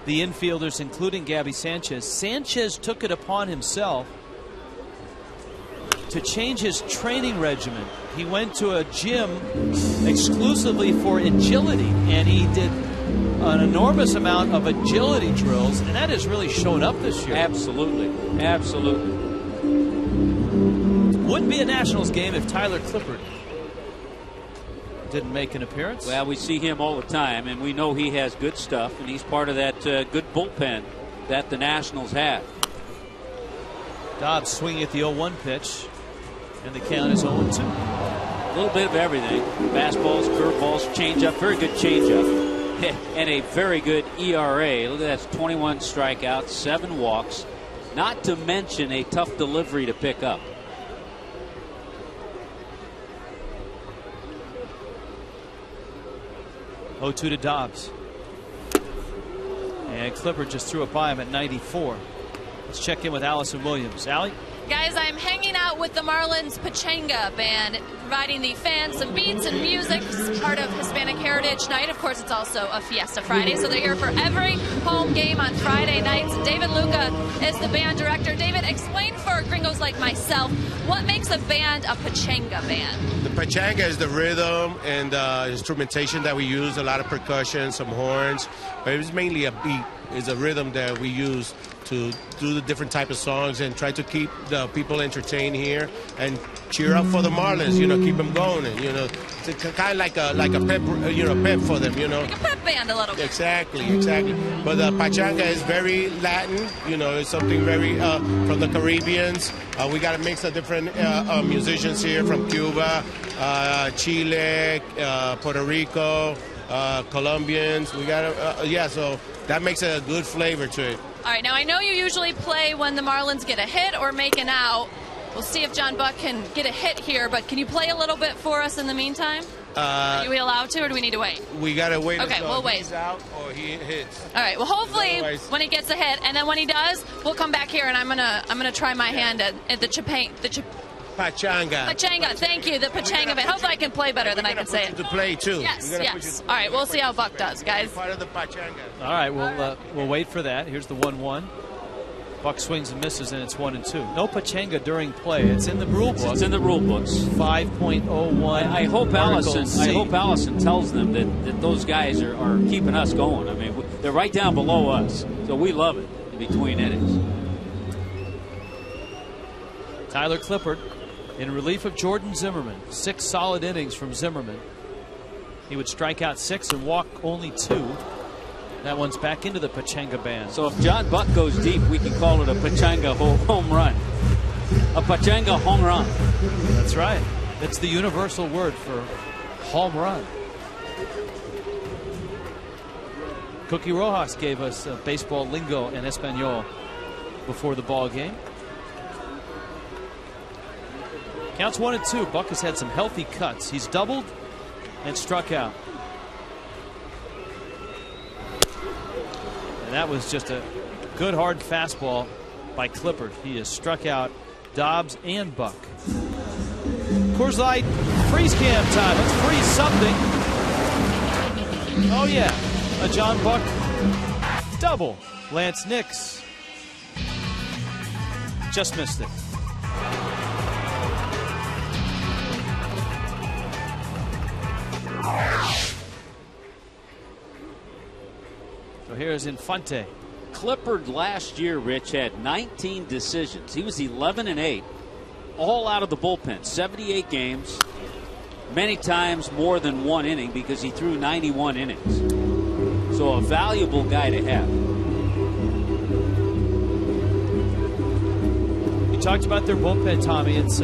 the infielders, including Gabby Sanchez. Sanchez took it upon himself to change his training regimen. He went to a gym exclusively for agility, and he did an enormous amount of agility drills, and that has really shown up this year. Absolutely. Absolutely. Wouldn't be a Nationals game if Tyler Clippard didn't make an appearance. Well, we see him all the time, and we know he has good stuff, and he's part of that good bullpen that the Nationals have. Dobbs swinging at the 0-1 pitch, and the count is 0-2. A little bit of everything. Fastballs, curveballs, changeup, very good changeup, and a very good ERA. Look at that, 21 strikeouts, 7 walks, not to mention a tough delivery to pick up. Oh, 2 to Dobbs. And Clippard just threw it by him at 94. Let's check in with Allison Williams. Allie? Guys, I'm hanging out with the Marlins Pachanga Band, providing the fans some beats and music. It's part of Hispanic Heritage Night. Of course, it's also a Fiesta Friday, so they're here for every home game on Friday nights. David Luca is the band director. David, explain for gringos like myself, what makes a band a Pachanga band? The Pachanga is the rhythm and instrumentation that we use, a lot of percussion, some horns, but it's mainly a beat. It's a rhythm that we use to do the different type of songs and try to keep the people entertained here and cheer up for the Marlins, you know, keep them going, and you know, it's kind of like a pep, you know, pep for them, you know. Like a pep band a little bit. Exactly. But the Pachanga is very Latin, you know, it's something very from the Caribbeans. We got a mix of different musicians here from Cuba, Chile, Puerto Rico, Colombians. We got so that makes a good flavor to it. All right, now I know you usually play when the Marlins get a hit or make an out. We'll see if John Buck can get a hit here, but can you play a little bit for us in the meantime? Are we allowed to, or do we need to wait? We got to wait until we'll wait. He's out or he hits. All right, well, hopefully when he gets a hit, and then when he does, we'll come back here, and I'm gonna try my hand at the Pachanga. Pachanga, thank you, the Pachanga band. Hopefully I can play better than I can say it. To play too. Yes. All right, we'll see how Buck does, guys. Part of the Pachanga. All right, we'll wait for that. Here's the 1-1. Buck swings and misses, and it's 1-2. No Pachanga during play. It's in the rule book. It's in the rule books. 5.01. I hope Allison tells them that those guys are keeping us going. I mean, they're right down below us, so we love it in between innings. Tyler Clippard in relief of Jordan Zimmerman. 6 solid innings from Zimmerman. He would strike out 6 and walk only 2. That one's back into the Pachanga band. So if John Buck goes deep, we can call it a Pachanga home run. A Pachanga home run. That's right. That's the universal word for home run. Cookie Rojas gave us baseball lingo in Espanol before the ball game. Counts 1-2. Buck has had some healthy cuts. He's doubled and struck out. And that was just a good hard fastball by Clippard. He has struck out Dobbs and Buck. Coors Light freeze cam time. Let's freeze something. Oh yeah, a John Buck double. Lance Nix just missed it. So here's Infante Clippard last year, Rich, had 19 decisions. He was 11-8, all out of the bullpen. 78 games, many times more than 1 inning because he threw 91 innings. So a valuable guy to have. You talked about their bullpen, Tommy. It's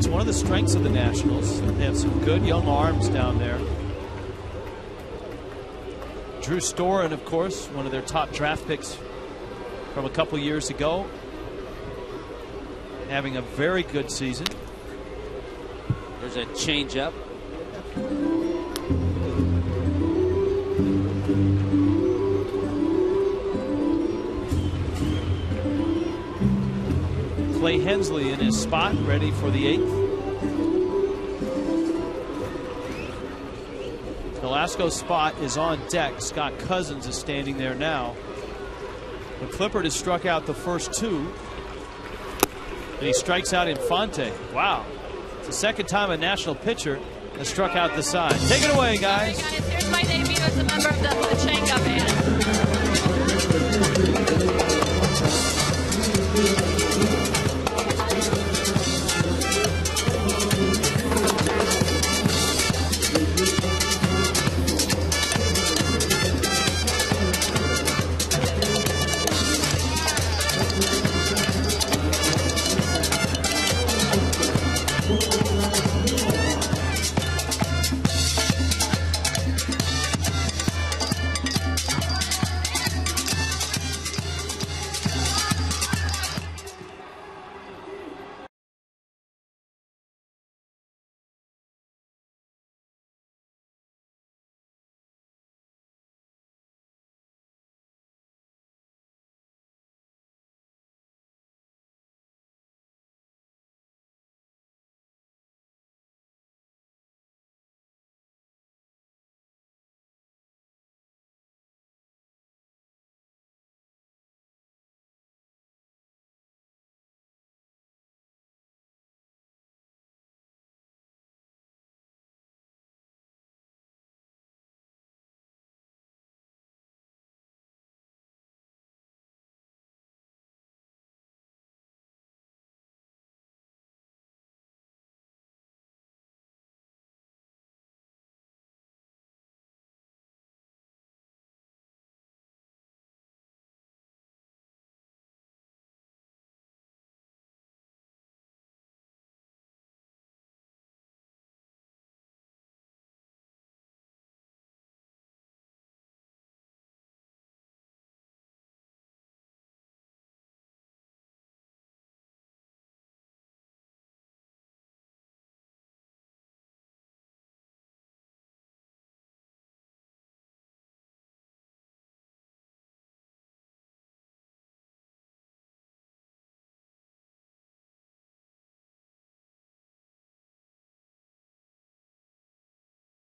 one of the strengths of the Nationals. They have some good young arms down there. Drew Storen, of course, one of their top draft picks from a couple years ago, having a very good season. There's a changeup. Clay Hensley in his spot, ready for the 8th. Velasco's spot is on deck. Scott Cousins is standing there now. But Clippard has struck out the first 2. And he strikes out Infante. Wow. It's the second time a national pitcher has struck out the side. Take it away, guys. All right, guys, here's my debut as a member of the Pachenga band.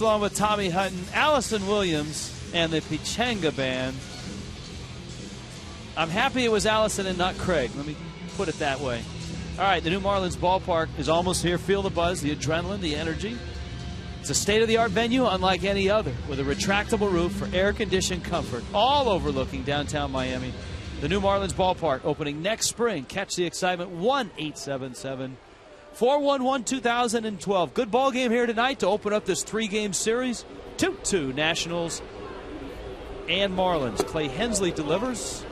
Along with Tommy Hutton, Allison Williams, and the Pachenga Band. I'm happy it was Allison and not Craig. Let me put it that way. All right, the new Marlins ballpark is almost here. Feel the buzz, the adrenaline, the energy. It's a state-of-the-art venue unlike any other, with a retractable roof for air-conditioned comfort, all overlooking downtown Miami. The new Marlins ballpark opening next spring. Catch the excitement. 1-877-411-2012. Good ball game here tonight to open up this 3-game series. 2-2 Nationals and Marlins. Clay Hensley delivers.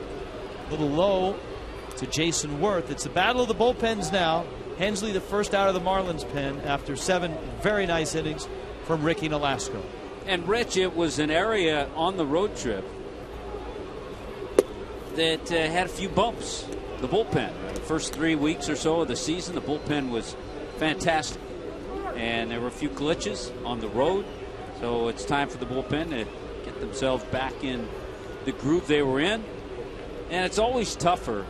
A little low to Jason Worth. It's the battle of the bullpens now. Hensley the first out of the Marlins pen after 7 very nice innings from Ricky Nolasco. And Rich, it was an area on the road trip that had a few bumps. The bullpen. The first 3 weeks or so of the season, the bullpen was fantastic. And there were a few glitches on the road. So it's time for the bullpen to get themselves back in the groove they were in. And it's always tougher.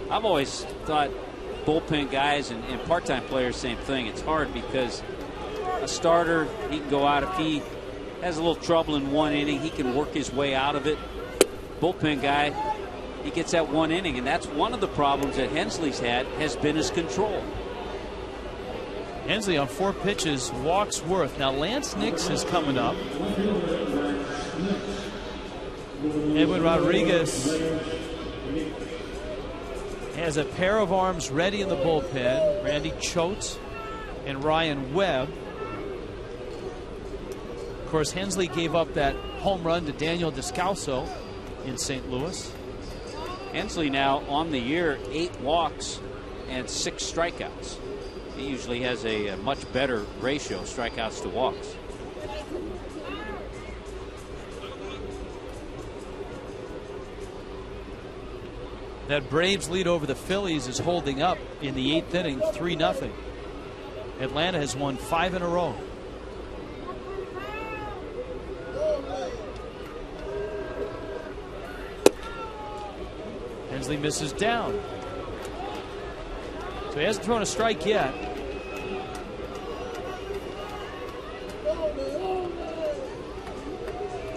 I've always thought bullpen guys and part-time players, same thing. It's hard because a starter, he can go out if he has a little trouble in 1 inning. He can work his way out of it. Bullpen guy, he gets that 1 inning, and that's one of the problems that Hensley's had, has been his control. Hensley on 4 pitches walks Worth. Now Lance Nix is coming up. Edwin Rodriguez has a pair of arms ready in the bullpen. Randy Choate and Ryan Webb. Of course, Hensley gave up that home run to Daniel Descalso in St. Louis. Hensley now on the year 8 walks and 6 strikeouts. He usually has a much better ratio, strikeouts to walks. That Braves lead over the Phillies is holding up in the 8th inning, 3-0. Atlanta has won 5 in a row. Hensley misses down. So he hasn't thrown a strike yet.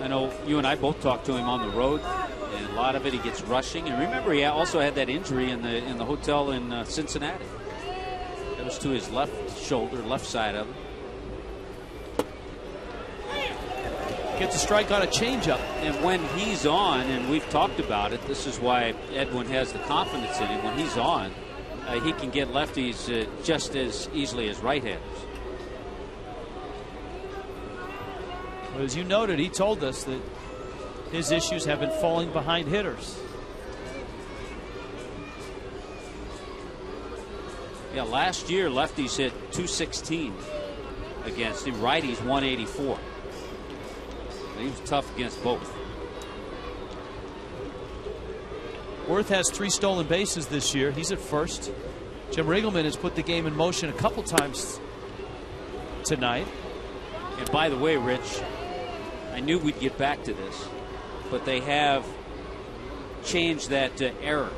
I know you and I both talked to him on the road, and a lot of it he gets rushing. And remember, he also had that injury in the hotel in Cincinnati. That was to his left shoulder, left side of him. Gets a strike on a changeup. And when he's on, and we've talked about it, this is why Edwin has the confidence in him. When he's on, he can get lefties just as easily as right-handers. Well, as you noted, he told us that his issues have been falling behind hitters. Yeah, last year lefties hit 216 against him, righties 184. He was tough against both. Worth has 3 stolen bases this year. He's at first. Jim Riggleman has put the game in motion a couple times tonight. And by the way, Rich, I knew we'd get back to this, but they have changed that error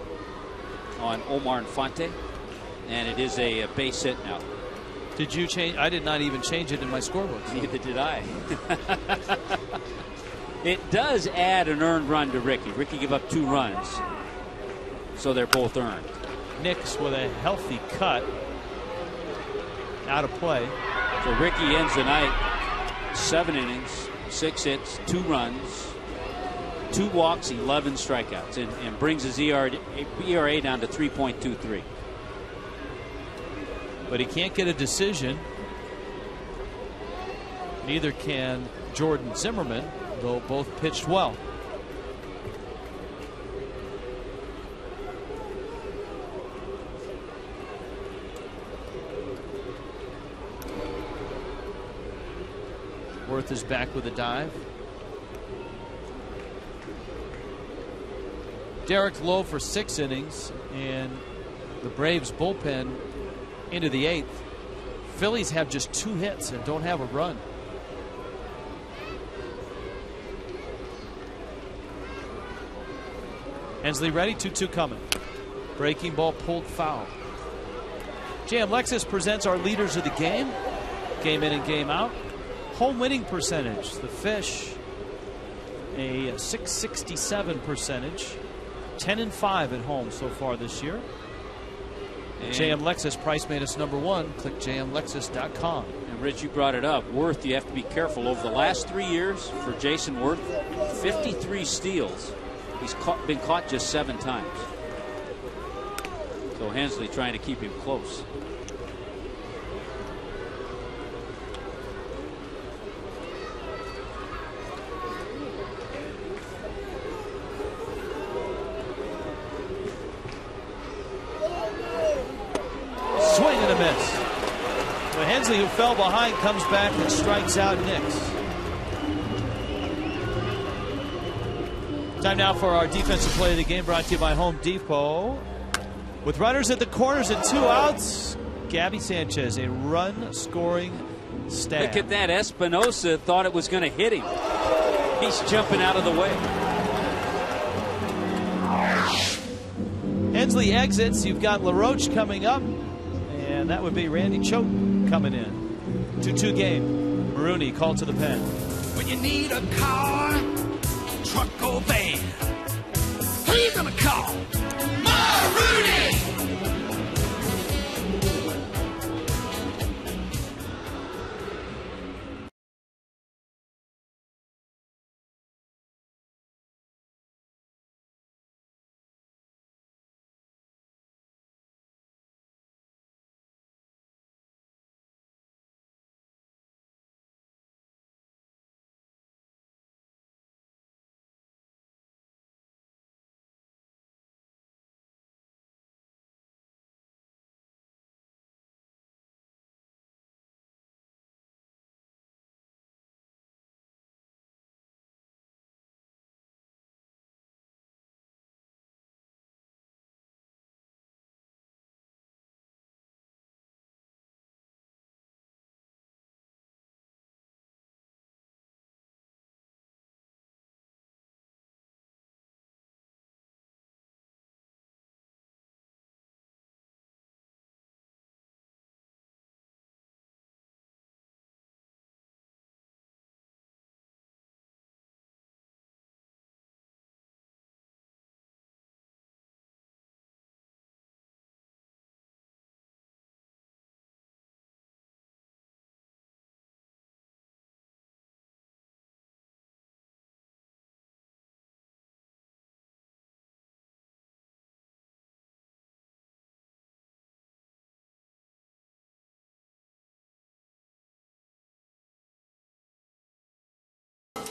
on Omar Infante, and it is a base hit now. Did you change? I did not even change it in my scorebook. Neither did I. It does add an earned run to Ricky. Ricky gave up 2 runs, so they're both earned. Nix with a healthy cut out of play. So Ricky ends the night 7 innings, 6 hits, 2 runs, 2 walks, 11 strikeouts, and brings his ERA down to 3.23. But he can't get a decision. Neither can Jordan Zimmerman, though both pitched well. Worth is back with a dive. Derek Lowe for 6 innings, and the Braves bullpen into the 8th. Phillies have just 2 hits and don't have a run. Hensley ready, 2-2 coming. Breaking ball pulled foul. JM Lexus presents our leaders of the game. Game in and game out. Home winning percentage. The Fish, a .667 percentage. 10-5 at home so far this year. JM Lexus, price made us #1. Click jmlexus.com. And Rich, you brought it up. Worth, you have to be careful. Over the last 3 years for Jason Worth, 53 steals. He's been caught just 7 times. So Hensley trying to keep him close. Swing and a miss. Well, Hensley, who fell behind, comes back and strikes out Nix. Time now for our defensive play of the game, brought to you by Home Depot. With runners at the corners and 2 outs, Gabby Sanchez, a run-scoring stab. Look at that. Espinosa thought it was going to hit him. He's jumping out of the way. Hensley exits. You've got LaRoche coming up, and that would be Randy Choate coming in. 2-2 game. Maroney called to the pen. When you need a car, truck or van, who you gonna call? Maroney!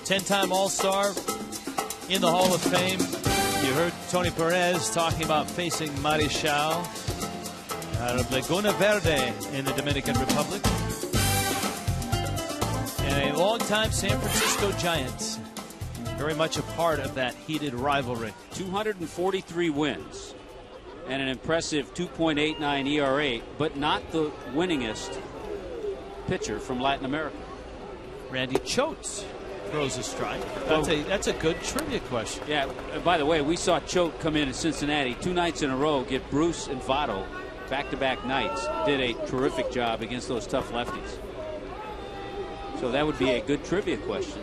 10-time All-Star in the Hall of Fame. You heard Tony Perez talking about facing Marichal out of Laguna Verde in the Dominican Republic. And a longtime San Francisco Giant. Very much a part of that heated rivalry. 243 wins and an impressive 2.89 ERA, but not the winningest pitcher from Latin America. Randy Choate throws a strike. That's a good trivia question. Yeah, by the way, we saw Choate come in Cincinnati 2 nights in a row, get Bruce and Votto back-to-back nights. Did a terrific job against those tough lefties. So that would be a good trivia question.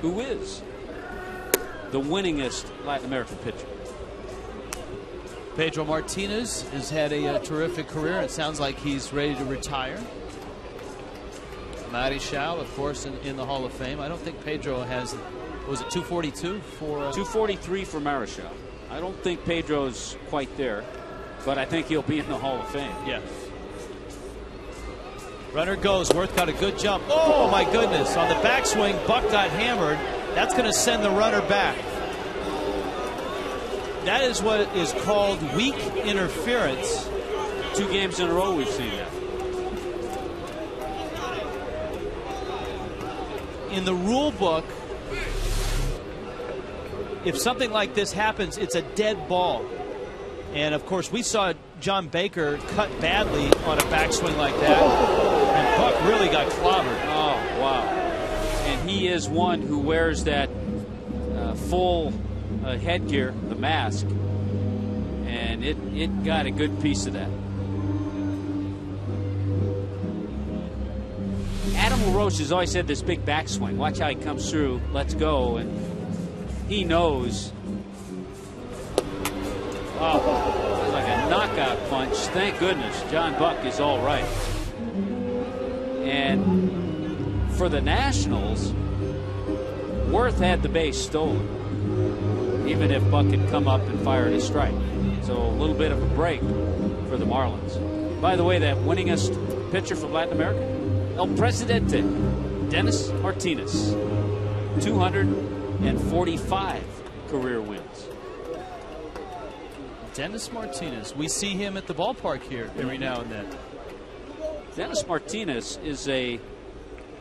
Who is the winningest Latin American pitcher? Pedro Martinez has had a terrific career. It sounds like he's ready to retire. Marichal, of course, in the Hall of Fame. I don't think Pedro has, was it 242 for 243 for Marichal. I don't think Pedro's quite there, but I think he'll be in the Hall of Fame. Yes. Runner goes. Worth got a good jump. Oh, my goodness. On the backswing, Buck got hammered. That's going to send the runner back. That is what is called weak interference. 2 games in a row we've seen that. In the rule book, if something like this happens, it's a dead ball. And, of course, we saw John Baker cut badly on a backswing like that. And Buck really got clobbered. Oh, wow. And he is one who wears that full headgear, the mask. And it got a good piece of that. Adam LaRoche has always had this big backswing. Watch how he comes through. Let's go. And he knows. Oh, like a knockout punch. Thank goodness John Buck is all right. And for the Nationals, Worth had the base stolen, even if Buck had come up and fired a strike. So a little bit of a break for the Marlins. By the way, that winningest pitcher from Latin America, El Presidente, Dennis Martinez, 245 career wins. Dennis Martinez. We see him at the ballpark here every now and then. Dennis Martinez is a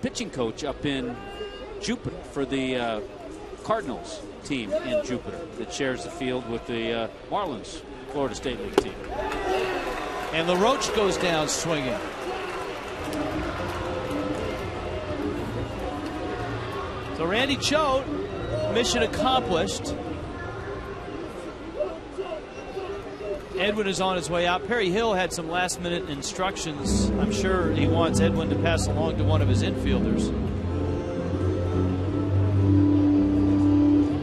pitching coach up in Jupiter for the Cardinals team in Jupiter that shares the field with the Marlins Florida State League team. And LaRoche goes down swinging. So Randy Choate, mission accomplished. Edwin is on his way out. Perry Hill had some last-minute instructions. I'm sure he wants Edwin to pass along to one of his infielders.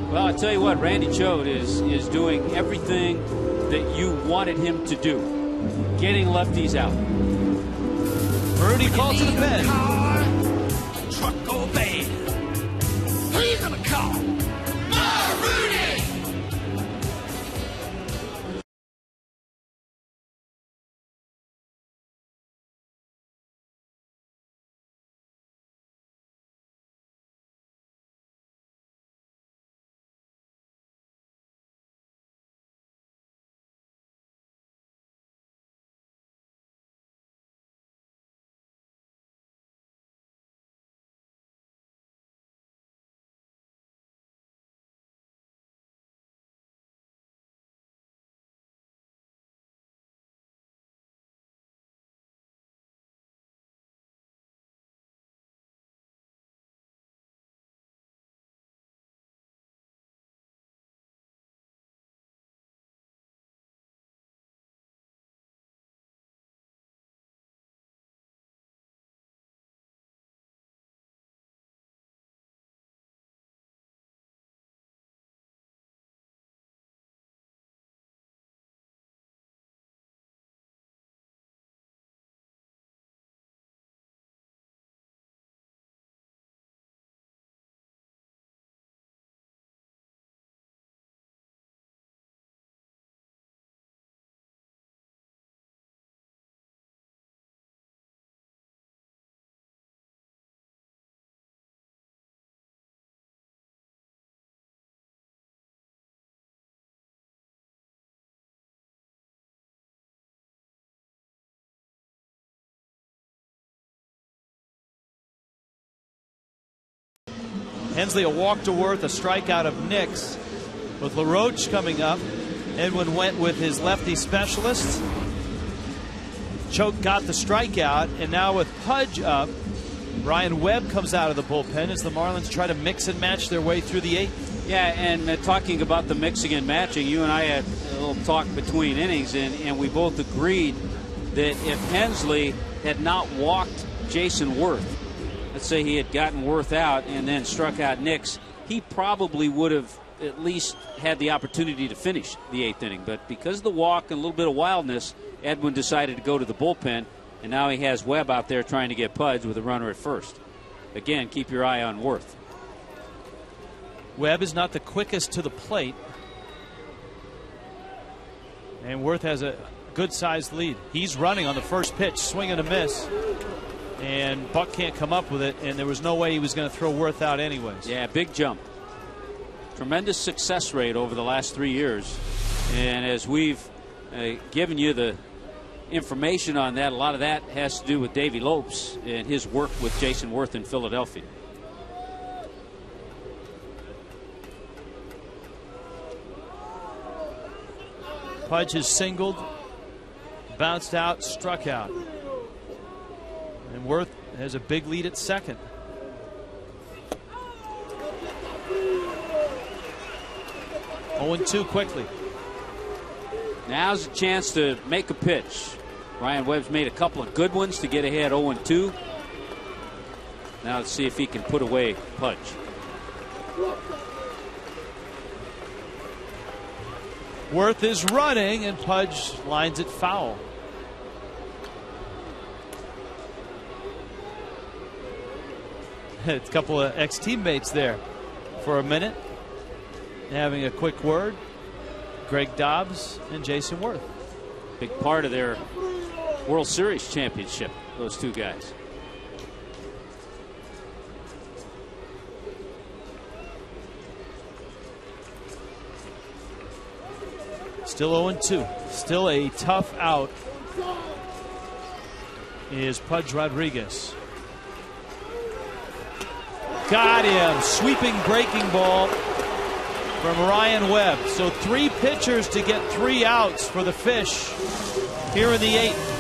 Well, I tell you what, Randy Choate is doing everything that you wanted him to do, getting lefties out. Rudy called to the pen. Truck or van. Who you gonna call? Hensley a walk to Worth, a strikeout of Nix. With LaRoche coming up, Edwin went with his lefty specialist. Choke got the strikeout, and now with Pudge up, Ryan Webb comes out of the bullpen as the Marlins try to mix and match their way through the 8th. Yeah, and talking about the mixing and matching, you and I had a little talk between innings, and we both agreed that if Hensley had not walked Jason Worth, let's say he had gotten Worth out and then struck out Nix, he probably would have at least had the opportunity to finish the 8th inning. But because of the walk and a little bit of wildness, Edwin decided to go to the bullpen, and now he has Webb out there trying to get Pudge with a runner at first. Again, keep your eye on Worth. Webb is not the quickest to the plate, and Worth has a good-sized lead. He's running on the first pitch, swing and a miss, and Buck can't come up with it, and there was no way he was going to throw Worth out anyways. Yeah, big jump. Tremendous success rate over the last 3 years, and as we've given you the information on that, a lot of that has to do with Davey Lopes and his work with Jason Worth in Philadelphia. Pudge has singled, bounced out, struck out. And Worth has a big lead at second. Oh, 0-2 quickly. Now's a chance to make a pitch. Ryan Webb's made a couple of good ones to get ahead 0-2. Now let's see if he can put away Pudge. Worth is running, and Pudge lines it foul. A couple of ex-teammates there for a minute, having a quick word. Greg Dobbs and Jason Worth. Big part of their World Series championship, those two guys. Still 0-2. Still a tough out is Pudge Rodriguez. Got him. Sweeping breaking ball from Ryan Webb. So 3 pitchers to get 3 outs for the Fish here in the 8th.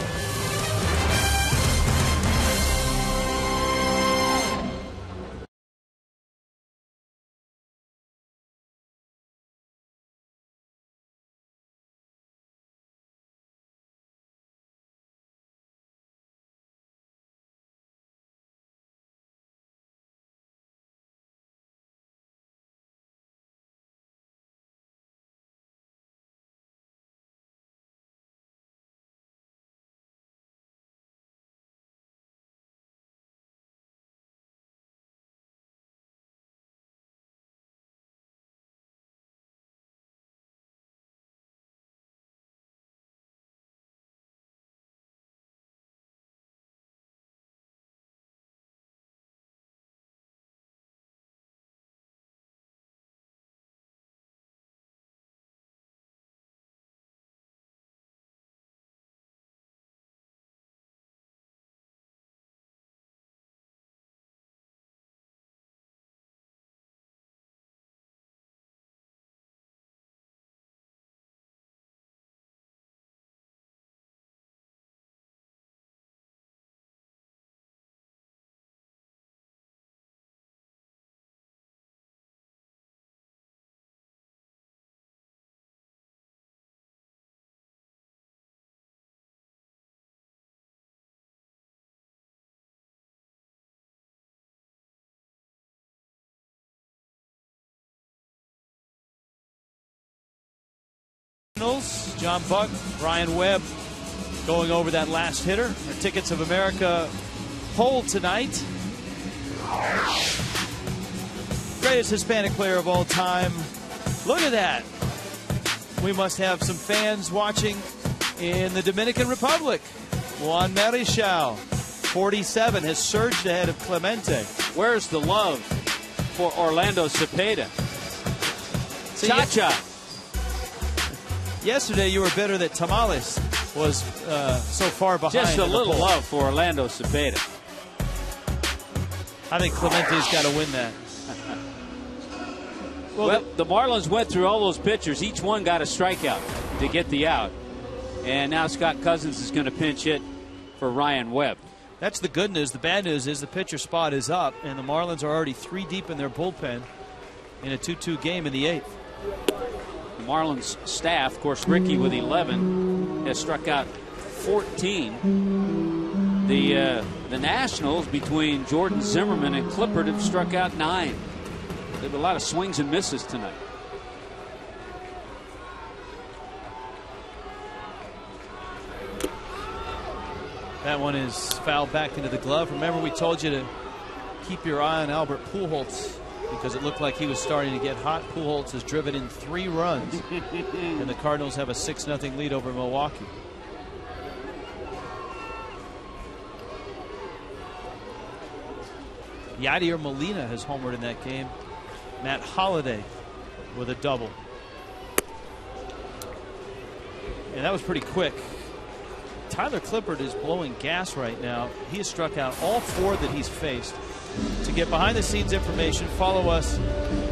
John Buck, Ryan Webb going over that last hitter. Our Tickets of America poll tonight. Greatest Hispanic player of all time. Look at that. We must have some fans watching in the Dominican Republic. Juan Marichal, 47, has surged ahead of Clemente. Where's the love for Orlando Cepeda? Cha-cha. Yesterday you were bitter that Tamales was so far behind. Just a little love for Orlando Cepeda. I think Clemente's got to win that. Well, the Marlins went through all those pitchers. Each one got a strikeout to get the out. And now Scott Cousins is going to pinch hit for Ryan Webb. That's the good news. The bad news is the pitcher spot is up, and the Marlins are already 3 deep in their bullpen in a 2-2 game in the 8th. The Marlins staff, of course, Ricky with 11 has struck out 14. The Nationals, between Jordan Zimmerman and Clippard, have struck out 9. They have a lot of swings and misses tonight. That one is fouled back into the glove. Remember, we told you to keep your eye on Albert Pujols because it looked like he was starting to get hot. Pujols has driven in 3 runs, and the Cardinals have a 6-0 lead over Milwaukee. Yadier Molina has homered in that game. Matt Holliday with a double. And that was pretty quick. Tyler Clippard is blowing gas right now. He has struck out all 4 that he's faced. To get behind-the-scenes information, follow us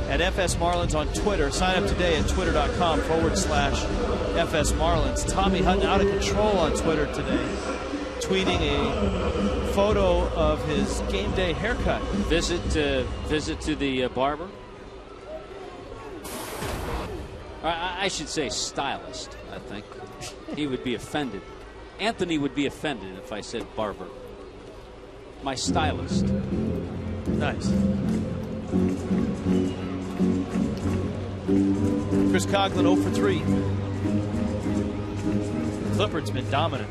at FS Marlins on Twitter. Sign up today at twitter.com/FS Marlins. Tommy Hutton out of control on Twitter today, tweeting a photo of his game day haircut. Visit to the barber. I should say stylist, I think. He would be offended. Anthony would be offended if I said barber. My stylist. Nice. Chris Coughlin 0 for 3. Clippard's been dominant.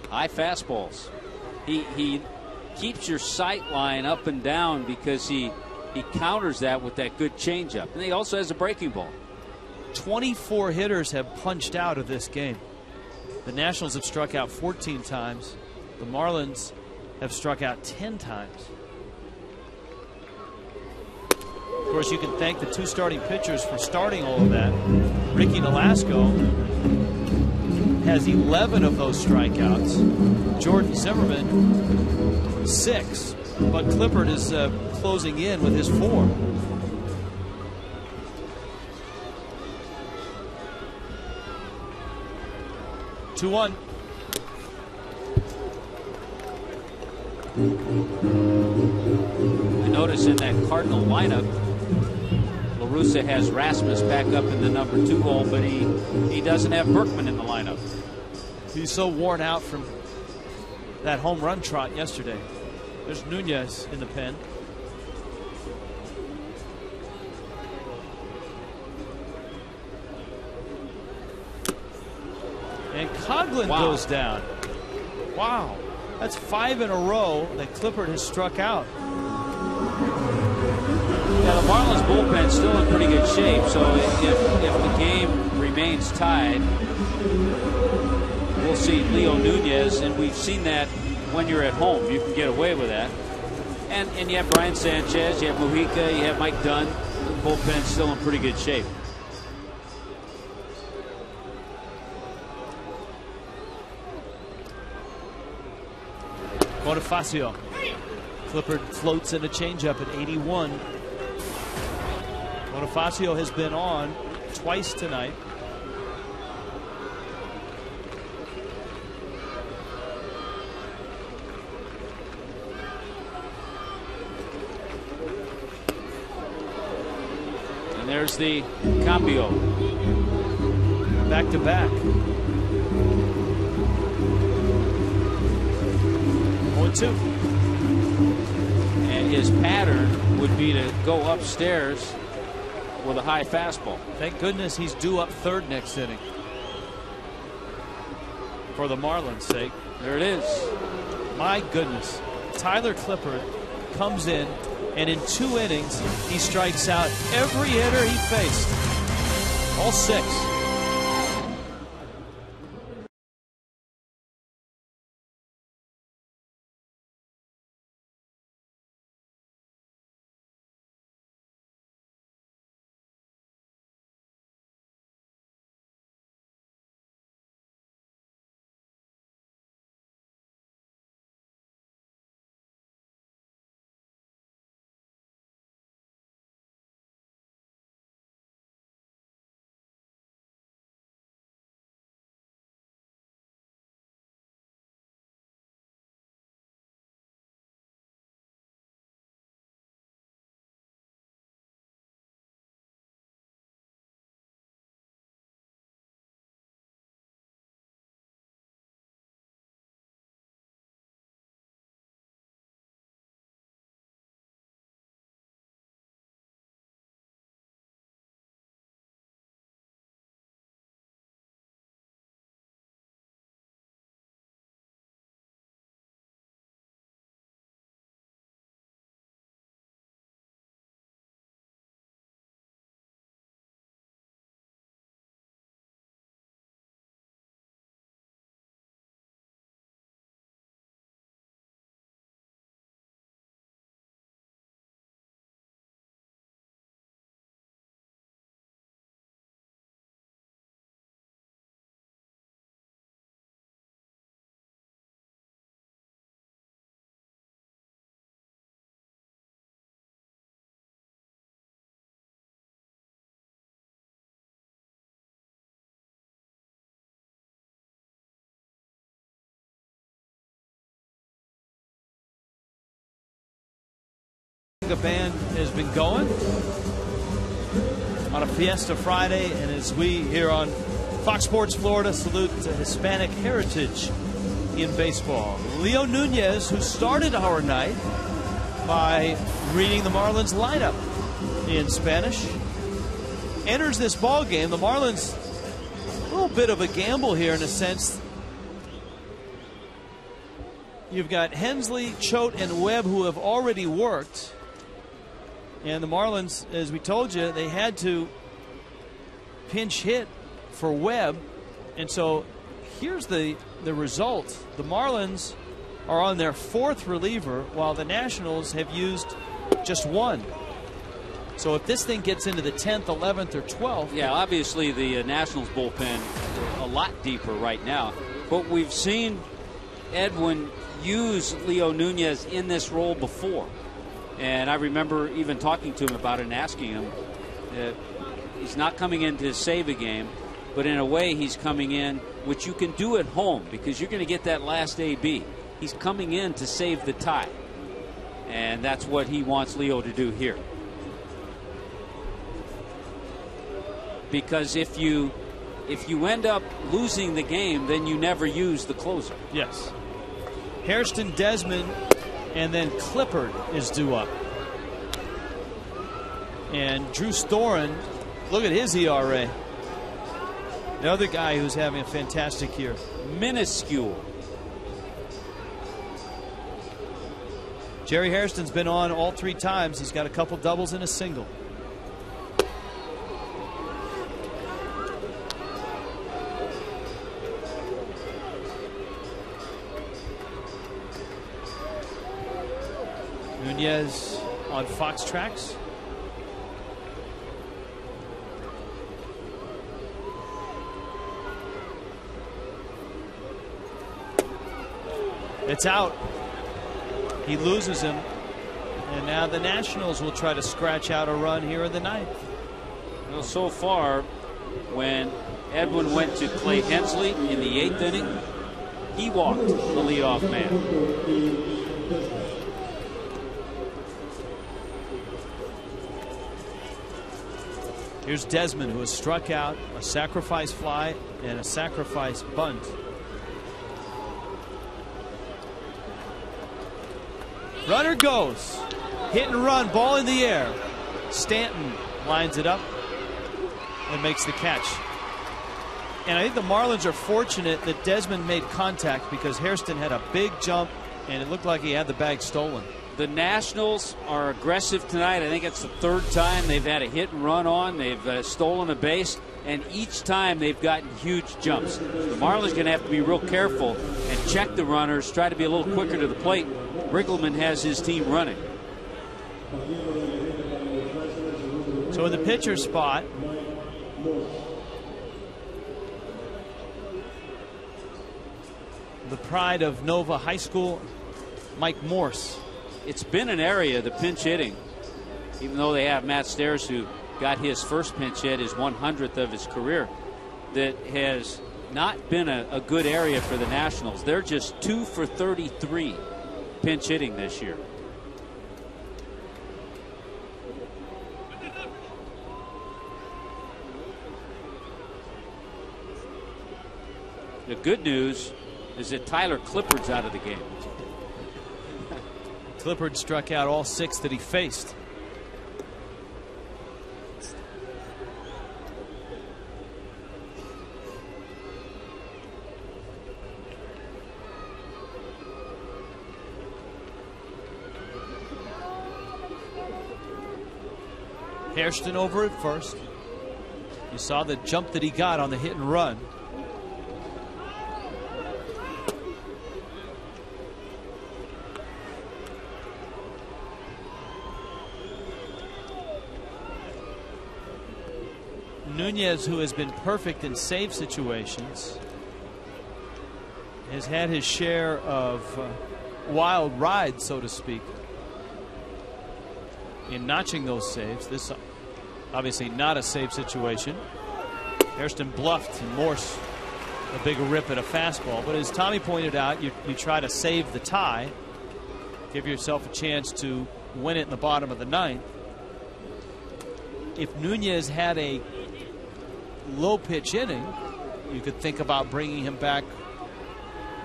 High fastballs. He keeps your sight line up and down because he counters that with that good changeup. And he also has a breaking ball. 24 hitters have punched out of this game. The Nationals have struck out 14 times. The Marlins have struck out 10 times. Of course, you can thank the 2 starting pitchers for starting all of that. Ricky Nolasco has 11 of those strikeouts. Jordan Zimmerman 6. But Clippard is closing in with his 4. Two-one. I notice in that Cardinal lineup, La Russa has Rasmus back up in the number 2 hole, but he doesn't have Berkman in the lineup. He's so worn out from that home run trot yesterday. There's Nunez in the pen. And Coughlin goes down. Wow. That's 5 in a row that Clippard has struck out. Yeah, the Marlins bullpen's still in pretty good shape, so if the game remains tied, we'll see Leo Nunez, and we've seen that when you're at home. You can get away with that. And you have Brian Sanchez, you have Mujica, you have Mike Dunn. The bullpen's still in pretty good shape. Bonifacio. Clippard floats in a changeup at 81. Bonifacio has been on twice tonight. And there's the cambio. Back to back. 1-2. And his pattern would be to go upstairs with a high fastball. Thank goodness he's due up 3rd next inning. For the Marlins' sake. There it is. My goodness. Tyler Clippard comes in, and in 2 innings, he strikes out every hitter he faced. All 6. Conga band has been going on a Fiesta Friday, and as we here on Fox Sports Florida salute to Hispanic heritage in baseball. Leo Nunez, who started our night by reading the Marlins lineup in Spanish, enters this ball game. The Marlins, a little bit of a gamble here in a sense. You've got Hensley, Choate, and Webb who have already worked. And the Marlins, as we told you, they had to pinch hit for Webb. And so here's the result. The Marlins are on their 4th reliever, while the Nationals have used just 1. So if this thing gets into the 10th, 11th, or 12th. Yeah, obviously the Nationals bullpen a lot deeper right now. But we've seen Edwin use Leo Nunez in this role before. And I remember even talking to him about it and asking him, he's not coming in to save a game, but in a way he's coming in, which you can do at home because you're going to get that last AB. He's coming in to save the tie. And that's what he wants Leo to do here. Because if you end up losing the game, then you never use the closer. Yes. Hairston, Desmond, and then Clippard is due up. And Drew Storen, look at his ERA. The other guy who's having a fantastic year. Minuscule. Jerry Hairston's been on all 3 times. He's got a couple doubles and a single. Nunez on Fox Tracks. It's out. He loses him. And now the Nationals will try to scratch out a run here in the 9th. Well, so far, when Edwin went to Clay Hensley in the 8th inning, he walked the leadoff man. Here's Desmond, who has struck out a sacrifice fly and a sacrifice bunt. Runner goes. Hit and run, ball in the air. Stanton lines it up and makes the catch. And I think the Marlins are fortunate that Desmond made contact because Hairston had a big jump and it looked like he had the bag stolen. The Nationals are aggressive tonight. I think it's the 3rd time they've had a hit and run on. They've stolen a base, and each time they've gotten huge jumps. The Marlins are going to have to be real careful and check the runners, try to be a little quicker to the plate. Rickleman has his team running. So in the pitcher spot, the pride of Nova High School, Mike Morse. It's been an area, the pinch hitting, even though they have Matt Stairs, who got his first pinch hit, his 100th of his career, that has not been a good area for the Nationals. They're just 2 for 33 pinch hitting this year. The good news is that Tyler Clippard's out of the game. Clippard struck out all 6 that he faced. Hairston over at first. You saw the jump that he got on the hit and run. Nunez, who has been perfect in save situations, has had his share of wild rides, so to speak, in notching those saves. This obviously not a save situation. Hairston bluffed and Morse a big rip at a fastball. But as Tommy pointed out, you try to save the tie, give yourself a chance to win it in the bottom of the ninth. If Nunez had a low pitch inning, you could think about bringing him back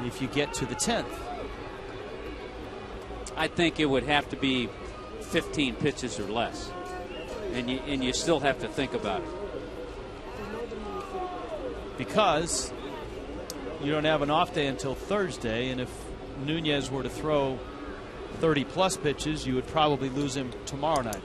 if you get to the 10th. I think it would have to be 15 pitches or less, and you still have to think about it. Because you don't have an off day until Thursday, and if Nunez were to throw 30-plus pitches, you would probably lose him tomorrow night.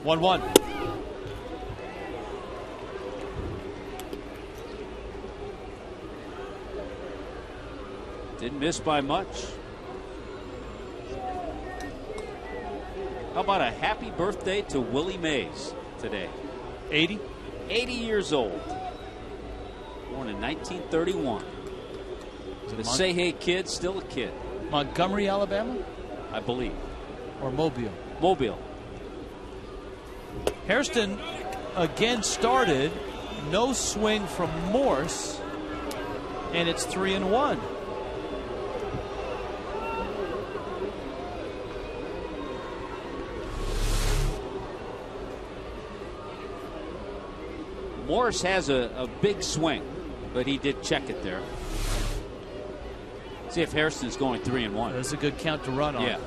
One. Didn't miss by much. How about a happy birthday to Willie Mays today? 80? 80 years old. Born in 1931. The Say Hey kid, still a kid. Montgomery, Alabama? I believe. Or Mobile? Mobile. Hairston again started. No swing from Morse. And it's 3-1. Morris has a big swing, but he did check it there. See if Hairston's going 3-1. That's a good count to run on. Yeah.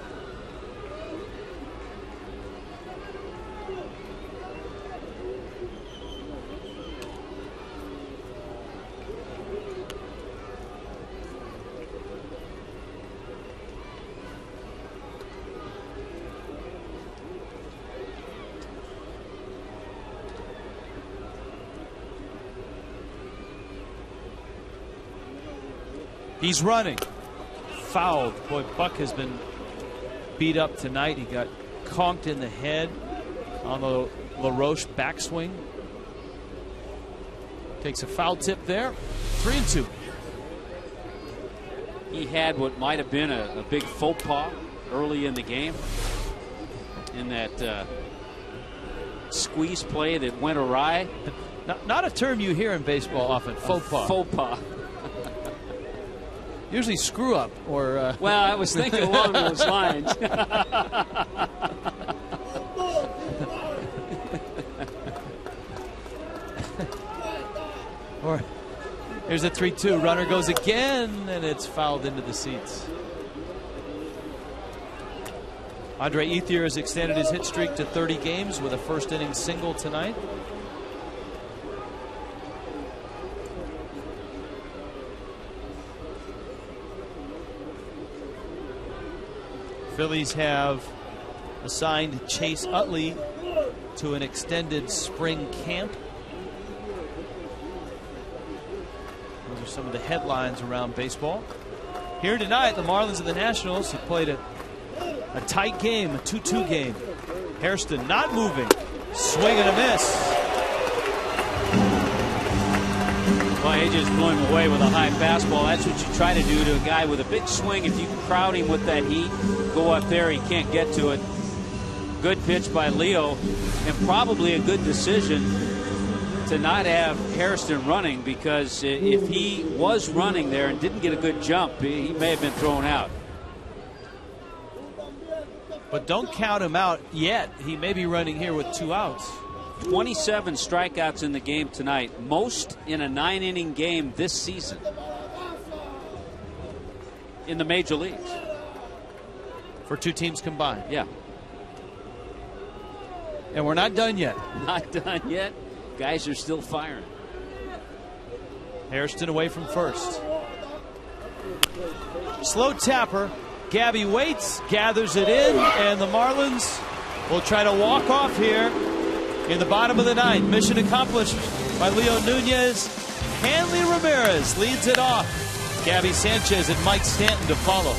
He's running. Fouled. Boy, Buck has been beat up tonight. He got conked in the head on the LaRoche backswing. Takes a foul tip there. 3-2. He had what might have been a big faux pas early in the game in that squeeze play that went awry. Not a term you hear in baseball often. Faux pas. Faux pas. Usually screw up or. Well, I was thinking along those lines. Or here's a 3-2. Runner goes again, and it's fouled into the seats. Andre Ethier has extended his hit streak to 30 games with a first inning single tonight. Phillies have assigned Chase Utley to an extended spring camp. Those are some of the headlines around baseball. Here tonight, the Marlins and the Nationals have played a tight game, a 2-2 game. Hairston not moving. Swing and a miss. Well, he just blew him away with a high fastball. That's what you try to do to a guy with a big swing. If you can crowd him with that heat, go up there, he can't get to it. Good pitch by Leo, and probably a good decision to not have Hairston running, because if he was running there and didn't get a good jump, he may have been thrown out. But don't count him out yet. He may be running here with 2 outs. 27 strikeouts in the game tonight, most in a 9-inning game this season in the major leagues. For 2 teams combined. Yeah. And we're not done yet. Not done yet. Guys are still firing. Hairston away from first. Slow tapper. Gabby waits, gathers it in, and the Marlins will try to walk off here in the bottom of the 9th. Mission accomplished by Leo Nunez. Hanley Ramirez leads it off. Gabby Sanchez and Mike Stanton to follow.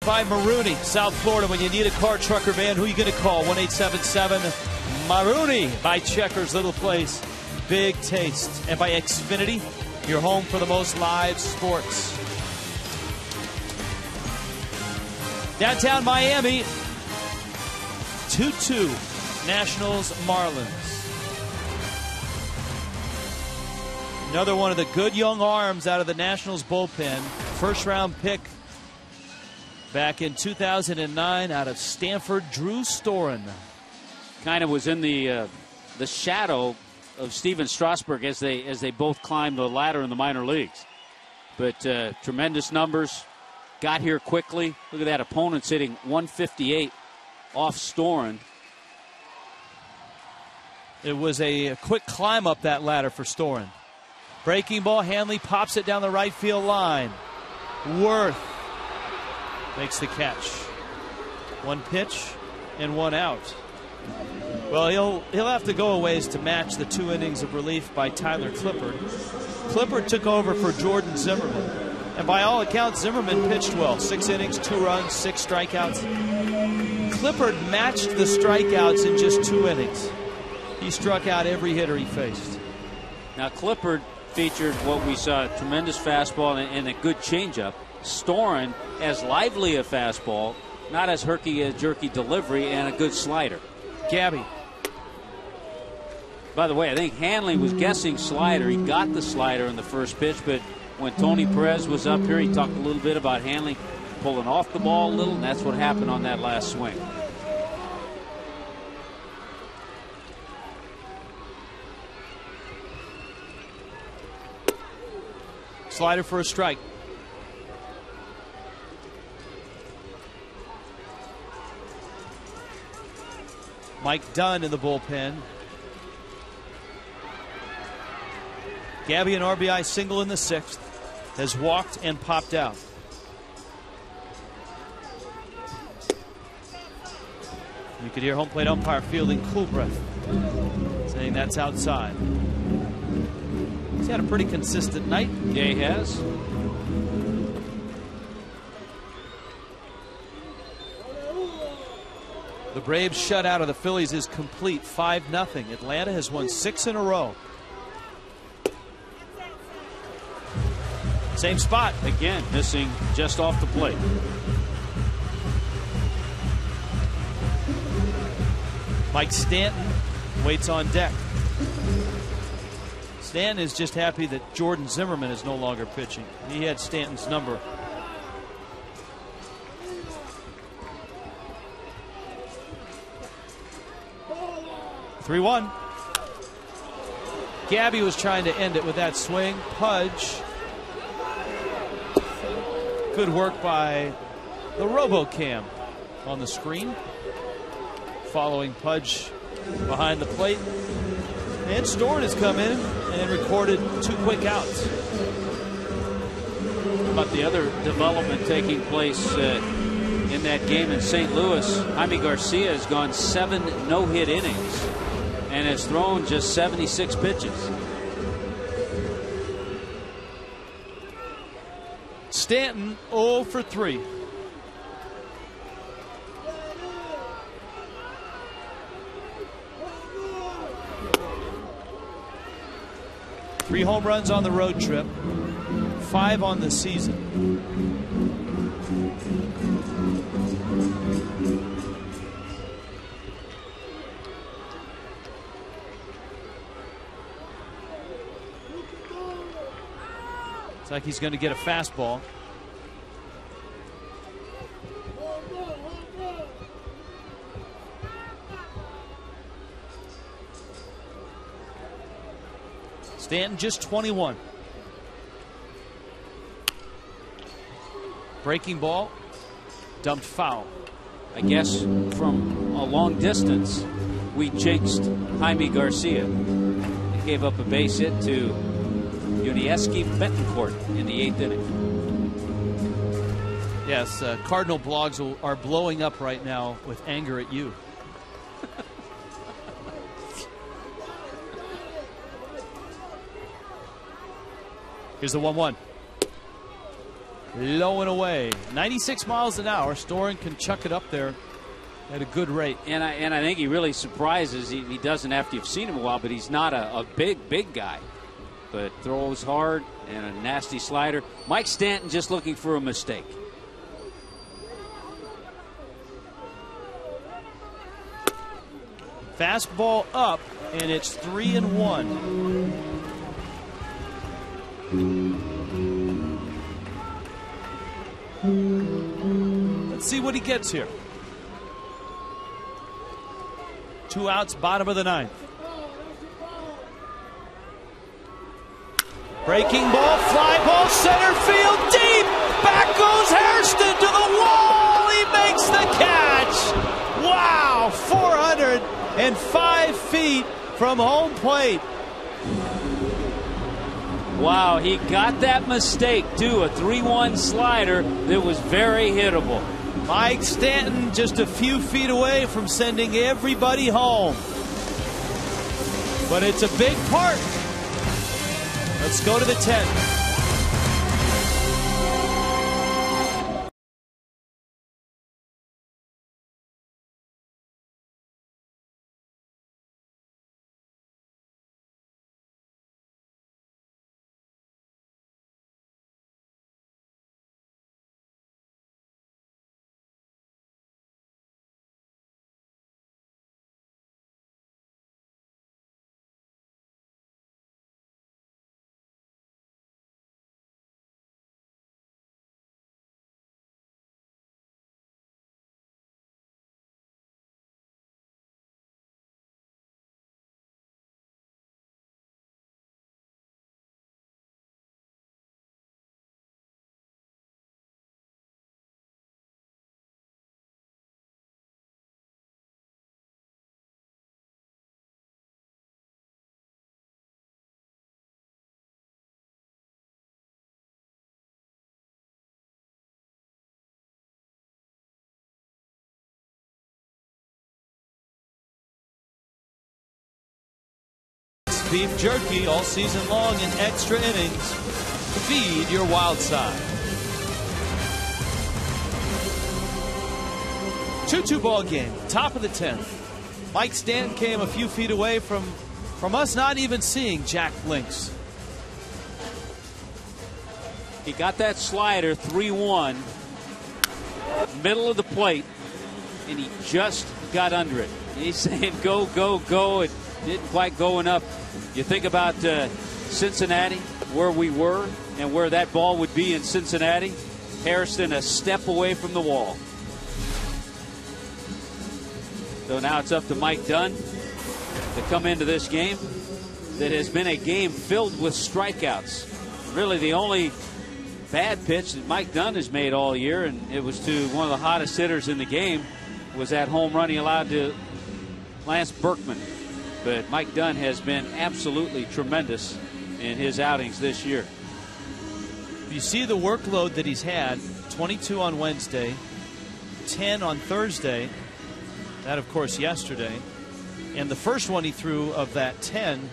By Marooney, South Florida. When you need a car, truck, or van, who are you going to call? 1-877-MAROONEY. By Checkers, Little Place, Big Taste. And by Xfinity, your home for the most live sports. Downtown Miami, 2-2, Nationals, Marlins. Another one of the good young arms out of the Nationals bullpen. First-round pick back in 2009 out of Stanford, Drew Storen. Kind of was in the shadow of Steven Strasburg as they both climbed the ladder in the minor leagues. But tremendous numbers. Got here quickly. Look at that. Opponents hitting 158 off Storen. It was a quick climb up that ladder for Storen. Breaking ball. Hanley pops it down the right field line. Worth makes the catch. One pitch and one out. Well, he'll have to go a ways to match the 2 innings of relief by Tyler Clippard. Clippard took over for Jordan Zimmerman. And by all accounts, Zimmerman pitched well. 6 innings, 2 runs, 6 strikeouts. Clippard matched the strikeouts in just 2 innings. He struck out every hitter he faced. Now, Clippard featured what we saw, a tremendous fastball and a good changeup. Storen, as lively a fastball, not as herky-jerky delivery, and a good slider. Gabby. By the way, I think Hanley was guessing slider. He got the slider in the first pitch, but when Tony Perez was up here, he talked a little bit about Hanley pulling off the ball a little, and that's what happened on that last swing. Slider for a strike. Mike Dunn in the bullpen. Gabby, an RBI single in the 6th, has walked and popped out. You could hear home plate umpire fielding cool breath, saying that's outside. He's had a pretty consistent night. Yeah, he has. The Braves shutout of the Phillies is complete, 5-0. Atlanta has won 6 in a row. Same spot. Again, missing just off the plate. Mike Stanton waits on deck. Stanton is just happy that Jordan Zimmerman is no longer pitching. He had Stanton's number. (3-1). Gabby was trying to end it with that swing. Pudge. Good work by the RoboCam on the screen, following Pudge behind the plate. And Storen has come in and recorded 2 quick outs. But the other development taking place in that game in St. Louis, Jaime Garcia has gone 7 no-hit innings and has thrown just 76 pitches. Stanton 0 for 3. Three home runs on the road trip, 5 on the season. It's like he's going to get a fastball. Stanton just 21. Breaking ball, dumped foul. I guess from a long distance, we jinxed Jaime Garcia. He gave up a base hit to Yunieski Betancourt in the 8th inning. Yes, Cardinal blogs are blowing up right now with anger at you. Here's the 1-1. low and away. 96 miles an hour. Storen can chuck it up there at a good rate. And I think he really surprises. He doesn't, after you've seen him a while, but he's not a big guy. But throws hard and a nasty slider. Mike Stanton just looking for a mistake. Fastball up, and it's 3-1. Let's see what he gets here. 2 outs, bottom of the 9th. Breaking ball, fly ball, center field, deep. Back goes Hairston to the wall. He makes the catch. Wow, 405 feet from home plate. Wow, he got that mistake, too. A 3-1 slider that was very hittable. Mike Stanton just a few feet away from sending everybody home. But it's a big part. Let's go to the 10th. Beef jerky all season long in extra innings. Feed your wild side. 2-2 ball game, top of the 10th. Mike Stanton came a few feet away from us not even seeing Jack Links. He got that slider 3-1, middle of the plate, and he just got under it. He's saying go, go, go. It didn't quite go enough. You think about Cincinnati, where we were and where that ball would be in Cincinnati. Hairston a step away from the wall. So now it's up to Mike Dunn to come into this game that has been a game filled with strikeouts. Really the only bad pitch that Mike Dunn has made all year, and it was to one of the hottest hitters in the game, was that home run he allowed to Lance Berkman. But Mike Dunn has been absolutely tremendous in his outings this year. You see the workload that he's had, 22 on Wednesday, 10 on Thursday, that of course yesterday, and the first one he threw of that 10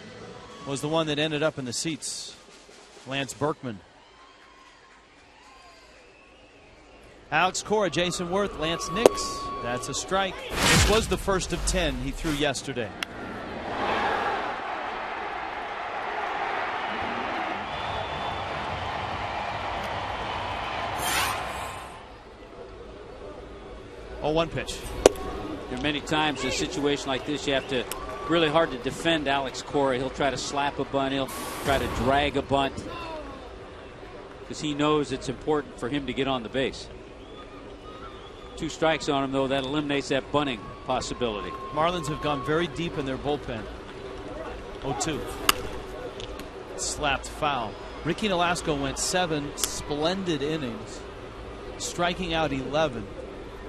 was the one that ended up in the seats, Lance Berkman. Alex Cora, Jason Worth, Lance Nix, that's a strike. This was the first of 10 he threw yesterday. Oh, 1 pitch. There are many times in a situation like this you have to really hard to defend Alex Cora. He'll try to slap a bunt. He'll try to drag a bunt because he knows it's important for him to get on the base. 2 strikes on him, though. That eliminates that bunting possibility. Marlins have gone very deep in their bullpen. 0-2. Slapped foul. Ricky Nolasco went 7 splendid innings, striking out 11.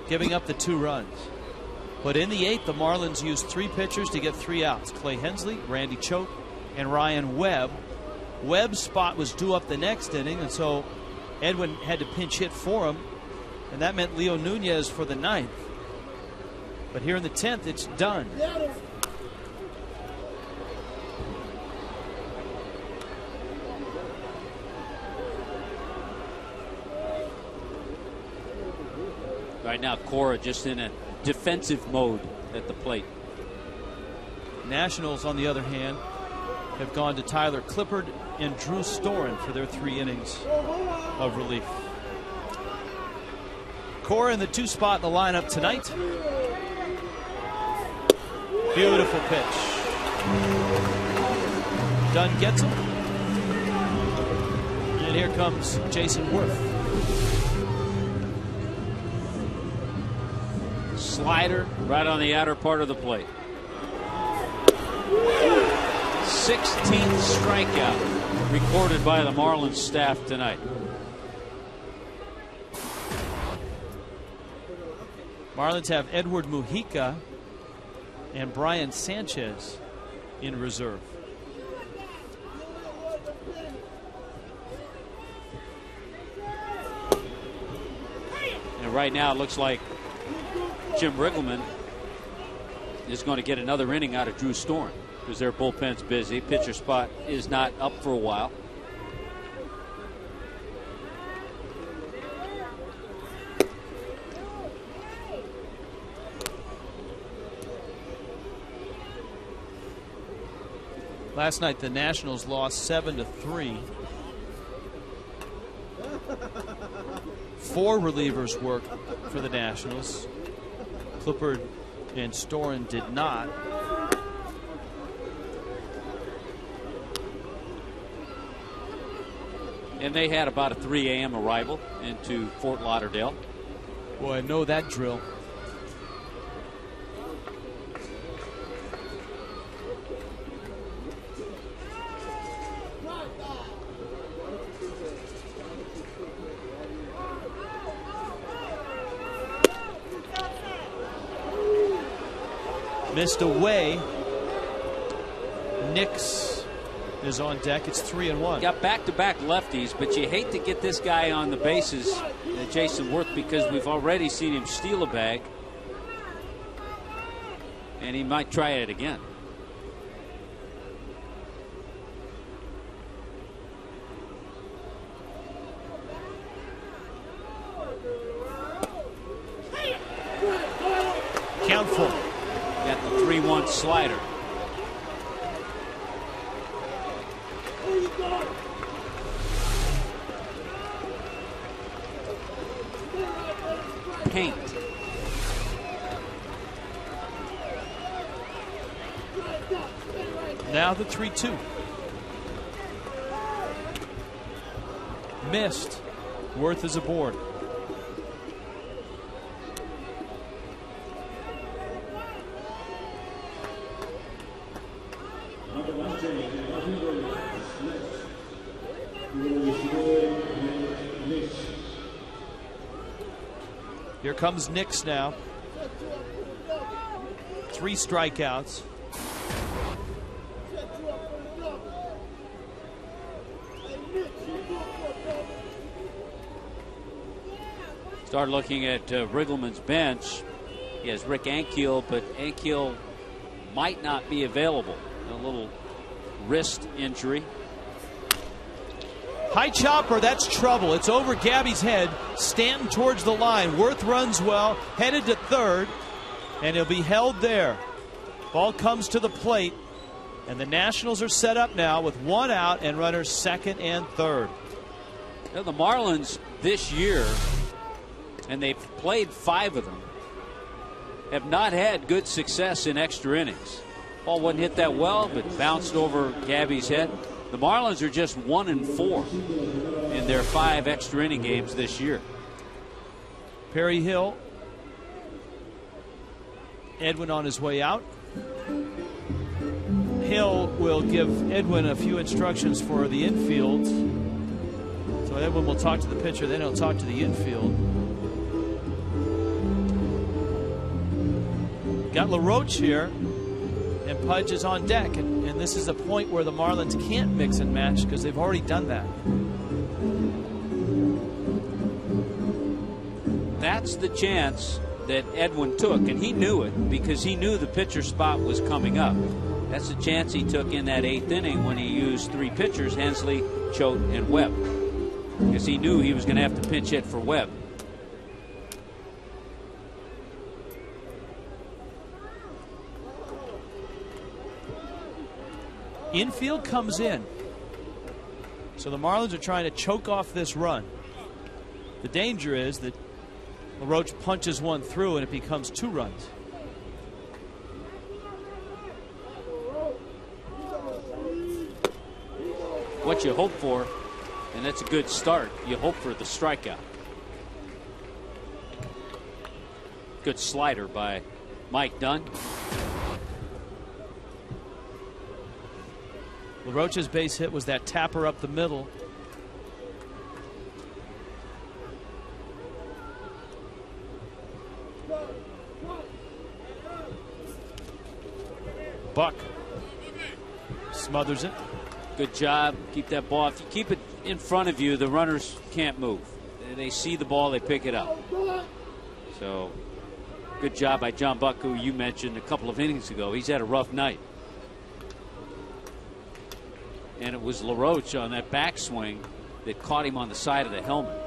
Giving up the 2 runs. But in the 8th, the Marlins used 3 pitchers to get 3 outs. Clay Hensley, Randy Choate, and Ryan Webb. Webb's spot was due up the next inning, and so Edwin had to pinch hit for him, and that meant Leo Nunez for the 9th. But here in the 10th, it's done. Right now, Cora just in a defensive mode at the plate. Nationals, on the other hand, have gone to Tyler Clippard and Drew Storen for their 3 innings of relief. Cora in the 2 spot in the lineup tonight. Beautiful pitch. Dunn gets him. And here comes Jason Worth. Slider right on the outer part of the plate. 16th strikeout recorded by the Marlins staff tonight. Marlins have Edward Mujica and Brian Sanchez in reserve. And right now it looks like Jim Riggleman is going to get another inning out of Drew Storen because their bullpen's busy. Pitcher spot is not up for a while. Last night the Nationals lost 7-3. 4 relievers worked for the Nationals. Clippard and Storen did not. And they had about a 3 a.m. arrival into Fort Lauderdale. Boy, I know that drill. Missed away. Nix is on deck. It's 3-1. Got back-to-back lefties, but you hate to get this guy on the bases, Jason Worth, because we've already seen him steal a bag, and he might try it again. Count full. Got the 3-1 slider. Paint. Now the 3-2. Missed. Worth is aboard. Here comes Nix now. 3 strikeouts. Start looking at Riggleman's bench. He has Rick Ankiel, but Ankiel might not be available. A little wrist injury. High chopper, that's trouble. It's over Gabby's head. Stanton towards the line. Worth runs well, headed to third, and he'll be held there. Ball comes to the plate, and the Nationals are set up now with 1 out and runners second and third. Now the Marlins this year, and they've played 5 of them, have not had good success in extra innings. Ball wasn't hit that well, but bounced over Gabby's head. The Marlins are just 1-4 in their 5 extra inning games this year. Perry Hill. Edwin on his way out. Hill will give Edwin a few instructions for the infield. So Edwin will talk to the pitcher, then he'll talk to the infield. Got LaRoche here. And Pudge is on deck, and this is a point where the Marlins can't mix and match because they've already done that. That's the chance that Edwin took, and he knew it because he knew the pitcher spot was coming up. That's the chance he took in that 8th inning when he used 3 pitchers, Hensley, Choate, and Webb, because he knew he was going to have to pinch hit for Webb. Infield comes in. So the Marlins are trying to choke off this run. The danger is that LaRoche punches one through and it becomes 2 runs. What you hope for, and that's a good start, you hope for the strikeout. Good slider by Mike Dunn. LaRoche's base hit was that tapper up the middle. Buck smothers it. Good job. Keep that ball. If you keep it in front of you, the runners can't move. They see the ball, they pick it up. So good job by John Buck, who you mentioned a couple of innings ago. He's had a rough night. And it was LaRoche on that backswing that caught him on the side of the helmet.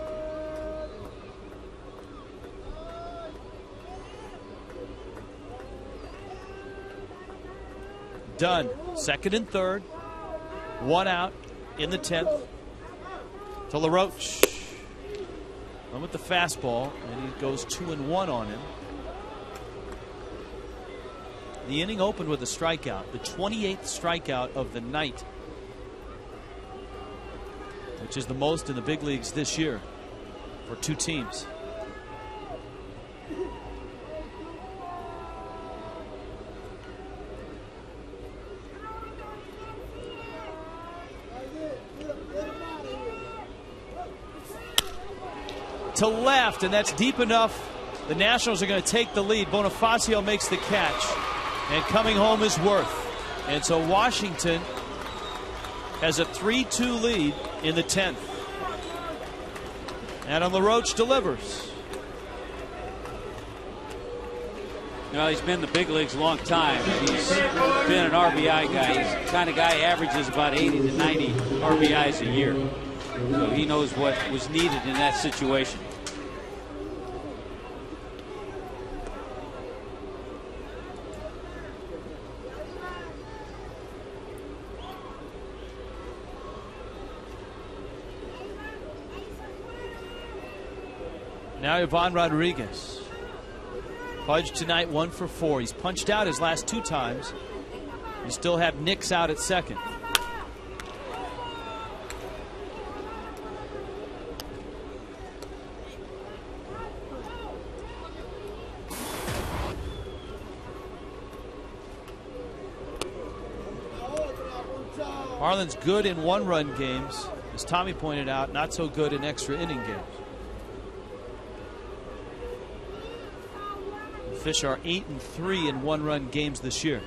Done. 2nd and 3rd. 1 out in the 10th. To LaRoche. One with the fastball, and he goes 2-1 on him. The inning opened with a strikeout, the 28th strikeout of the night, which is the most in the big leagues this year for 2 teams. To left, and that's deep enough. The Nationals are going to take the lead. Bonifacio makes the catch, and coming home is Worth. And so Washington has a 3-2 lead in the 10th. Adam LaRoche delivers. You know, he's been in the big leagues a long time. He's been an RBI guy. He's the kind of guy who averages about 80 to 90 RBIs a year. So he knows what was needed in that situation. Now Ivan Rodriguez. Pudge tonight 1 for 4. He's punched out his last 2 times. You still have Nix out at second. Marlins good in 1-run games. As Tommy pointed out, not so good in extra inning games. The Fish are 8-3 in 1-run games this year.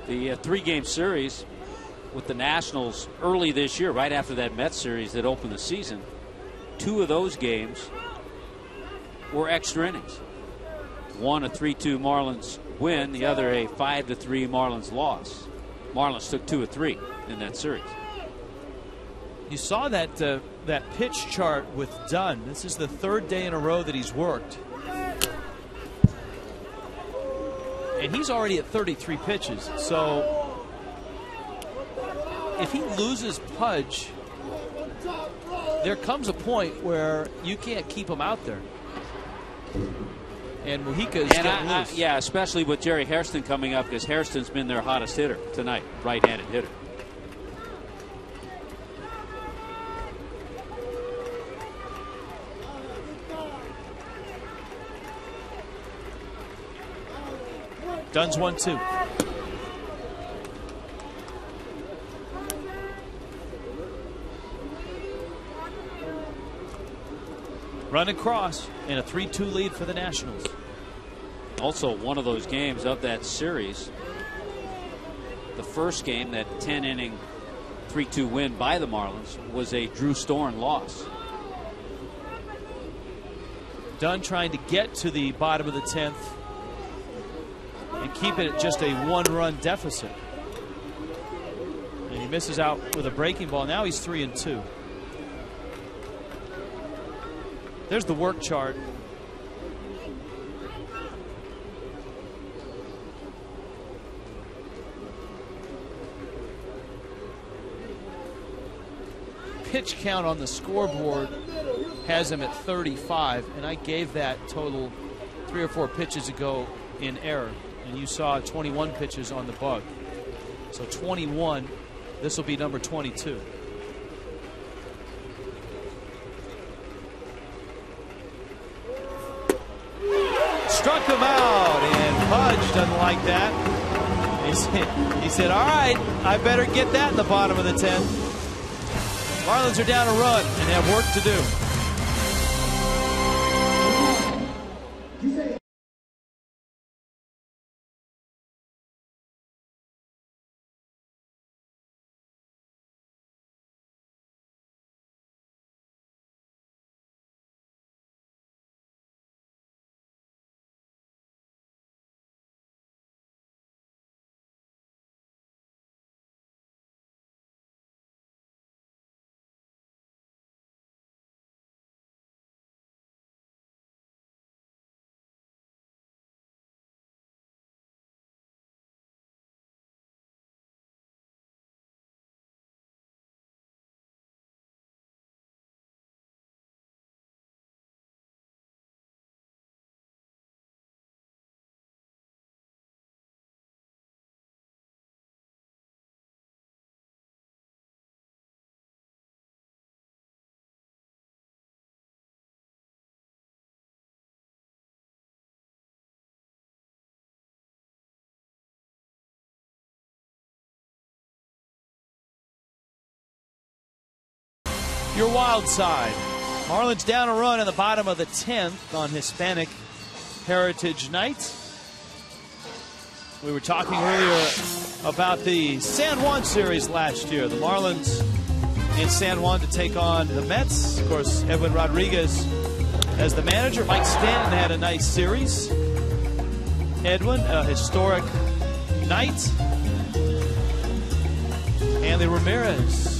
The 3-game series with the Nationals early this year, right after that Mets series that opened the season, 2 of those games were extra innings. One a 3-2 Marlins win, the other a 5-3 Marlins loss. Marlins took 2 of 3 in that series. You saw that that pitch chart with Dunn. This is the 3rd day in a row that he's worked. And he's already at 33 pitches. So if he loses Pudge, there comes a point where you can't keep him out there. And Mujica's getting loose. Yeah, especially with Jerry Hairston coming up, because Hairston's been their hottest hitter tonight, right-handed hitter. Dunn's 1-2. Run across and a 3-2 lead for the Nationals. Also one of those games of that series, the first game, that 10-inning 3-2 win by the Marlins, was a Drew Storen loss. Dunn trying to get to the bottom of the 10th and keep it at just a 1-run deficit. And he misses out with a breaking ball. Now he's 3-2. There's the work chart. Pitch count on the scoreboard has him at 35, and I gave that total 3 or 4 pitches ago in error, and you saw 21 pitches on the bug. So 21, this will be number 22. Struck him out, and Pudge doesn't like that. He said, all right, I better get that in the bottom of the 10th. Marlins are down a run and have work to do. Your wild side. Marlins down a run in the bottom of the 10th on Hispanic Heritage Night. We were talking earlier about the San Juan series last year. The Marlins in San Juan to take on the Mets. Of course, Edwin Rodriguez as the manager. Mike Stanton had a nice series. Edwin, a historic night. Hanley Ramirez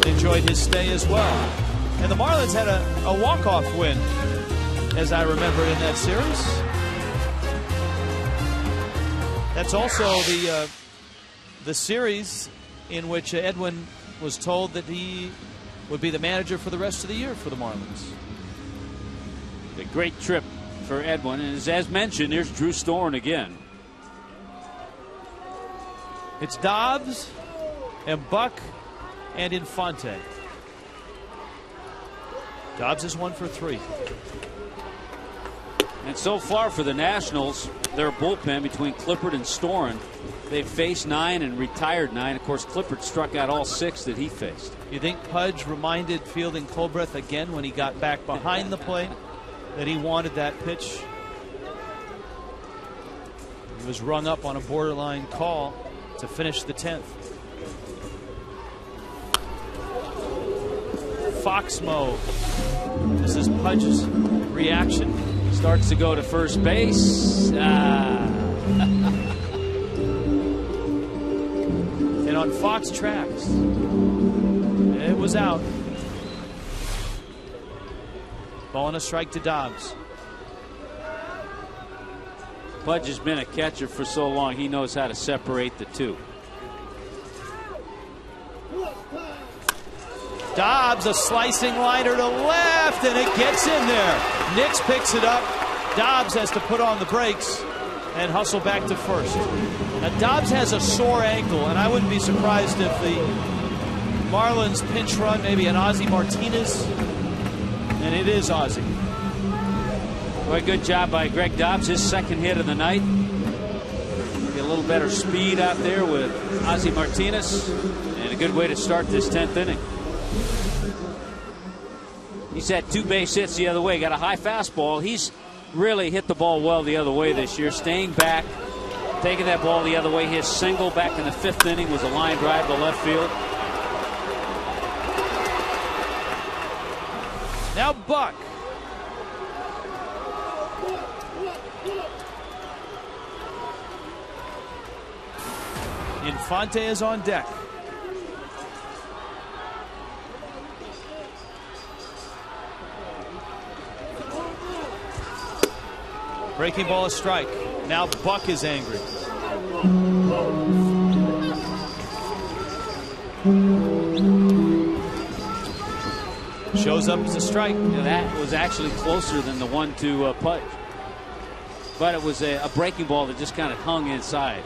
enjoyed his stay as well. And the Marlins had a walk-off win, as I remember, in that series. That's also the series in which Edwin was told that he would be the manager for the rest of the year for the Marlins. A great trip for Edwin. And as mentioned, there's Drew Storen again. It's Dobbs and Buck and Infante. Dobbs is 1 for 3. And so far for the Nationals, their bullpen between Clippard and Storen, they've faced 9 and retired 9. Of course, Clippard struck out all 6 that he faced. You think Pudge reminded Fielding Colbreth again when he got back behind the plate that he wanted that pitch? He was rung up on a borderline call to finish the 10th. Fox mode. This is Pudge's reaction. Starts to go to first base. And on Fox tracks, it was out. Ball and a strike to Dobbs. Pudge has been a catcher for so long, he knows how to separate the two. Dobbs, a slicing liner to left, and it gets in there. Nix picks it up. Dobbs has to put on the brakes and hustle back to first. Now, Dobbs has a sore ankle, and I wouldn't be surprised if the Marlins pinch run, maybe an Ozzie Martinez, and it is Ozzie. Well, good job by Greg Dobbs, his second hit of the night. Get a little better speed out there with Ozzie Martinez, and a good way to start this 10th inning. He's had 2 base hits the other way. Got a high fastball. He's really hit the ball well the other way this year. Staying back, taking that ball the other way. His single back in the 5th inning was a line drive to left field. Now Buck. Infante is on deck. Breaking ball, a strike. Now Buck is angry. Shows up as a strike. Yeah, that was actually closer than the 1-2 punch. But it was a breaking ball that just kind of hung inside.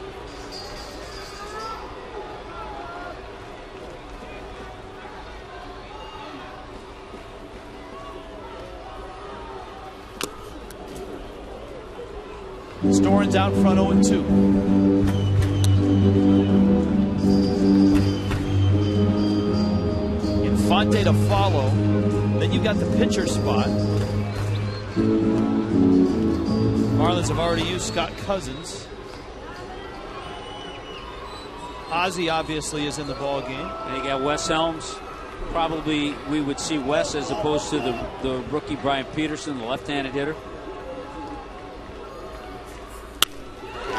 Storen's out front 0-2. Infante to follow. Then you got the pitcher spot. Marlins have already used Scott Cousins. Ozzie obviously is in the ball game. And you got Wes Helms. Probably we would see Wes as opposed to the rookie Brian Peterson, the left-handed hitter.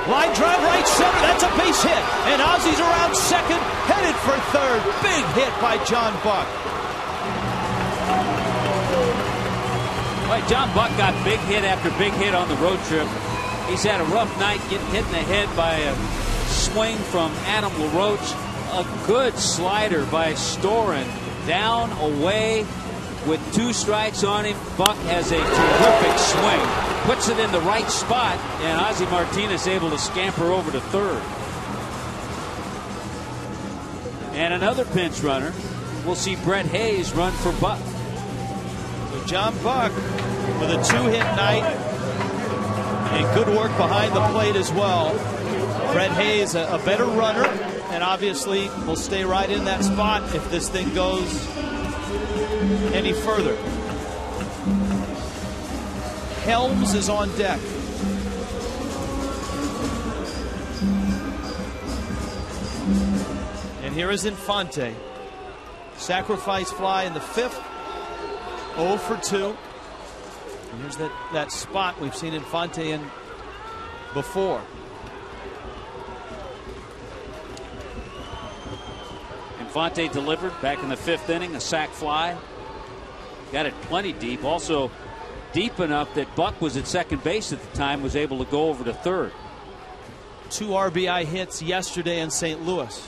Line drive right center. That's a base hit. And Ozzie's around second, headed for third. Big hit by John Buck. Right, John Buck got big hit after big hit on the road trip. He's had a rough night getting hit in the head by a swing from Adam LaRoche. A good slider by Storen. Down, away, with 2 strikes on him. Buck has a terrific swing. Puts it in the right spot, and Ozzie Martinez able to scamper over to third. And another pinch runner. We'll see Brett Hayes run for Buck. So John Buck with a 2-hit night and good work behind the plate as well. Brett Hayes, a better runner, and obviously will stay right in that spot if this thing goes any further. Helms is on deck. And here is Infante. Sacrifice fly in the 5th. 0 for 2. And here's that spot we've seen Infante in before. Infante delivered back in the 5th inning, a sac fly. Got it plenty deep. Also deep enough that Buck was at second base at the time, was able to go over to third. 2 RBI hits yesterday in St. Louis.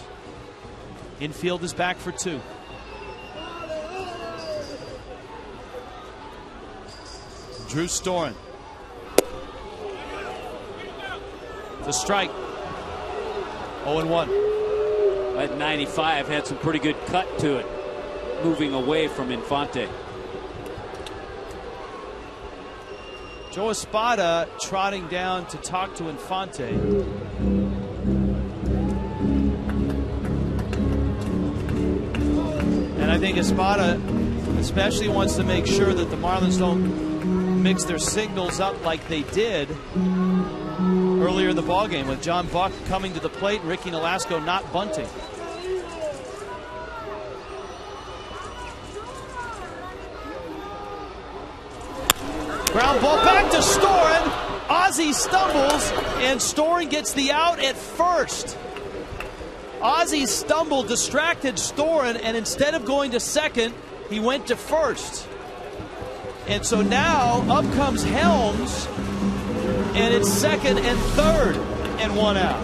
Infield is back for 2. Drew Storen. The strike. 0-1. At 95 had some pretty good cut to it, moving away from Infante. Joe Espada trotting down to talk to Infante. And I think Espada especially wants to make sure that the Marlins don't mix their signals up like they did earlier in the ballgame with John Buck coming to the plate and Ricky Nolasco not bunting. Ground ball back to Storen. Ozzie stumbles and Storen gets the out at first. Ozzie stumbled, distracted Storen, and instead of going to second, he went to first. And so now up comes Helms, and it's second and third and 1 out.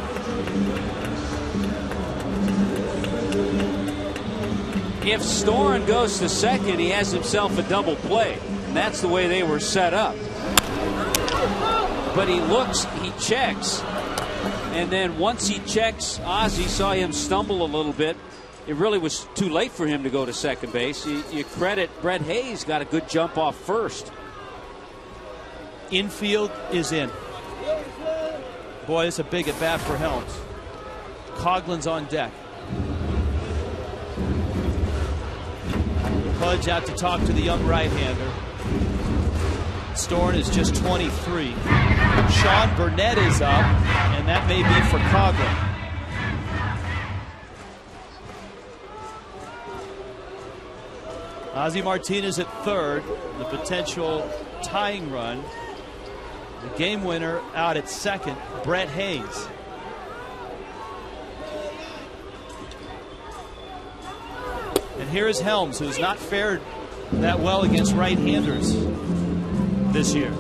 If Storen goes to second, he has himself a double play. And that's the way they were set up. But he looks, he checks, and then once he checks, Ozzie saw him stumble a little bit. It really was too late for him to go to second base. You credit Brett Hayes, got a good jump off first. Infield is in. Boy, it's a big at bat for Helms. Coughlin's on deck. Pudge out to talk to the young right-hander. Storen is just 23. Sean Burnett is up, and that may be for Coughlin. Ozzie Martinez at third, the potential tying run. The game winner out at second, Brett Hayes. And here is Helms, who has not fared that well against right-handers this year.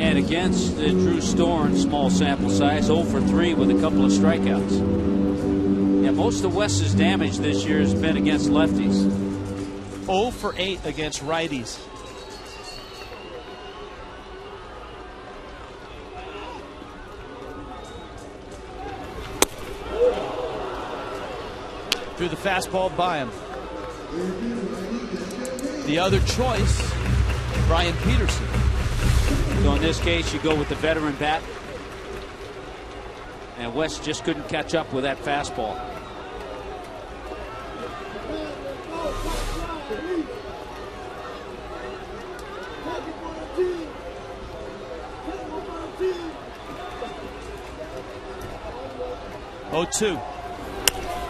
And against Drew Storen, small sample size, 0 for 3 with a couple of strikeouts. Yeah, most of West's damage this year has been against lefties. 0 for 8 against righties. Through the fastball by him. The other choice, Brian Peterson. So in this case, you go with the veteran bat. And West just couldn't catch up with that fastball. Oh, 2.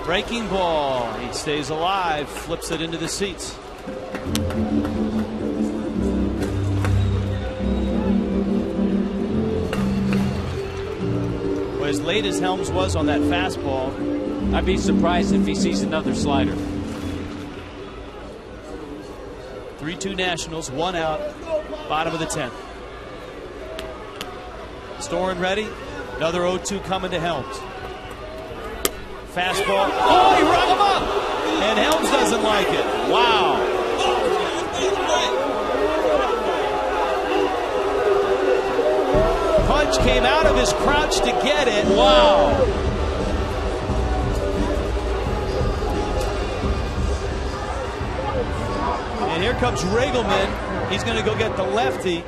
Breaking ball. He stays alive, flips it into the seats. Well, as late as Helms was on that fastball, I'd be surprised if he sees another slider. 3-2 Nationals, 1 out, bottom of the 10th. Storen ready. Another 0-2 coming to Helms. Fastball. Oh, he rung him up! And Helms doesn't like it. Wow. Punch came out of his crouch to get it. Wow. And here comes Riggleman. He's going to go get the lefty.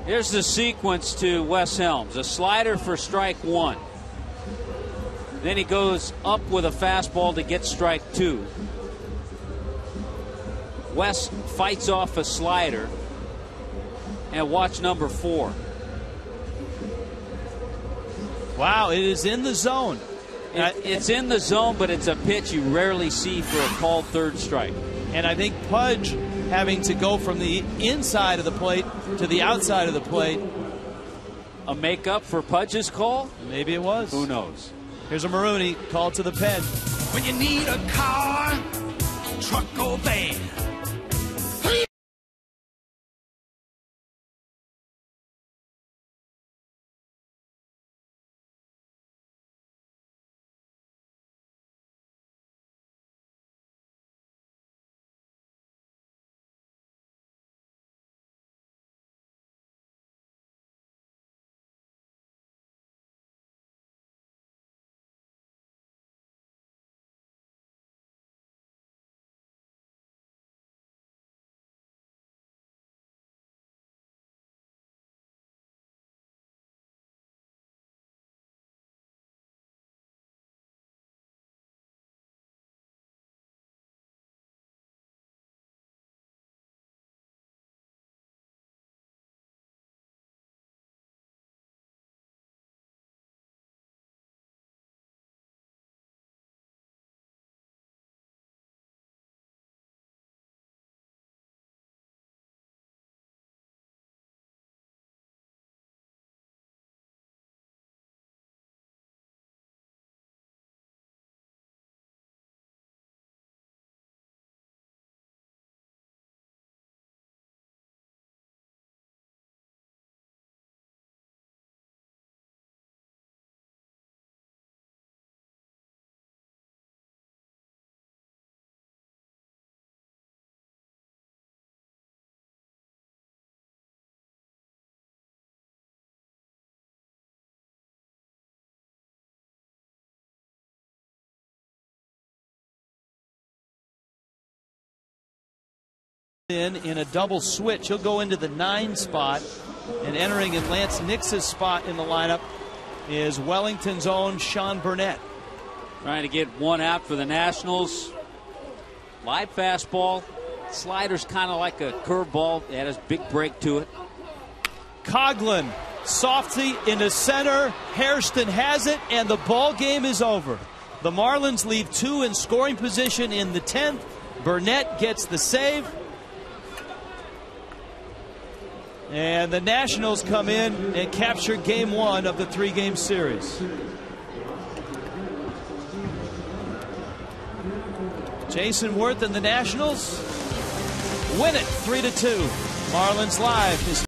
Here's the sequence to Wes Helms. A slider for strike 1. Then he goes up with a fastball to get strike 2. Wes fights off a slider. And watch number 4. Wow, it is in the zone. It's in the zone, but it's a pitch you rarely see for a called third strike. And I think Pudge having to go from the inside of the plate to the outside of the plate. A makeup for Pudge's call? Maybe it was. Who knows? Here's a Marooney called to the pen. When you need a car, truck or van. In a double switch, he'll go into the 9 spot, and entering in Lance Nix's spot in the lineup is Wellington's own Sean Burnett. Trying to get 1 out for the Nationals. Live fastball. Slider's kind of like a curveball. It has a big break to it. Coughlin, softy into center. Hairston has it, and the ball game is over. The Marlins leave 2 in scoring position in the 10th. Burnett gets the save. And the Nationals come in and capture game 1 of the 3-game series. Jason Worth and the Nationals win it 3-2. Marlins Live.